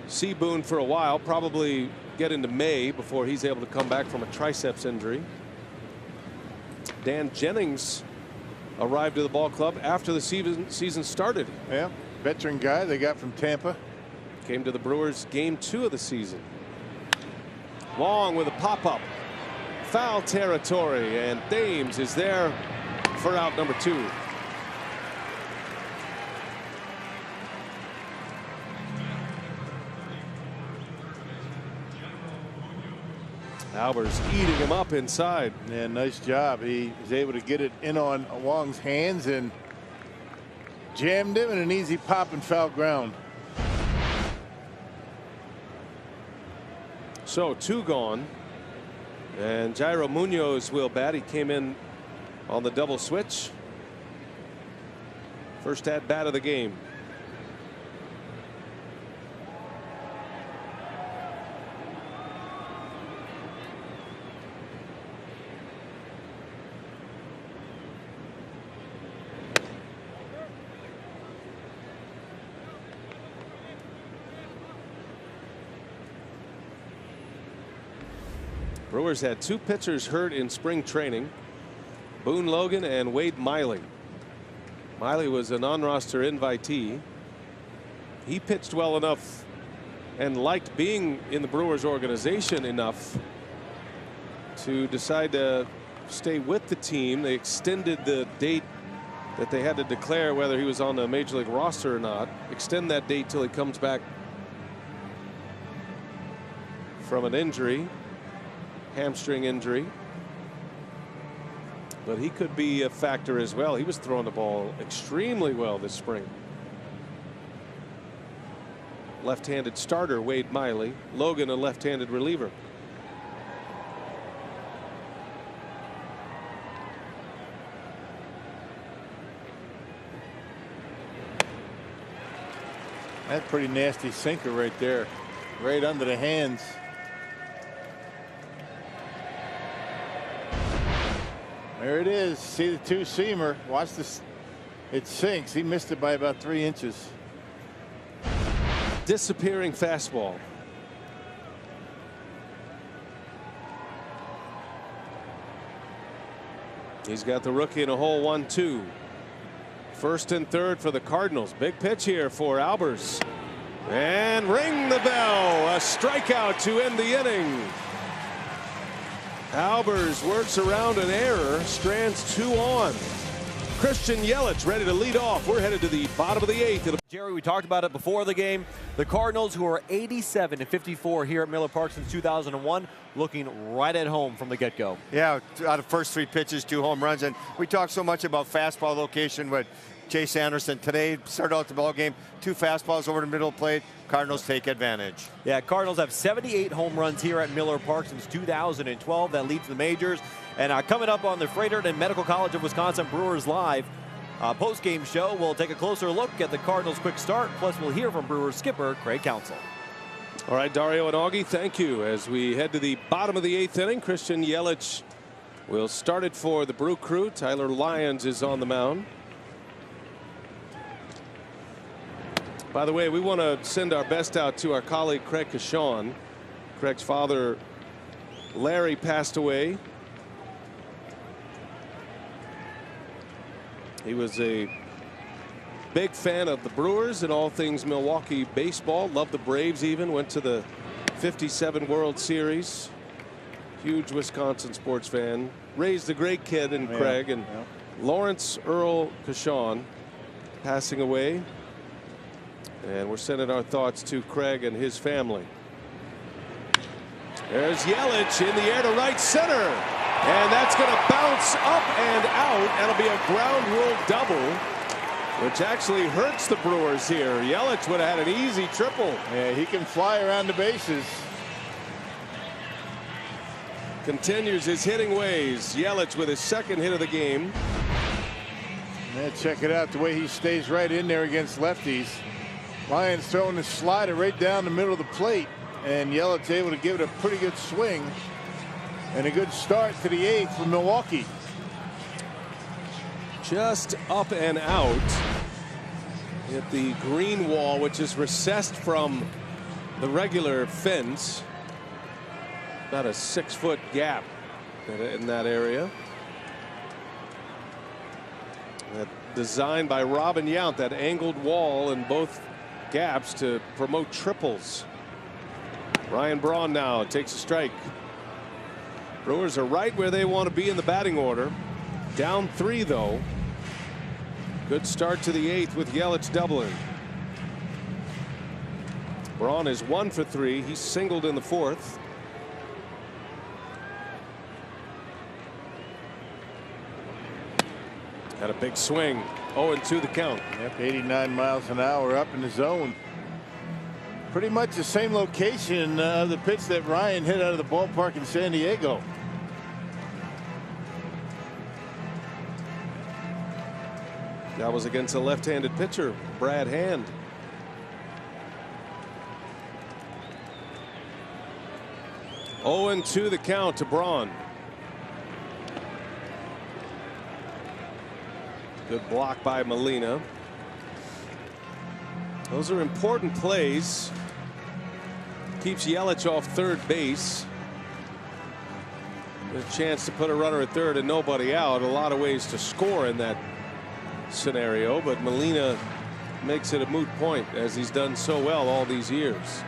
Speaker 1: see Boone for a while, probably get into May before he's able to come back from a triceps injury. Dan Jennings arrived to the ball club after the season started.
Speaker 2: Yeah, veteran guy they got from Tampa.
Speaker 1: Came to the Brewers game 2 of the season. Long with a pop-up. Foul territory, and Thames is there for out number 2. Albers eating him up inside.
Speaker 2: Yeah, nice job. He was able to get it in on Wong's hands and jammed him in an easy pop and foul ground.
Speaker 1: So 2 gone. And Jairo Munoz will bat. He came in on the double switch. First at bat of the game. Brewers had 2 pitchers hurt in spring training, Boone Logan and Wade Miley. Miley was a non-roster invitee. He pitched well enough and liked being in the Brewers organization enough to decide to stay with the team. They extended the date that they had to declare whether he was on the major league roster or not. Extend that date till he comes back from an injury. Hamstring injury, but he could be a factor as well. He was throwing the ball extremely well this spring. Left-handed starter Wade Miley, Logan a left-handed reliever.
Speaker 2: That's pretty nasty sinker right there, right under the hands. There it is. See the 2-seamer. Watch this. It sinks. He missed it by about 3 inches.
Speaker 1: Disappearing fastball. He's got the rookie in a hole 1-2. First and third for the Cardinals. Big pitch here for Albers. And ring the bell. A strikeout to end the inning. Albers works around an error, strands 2 on. Christian Yelich ready to lead off. We're headed to the bottom of the 8th.
Speaker 4: Jerry, we talked about it before the game. The Cardinals, who are 87-54 here at Miller Park since 2001, looking right at home from the get-go.
Speaker 5: Yeah, out of first 3 pitches, 2 home runs. And we talked so much about fastball location with Chase Anderson. Today, started out the ball game, 2 fastballs over the middle plate. Cardinals take advantage.
Speaker 4: Yeah, Cardinals have 78 home runs here at Miller Park since 2012. That leads the majors. And coming up on the Fredericton Medical College of Wisconsin Brewers Live post-game show, we'll take a closer look at the Cardinals' quick start. Plus, we'll hear from Brewers skipper Craig Counsell.
Speaker 1: All right, Dario and Augie, thank you. As we head to the bottom of the 8th inning, Christian Yelich will start it for the Brew Crew. Tyler Lyons is on the mound. By the way, we want to send our best out to our colleague Craig Cashon. Craig's father, Larry, passed away. He was a big fan of the Brewers and all things Milwaukee baseball. Loved the Braves even. Went to the '57 World Series. Huge Wisconsin sports fan. Raised a great kid in Craig. And Lawrence Earl Cashon passing away. And we're sending our thoughts to Craig and his family. There's Yelich in the air to right center. And that's going to bounce up and out. That'll be a ground rule double, which actually hurts the Brewers here. Yelich would have had an easy triple.
Speaker 2: Yeah, he can fly around the bases.
Speaker 1: Continues his hitting ways. Yelich with his second hit of the game.
Speaker 2: Yeah, check it out, the way he stays right in there against lefties. Lions throwing the slider right down the middle of the plate, and Yelich able to give it a pretty good swing and a good start to the 8th for Milwaukee.
Speaker 1: Just up and out. Hit the green wall, which is recessed from the regular fence. About a 6-foot gap in that area. That designed by Robin Yount, that angled wall in both gaps to promote triples. Ryan Braun now takes a strike. Brewers are right where they want to be in the batting order. Down 3 though. Good start to the 8th with Yelich doubling. Braun is 1 for 3. He singled in the 4th. Had a big swing. 0-2 the count.
Speaker 2: Yep, 89 miles an hour up in the zone. Pretty much the same location of the pitch that Ryan hit out of the ballpark in San Diego.
Speaker 1: That was against a left-handed pitcher, Brad Hand. Oh, 0-2 the count to Braun. Good block by Molina. Those are important plays. Keeps Yelich off third base. A chance to put a runner at third and nobody out. A lot of ways to score in that scenario, but Molina makes it a moot point, as he's done so well all these years.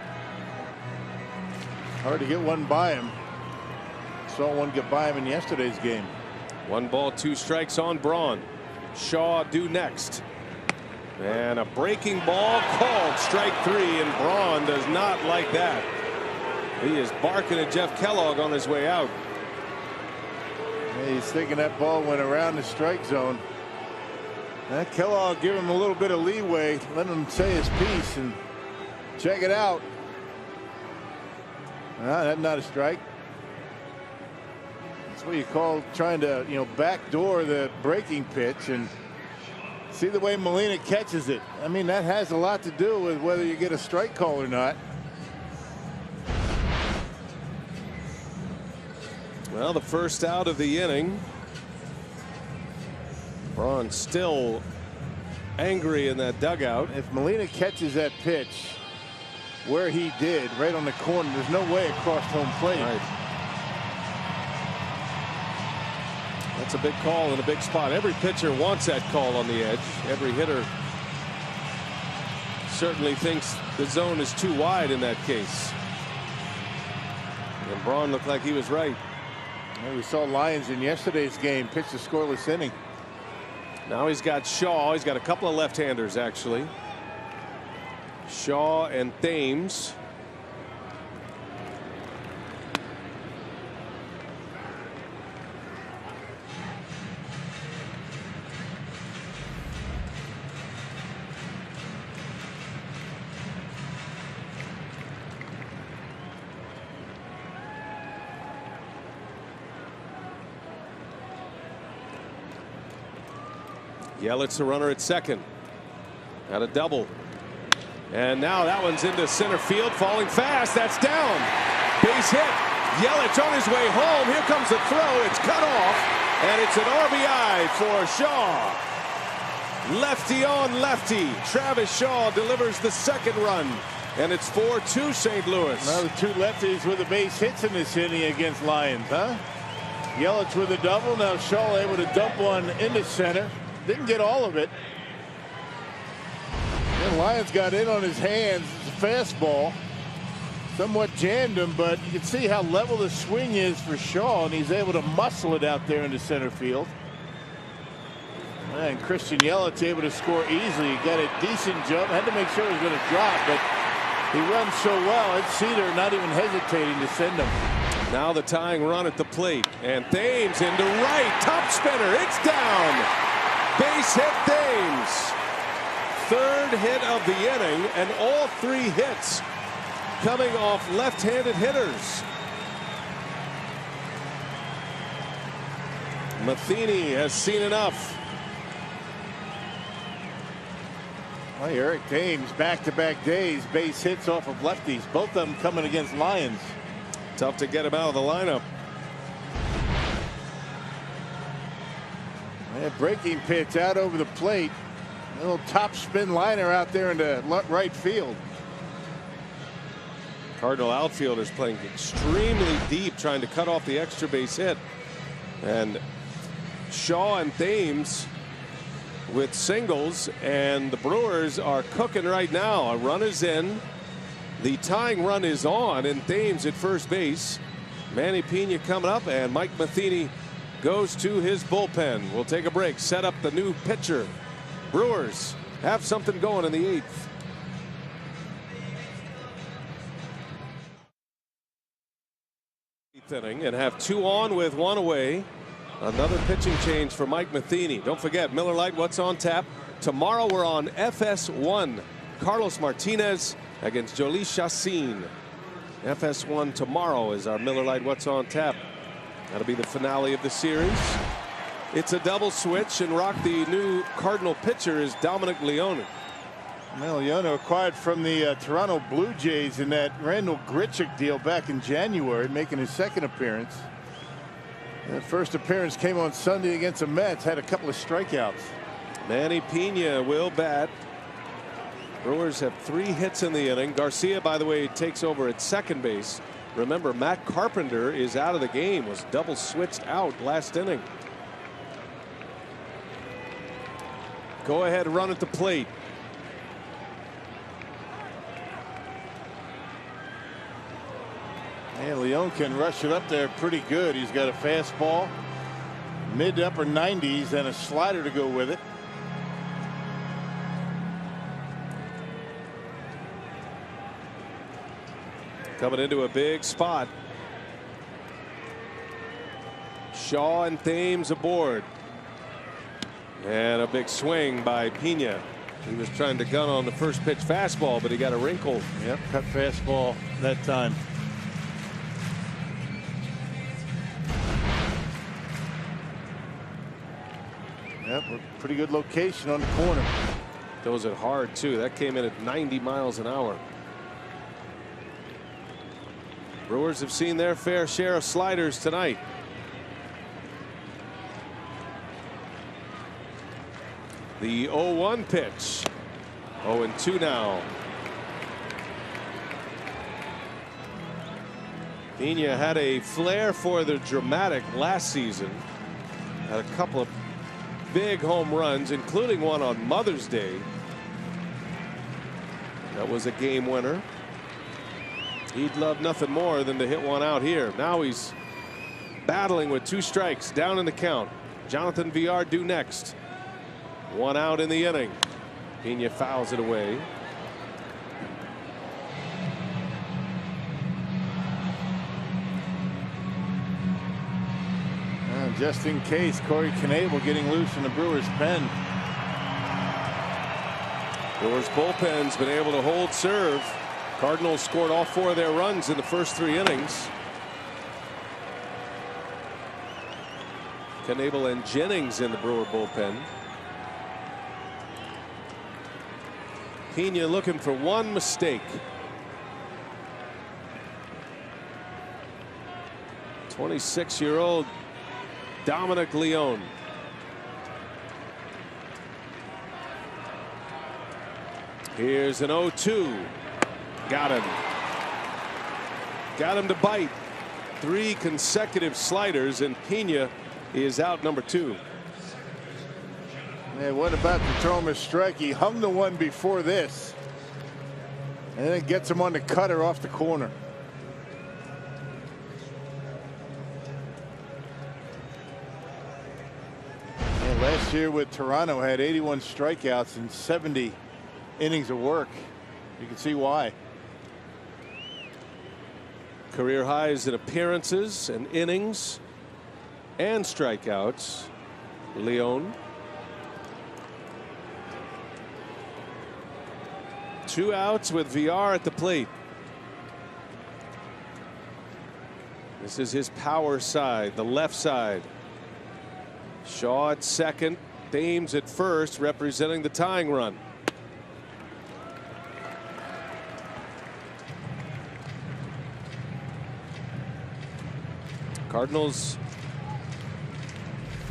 Speaker 2: Hard to get one by him. Saw one get by him in yesterday's game.
Speaker 1: 1 ball, 2 strikes on Braun. Shaw due next. And a breaking ball called strike 3, and Braun does not like that. He is barking at Jeff Kellogg on his way out.
Speaker 2: Yeah, he's thinking that ball went around the strike zone. That Kellogg give him a little bit of leeway, let him say his piece, and check it out. That's not a strike. That's what you call trying to, backdoor the breaking pitch. And see the way Molina catches it. I mean, that has a lot to do with whether you get a strike call or not.
Speaker 1: Well, the first out of the inning. Braun still angry in that dugout.
Speaker 2: If Molina catches that pitch where he did, right on the corner, there's no way across home plate.
Speaker 1: Right. That's a big call in a big spot. Every pitcher wants that call on the edge. Every hitter certainly thinks the zone is too wide in that case. And Braun looked like he was right.
Speaker 2: Well, we saw Lions in yesterday's game pitch a scoreless inning.
Speaker 1: Now he's got Shaw. He's got a couple of left-handers, actually. Shaw and Thames. Yelich the runner at second. Got a double. And now that one's into center field, falling fast. That's down. Base hit. Yelich on his way home. Here comes the throw. It's cut off. And it's an RBI for Shaw. Lefty on lefty. Travis Shaw delivers the second run. And it's 4-2 St. Louis.
Speaker 2: Now the 2 lefties with the base hits in this inning against Lions, huh? Yelich with a double. Now Shaw able to dump one into center. Didn't get all of it. And Lions got in on his hands. It's a fastball. somewhat jammed him, but you can see how level the swing is for Shaw, and he's able to muscle it out there into center field. And Christian Yelich's able to score easily. He got a decent jump. Had to make sure he was going to drop, but he runs so well. It's Cedar not even hesitating to send him.
Speaker 1: Now the tying run at the plate, and Thames into right, top spinner. It's down. Base hit Thames. Third hit of the inning, and all 3 hits coming off left-handed hitters. Matheny has seen enough.
Speaker 2: Well, Eric Thames back-to-back days base hits off of lefties, both of them coming against Lions.
Speaker 1: Tough to get him out of the lineup.
Speaker 2: Breaking pitch out over the plate. A little top spin liner out there into right field.
Speaker 1: Cardinal outfielders playing extremely deep, trying to cut off the extra base hit. And Shaw and Thames with singles, and the Brewers are cooking right now. A run is in. The tying run is on, and Thames at first base. Manny Pena coming up, and Mike Matheny goes to his bullpen. We'll take a break, set up the new pitcher. Brewers have something going in the 8th. Inning and have 2 on with 1 away. Another pitching change for Mike Matheny. Don't forget Miller Lite, what's on tap. Tomorrow we're on FS1. Carlos Martinez against Jolie Chassin. FS1 tomorrow is our Miller Lite, what's on tap. That'll be the finale of the series. It's a double switch, and Rock, the new Cardinal pitcher, is Dominic Leone.
Speaker 2: Leone acquired from the Toronto Blue Jays in that Randall Grichuk deal back in January, making his 2nd appearance. That first appearance came on Sunday against the Mets, had a couple of strikeouts.
Speaker 1: Manny Pena will bat. Brewers have 3 hits in the inning. Garcia, by the way, takes over at second base. Remember, Matt Carpenter is out of the game, was double switched out last inning. Go ahead, run at the plate.
Speaker 2: And Leone can rush it up there pretty good. He's got a fastball, mid to upper 90s, and a slider to go with it.
Speaker 1: Coming into a big spot. Shaw and Thames aboard. And a big swing by Pena. He was trying to gun on the first pitch fastball, but he got a wrinkle.
Speaker 2: Yep, cut fastball that time. Yep, pretty good location on the corner.
Speaker 1: Throws it hard too. That came in at 90 miles an hour. Brewers have seen their fair share of sliders tonight. The 0-1 pitch. 0-2 now. Pena had a flair for the dramatic last season. Had a couple of big home runs, including one on Mother's Day. That was a game winner. He'd love nothing more than to hit one out here. Now he's battling with 2 strikes, down in the count. Jonathan Villar due next. 1 out in the inning. Pena fouls it away.
Speaker 2: And just in case, Corey Knebel getting loose in the Brewers pen.
Speaker 1: Brewers bullpen's been able to hold serve. Cardinals scored all 4 of their runs in the first 3 innings. Knebel and Jennings in the Brewer bullpen. Pena looking for 1 mistake. 26-year-old Dominic Leone. Here's an 0-2. Got him. Got him to bite. 3 consecutive sliders, and Pena is out number 2.
Speaker 2: Yeah, what about to throw him a strike? He hung the one before this. And then it gets him on the cutter off the corner. And last year with Toronto had 81 strikeouts and 70 innings of work. You can see why.
Speaker 1: Career highs in appearances and innings and strikeouts. Leon. 2 outs with VR at the plate. This is his power side, the left side. Shaw at second, Thames at first, representing the tying run. Cardinals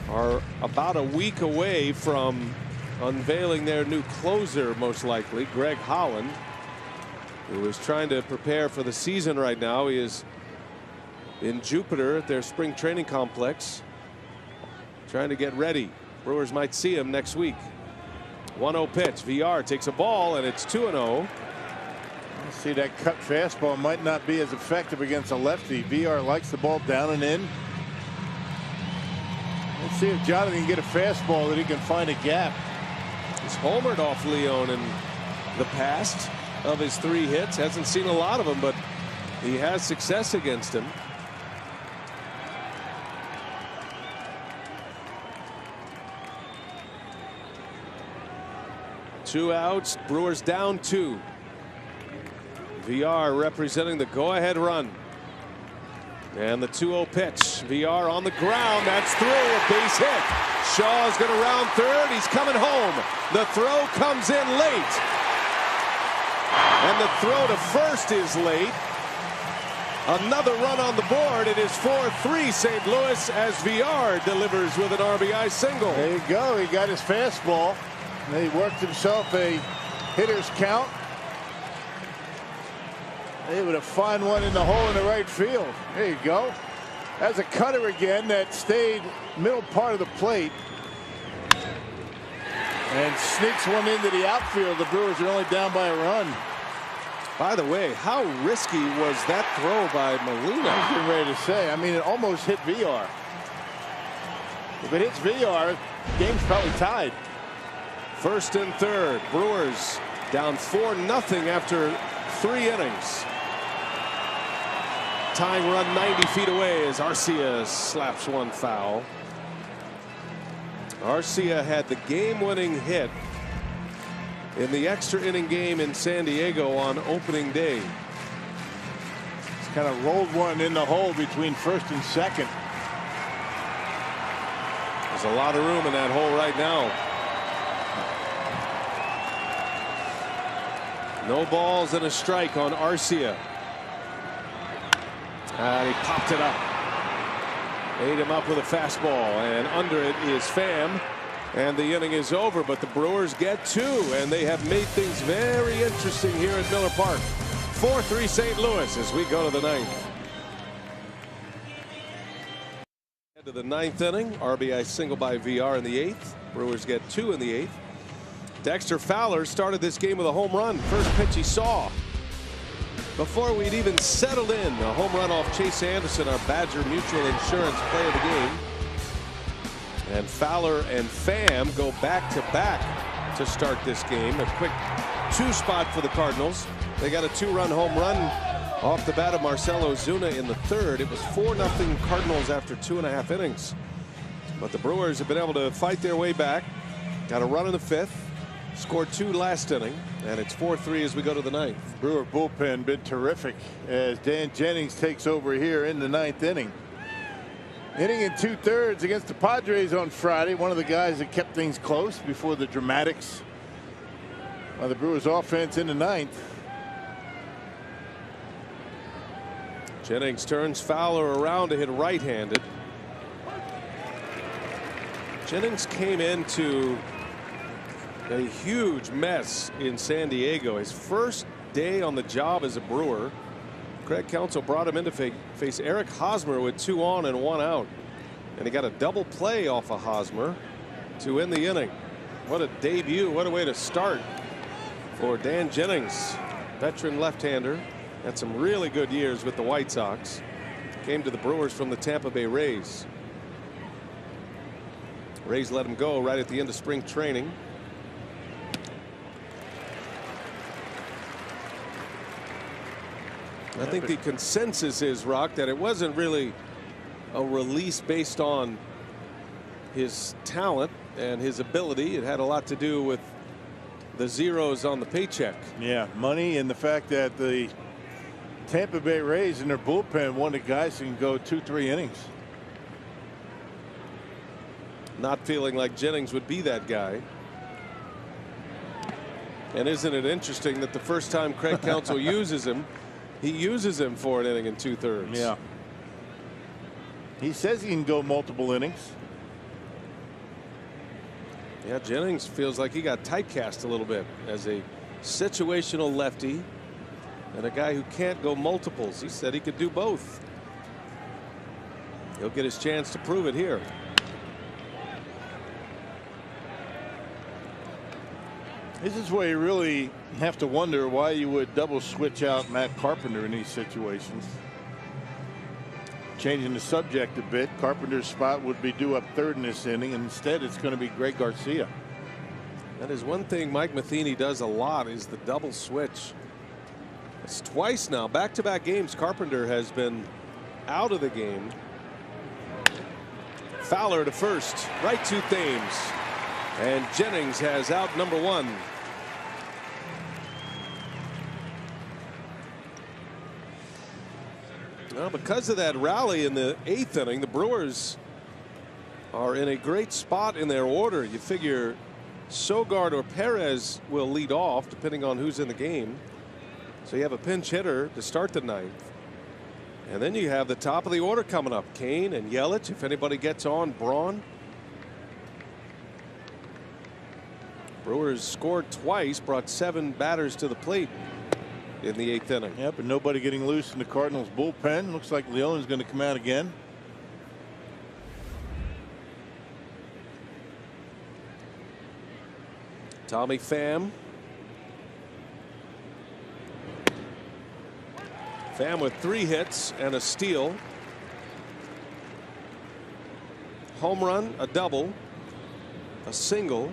Speaker 1: are about a week away from unveiling their new closer, most likely, Greg Holland, who is trying to prepare for the season right now. He is in Jupiter at their spring training complex, trying to get ready. Brewers might see him next week. 1-0 pitch. VR takes a ball, and it's 2-0.
Speaker 2: See, that cut fastball might not be as effective against a lefty. VR likes the ball down and in. Let's see if Jonathan can get a fastball that he can find a gap.
Speaker 1: He's homered off Leon in the past of his 3 hits. Hasn't seen a lot of them, but he has success against him. Two outs. Brewers down 2. VR representing the go-ahead run. And the 2-0 pitch. VR on the ground. That's through. A base hit. Shaw's going to round third. He's coming home. The throw comes in late. And the throw to first is late. Another run on the board. It is 4-3 St. Louis as VR delivers with an RBI single.
Speaker 2: There you go. He got his fastball. And he worked himself a hitter's count. Able to find one in the hole in the right field. There you go. That's a cutter again that stayed middle part of the plate. And sneaks one into the outfield. The Brewers are only down by a run.
Speaker 1: By the way, how risky was that throw by Molina?
Speaker 2: I was getting ready to say. I mean, it almost hit VR. If it hits VR, the game's probably tied.
Speaker 1: First and third. Brewers down 4-0 after 3 innings. Tying run 90 feet away as Arcia slaps one foul. Arcia had the game-winning hit in the extra inning game in San Diego on opening day.
Speaker 2: He's kind of rolled one in the hole between first and second.
Speaker 1: There's a lot of room in that hole right now. No balls and a strike on Arcia. And he popped it up. Ate him up with a fastball, and under it is Pham. And the inning is over, but the Brewers get 2, and they have made things very interesting here at Miller Park. 4-3 St. Louis as we go to the 9th. To the 9th inning, RBI single by VR in the 8th. Brewers get 2 in the 8th. Dexter Fowler started this game with a home run. First pitch he saw. Before we'd even settled in, a home run off Chase Anderson, our Badger Mutual Insurance player of the game. And Fowler and Pham go back-to-back to start this game. A quick 2 spot for the Cardinals. They got a 2-run home run off the bat of Marcell Ozuna in the 3rd. It was 4-0 Cardinals after 2.5 innings. But the Brewers have been able to fight their way back. Got a run in the 5th. Scored 2 last inning, and it's 4-3 as we go to the 9th.
Speaker 2: Brewer bullpen been terrific as Dan Jennings takes over here in the 9th inning. Inning in 2/3 against the Padres on Friday. One of the guys that kept things close before the dramatics of the Brewers offense in the 9th.
Speaker 1: Jennings turns Fowler around to hit right-handed. Jennings came into a huge mess in San Diego. His first day on the job as a Brewer. Craig Counsell brought him in to face Eric Hosmer with 2 on and 1 out. And he got a double play off of Hosmer to end the inning. What a debut. What a way to start for Dan Jennings. veteran left-hander. Had some really good years with the White Sox. Came to the Brewers from the Tampa Bay Rays. Rays let him go right at the end of spring training. I think the consensus is, Rock, that it wasn't really a release based on his talent and his ability. It had a lot to do with the zeros on the paycheck.
Speaker 2: Yeah, money and the fact that the Tampa Bay Rays in their bullpen wanted guys who can go 2-3 innings.
Speaker 1: Not feeling like Jennings would be that guy. And isn't it interesting that the first time Craig Counsell uses him, he uses him for an inning and 2/3.
Speaker 2: Yeah. He says he can go multiple innings.
Speaker 1: Yeah, Jennings feels like he got typecast a little bit as a situational lefty and a guy who can't go multiples. He said he could do both. He'll get his chance to prove it here.
Speaker 2: This is where you really have to wonder why you would double switch out Matt Carpenter in these situations. Changing the subject a bit, Carpenter's spot would be due up third in this inning, and instead it's going to be Greg Garcia.
Speaker 1: That is one thing Mike Matheny does a lot, is the double switch. It's twice now, back-to-back games, Carpenter has been out of the game. Fowler to first, right to Thames, and Jennings has out number one. Well, because of that rally in the 8th inning, the Brewers are in a great spot in their order. You figure Sogard or Perez will lead off depending on who's in the game. So you have a pinch hitter to start the 9th. And then you have the top of the order coming up. Kane and Yelich, if anybody gets on, Braun. Brewers scored twice, brought 7 batters to the plate in the 8th inning.
Speaker 2: Yep, and nobody getting loose in the Cardinals bullpen. Looks like Leon's going to come out again.
Speaker 1: Tommy Pham. Pham with 3 hits and a steal. Home run, a double, a single.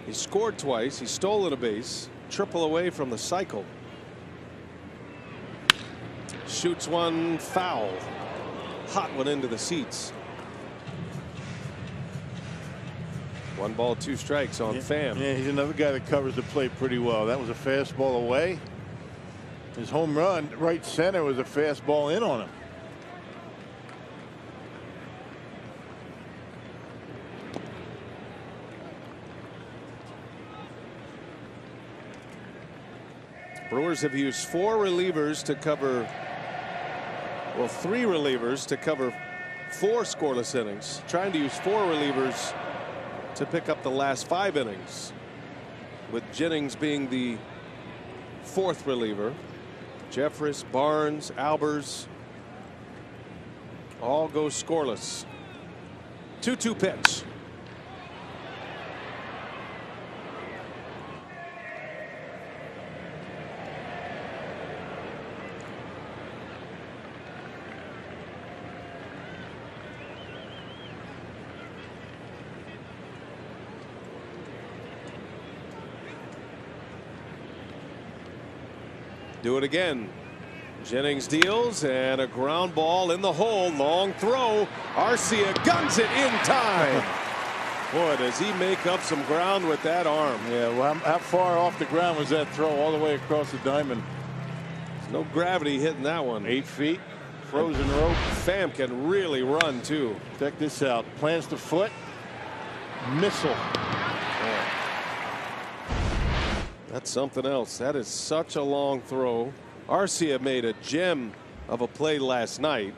Speaker 1: He scored twice. He stole at a base. Triple away from the cycle. Shoots one foul. Hot one into the seats. 1 ball, 2 strikes on Pham.
Speaker 2: Yeah, he's another guy that covers the plate pretty well. That was a fastball away. His home run right center was a fastball in on him.
Speaker 1: Brewers have used 4 relievers to cover, well, 3 relievers to cover 4 scoreless innings. Trying to use 4 relievers to pick up the last 5 innings, with Jennings being the 4th reliever. Jeffress, Barnes, Albers all go scoreless. 2-2 pitch. Do it again. Jennings deals, and a ground ball in the hole. Long throw. Arcia guns it in time. Boy, does he make up some ground with that arm.
Speaker 2: Yeah, well, how far off the ground was that throw? All the way across the diamond.
Speaker 1: There's no gravity hitting that one.
Speaker 2: 8 feet. Frozen rope.
Speaker 1: Pham can really run too.
Speaker 2: Check this out. Plants the foot. Missile.
Speaker 1: That's something else. That is such a long throw. Arcia made a gem of a play last night,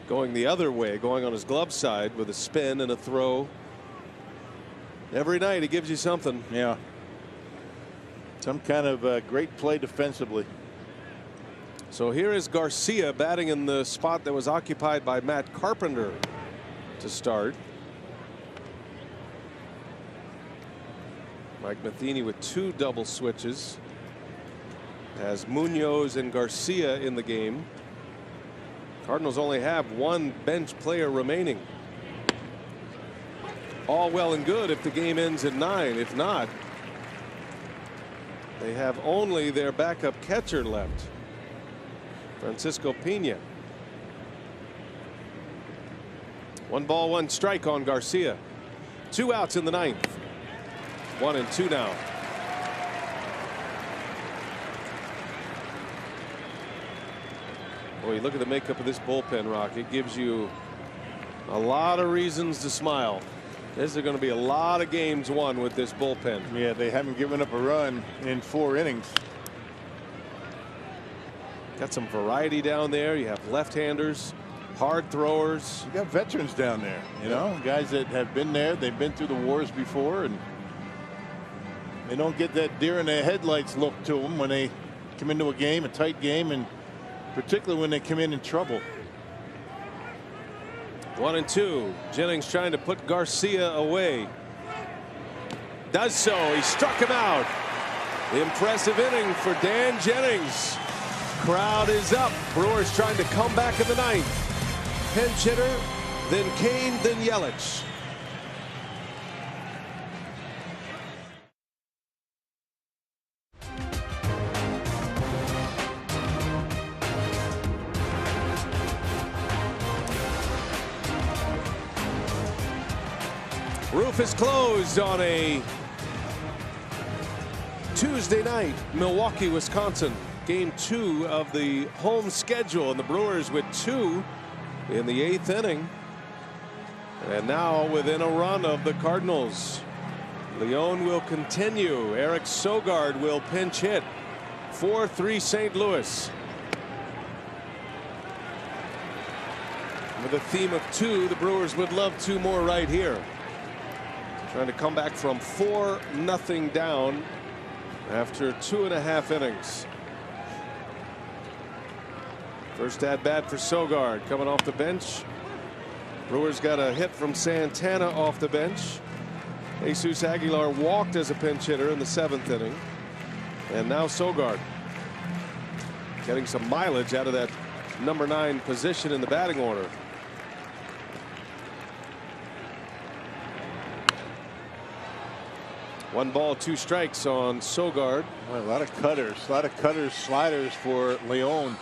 Speaker 1: going the other way, going on his glove side with a spin and a throw. Every night he gives you something.
Speaker 2: Yeah. Some kind of great play defensively.
Speaker 1: So here is Garcia batting in the spot that was occupied by Matt Carpenter to start. Mike Matheny with 2 double switches. As Munoz and Garcia in the game. Cardinals only have one bench player remaining. All well and good if the game ends at 9. If not, they have only their backup catcher left, Francisco Pena. 1 ball, 1 strike on Garcia. 2 outs in the 9th. 1-2 now. Boy, you look at the makeup of this bullpen, Rock. It gives you a lot of reasons to smile. There's going to be a lot of games won with this bullpen.
Speaker 2: Yeah, they haven't given up a run in 4 innings.
Speaker 1: Got some variety down there. You have left-handers, hard throwers.
Speaker 2: You got veterans down there, you know, guys that have been there. They've been through the wars before, and they don't get that deer in the headlights look to them when they come into a game, a tight game, and particularly when they come in trouble.
Speaker 1: 1-2. Jennings trying to put Garcia away. Does so. He struck him out. Impressive inning for Dan Jennings. Crowd is up. Brewers trying to come back in the 9th. Pinch hitter, then Kane, then Yelich. Roof is closed on a Tuesday night. Milwaukee, Wisconsin. Game 2 of the home schedule, and the Brewers with 2 in the 8th inning. And now within a run of the Cardinals. Leon will continue. Eric Sogard will pinch hit. 4-3 St. Louis. With a theme of 2, the Brewers would love 2 more right here. Trying to come back from 4-0 down after 2.5 innings. First at bat for Sogard coming off the bench. Brewers got a hit from Santana off the bench. Jesus Aguilar walked as a pinch hitter in the 7th inning. And now Sogard getting some mileage out of that number 9 position in the batting order. One ball, 2 strikes on Sogard.
Speaker 2: Well, a lot of cutters, sliders for Leon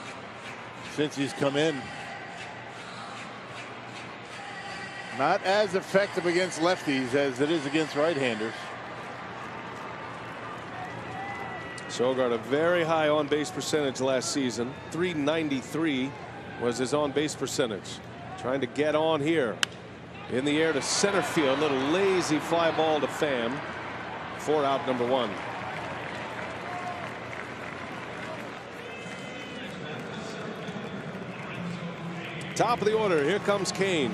Speaker 2: since he's come in. Not as effective against lefties as it is against right-handers.
Speaker 1: Sogard a very high on-base percentage last season. .393 was his on-base percentage. Trying to get on here. In the air to center field. Little lazy fly ball to Pham. 4 out, number 1. Top of the order. Here comes Kane.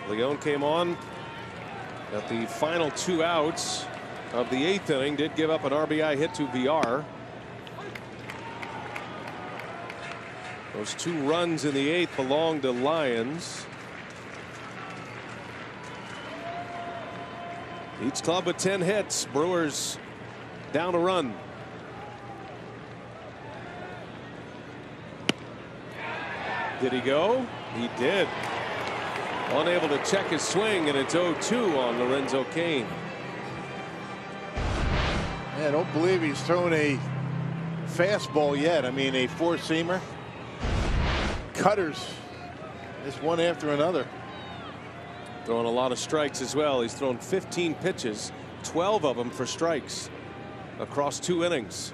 Speaker 1: Leon came on at the final 2 outs of the 8th inning. Did give up an RBI hit to VR. Those 2 runs in the 8th belong to Lions. Each club with 10 hits. Brewers down a run. Did he go? He did. Unable to check his swing, and it's 0-2 on Lorenzo Cain.
Speaker 2: Yeah, I don't believe he's thrown a fastball yet. I mean, a 4-seamer. Cutters, just one after another.
Speaker 1: Throwing a lot of strikes as well. He's thrown 15 pitches, 12 of them for strikes across 2 innings.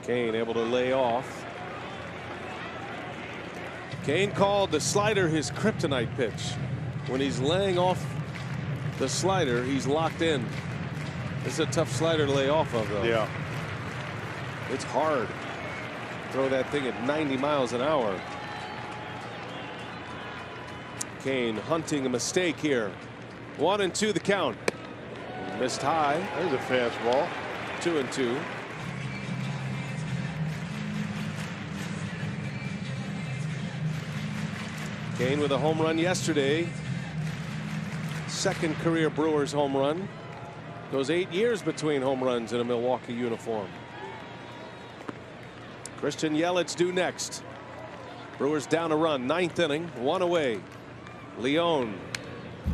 Speaker 1: Cain able to lay off. Cain called the slider his kryptonite pitch. When he's laying off the slider, he's locked in. This is a tough slider to lay off of, though.
Speaker 2: Yeah.
Speaker 1: It's hard. Throw that thing at 90 miles an hour. Cain hunting a mistake here. 1-2 the count. Missed high.
Speaker 2: There's a fastball.
Speaker 1: 2-2. Kane with a home run yesterday. Second career Brewers home run. Goes 8 years between home runs in a Milwaukee uniform. Christian Yelich due next. Brewers down a run, 9th inning, 1 away. Leone,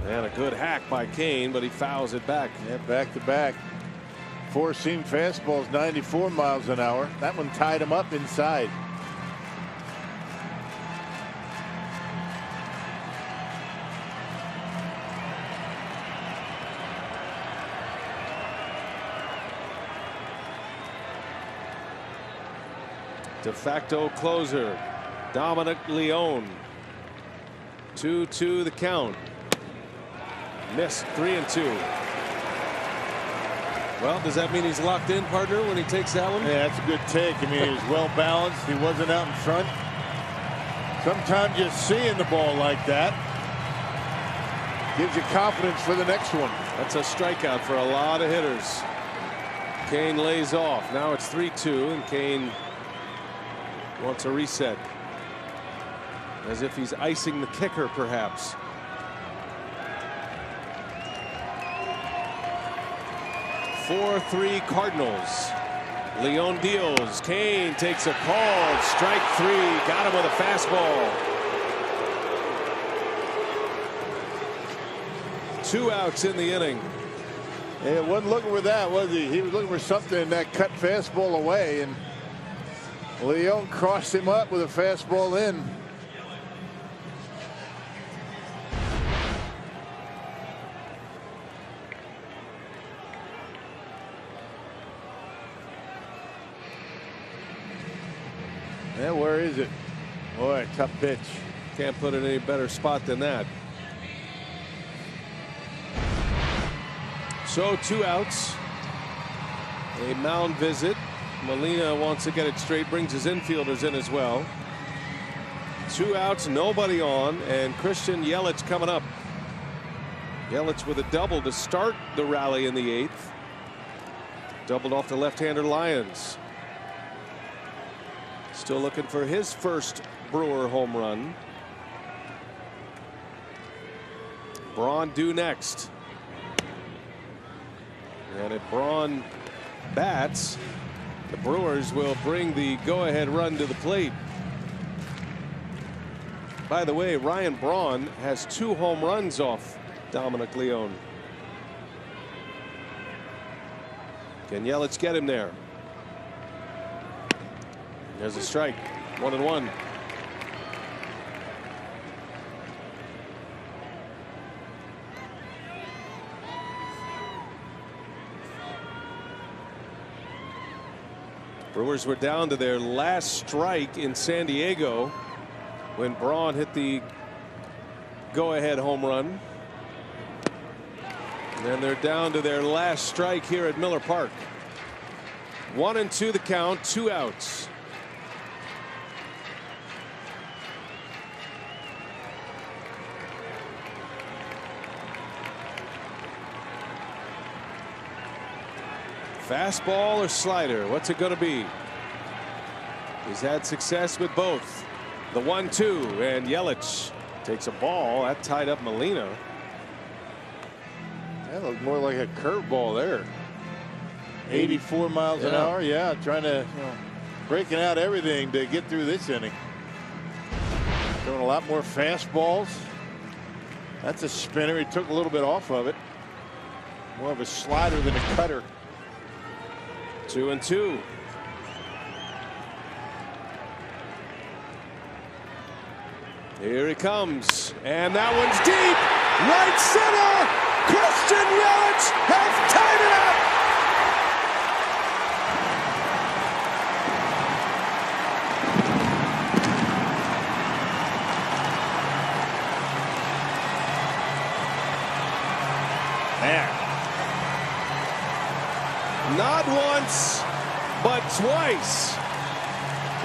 Speaker 1: and a good hack by Kane, but he fouls it back.
Speaker 2: Yeah, back to back. Four-seam fastballs, 94 miles an hour. That one tied him up inside.
Speaker 1: De facto closer, Dominic Leone. 2-2 the count. Missed 3-2. Well, does that mean he's locked in, partner, when he takes that one?
Speaker 2: Yeah, that's a good take. I mean, he was well balanced. He wasn't out in front. Sometimes just seeing the ball like that gives you confidence for the next one.
Speaker 1: That's a strikeout for a lot of hitters. Kane lays off. Now it's 3-2, and Kane wants a reset. As if he's icing the kicker, perhaps. (4-3) Cardinals. Leone deals. Kane takes a call. Strike 3. Got him with a fastball. 2 outs in the inning.
Speaker 2: Yeah, wasn't looking for that, was he? He was looking for something in that cut fastball away, and Leone crossed him up with a fastball in. Yeah, where is it? Boy, tough pitch.
Speaker 1: Can't put it in any better spot than that. So 2 outs. A mound visit. Molina wants to get it straight, brings his infielders in as well. 2 outs, nobody on, and Christian Yelich coming up. Yelich with a double to start the rally in the 8th. Doubled off the left-hander Lions. Still looking for his first Brewer home run. Braun due next. And if Braun bats, the Brewers will bring the go-ahead run to the plate. By the way, Ryan Braun has 2 home runs off Dominic Leone. Can Yelich get him there? There's a strike. 1-1. Brewers were down to their last strike in San Diego when Braun hit the go-ahead home run. And they're down to their last strike here at Miller Park. 1-2 the count, 2 outs. Fastball or slider? What's it going to be? He's had success with both. The 1-2, and Yelich takes a ball. That tied up Molina.
Speaker 2: That looked more like a curveball there. 84 miles an hour. Yeah, trying to breaking out everything to get through this inning. Throwing a lot more fastballs. That's a spinner. He took a little bit off of it. More of a slider than a cutter.
Speaker 1: 2-2. Here he comes, and that one's deep, right center. Christian Yelich has tied it up. Not once, but twice.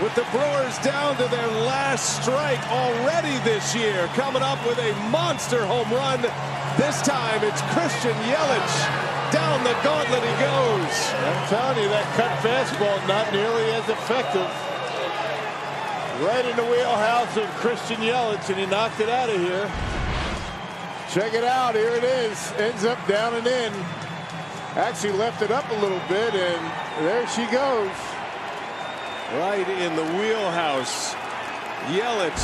Speaker 1: With the Brewers down to their last strike already this year, coming up with a monster home run. This time it's Christian Yelich. Down the gauntlet he goes.
Speaker 2: I'm telling you, that cut fastball not nearly as effective. Right in the wheelhouse of Christian Yelich, and he knocked it out of here. Check it out. Here it is. Ends up down and in. Actually left it up a little bit, and there she goes.
Speaker 1: Right in the wheelhouse. Yelich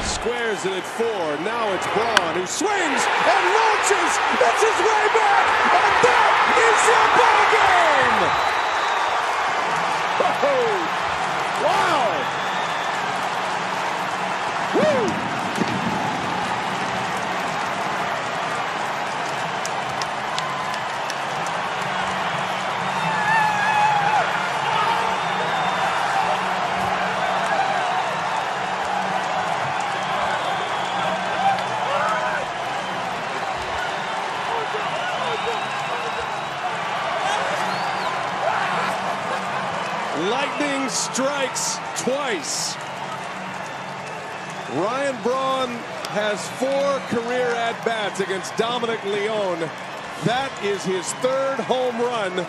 Speaker 1: squares it at 4. Now it's Braun who swings and launches. That's his way back. And that is your ball game.
Speaker 2: Oh, wow. Woo.
Speaker 1: Lightning strikes twice. Ryan Braun has 4 career at-bats against Dominic Leone. That is his 3rd home run.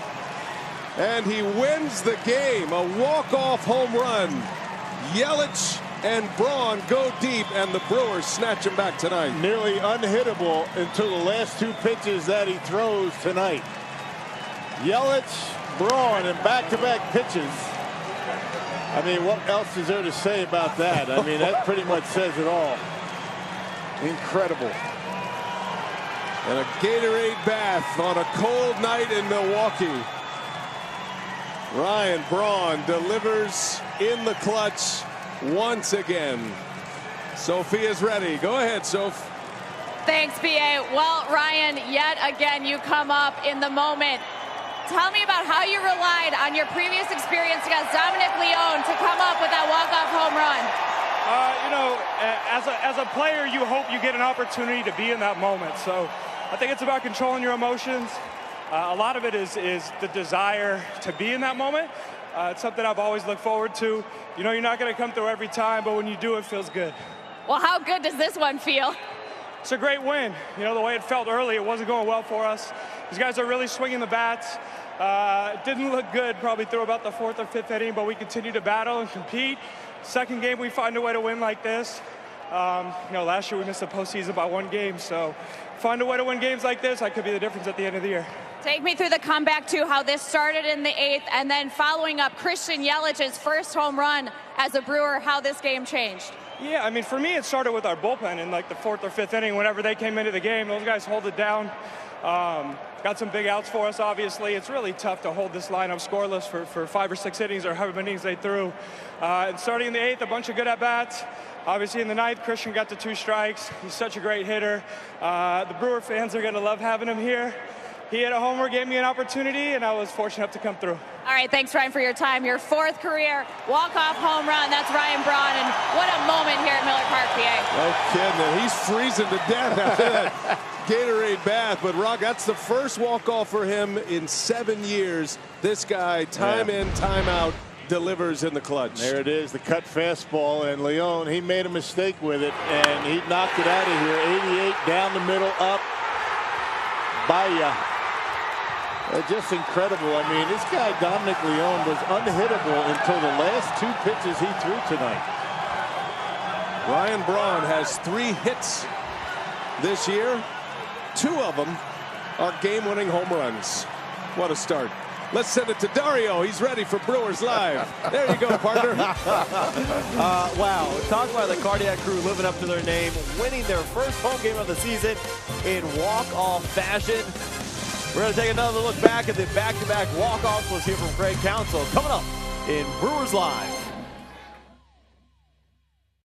Speaker 1: And he wins the game. A walk-off home run. Yelich and Braun go deep, and the Brewers snatch him back tonight.
Speaker 2: Nearly unhittable until the last 2 pitches that he throws tonight. Yelich, Braun, and back-to-back pitches. I mean, what else is there to say about that? I mean, that pretty much says it all. Incredible.
Speaker 1: And a Gatorade bath on a cold night in Milwaukee. Ryan Braun delivers in the clutch once again. Sophia's ready. Go ahead, Soph.
Speaker 3: Thanks, B.A. Well, Ryan, yet again, you come up in the moment. Tell me about how you relied on your previous experience against Dominic Leone to come up with that walk-off home run.
Speaker 6: You know, as a player, you hope you get an opportunity to be in that moment. So I think it's about controlling your emotions. A lot of it is the desire to be in that moment. It's something I've always looked forward to. You know, you're not going to come through every time, but when you do, it feels good.
Speaker 3: Well, how good does this one feel?
Speaker 6: It's a great win. You know, the way it felt early, it wasn't going well for us. These guys are really swinging the bats. It didn't look good probably through about the 4th or 5th inning, but we continue to battle and compete. Second game, we find a way to win like this. You know, last year we missed the postseason by 1 game, so find a way to win games like this, that could be the difference at the end of the year.
Speaker 3: Take me through the comeback to how this started in the 8th, and then following up Christian Yelich's first home run as a Brewer, how this game changed.
Speaker 6: Yeah, I mean, for me, it started with our bullpen in like the 4th or 5th inning. Whenever they came into the game, those guys hold it down. Got some big outs for us, obviously. It's really tough to hold this lineup scoreless for 5 or 6 innings or however many innings they threw. And starting in the 8th, a bunch of good at-bats. Obviously, in the 9th, Christian got to 2 strikes. He's such a great hitter. The Brewer fans are going to love having him here. He hit a homer, gave me an opportunity, and I was fortunate enough to come through.
Speaker 3: All right, thanks, Ryan, for your time. Your 4th career walk-off home run. That's Ryan Braun, and what a moment here at Miller Park, PA.
Speaker 1: No kidding. He's freezing to death after that Gatorade bath. But, Rock, that's the first walk-off for him in 7 years. This guy, time in, time out, delivers in the clutch.
Speaker 2: There it is, the cut fastball, and Leone, he made a mistake with it, and he knocked it out of here. 88 down the middle, up. Baya. Just incredible. I mean, this guy, Dominic Leone, was unhittable until the last 2 pitches he threw tonight.
Speaker 1: Ryan Braun has 3 hits this year. 2 of them are game-winning home runs. What a start. Let's send it to Dario. He's ready for Brewers Live. There you go, partner.
Speaker 4: Wow. Talk about the cardiac crew living up to their name, winning their first home game of the season in walk-off fashion. We're going to take another look back at the back-to-back walk-offs. Let's hear from Craig Counsell coming up in Brewers Live.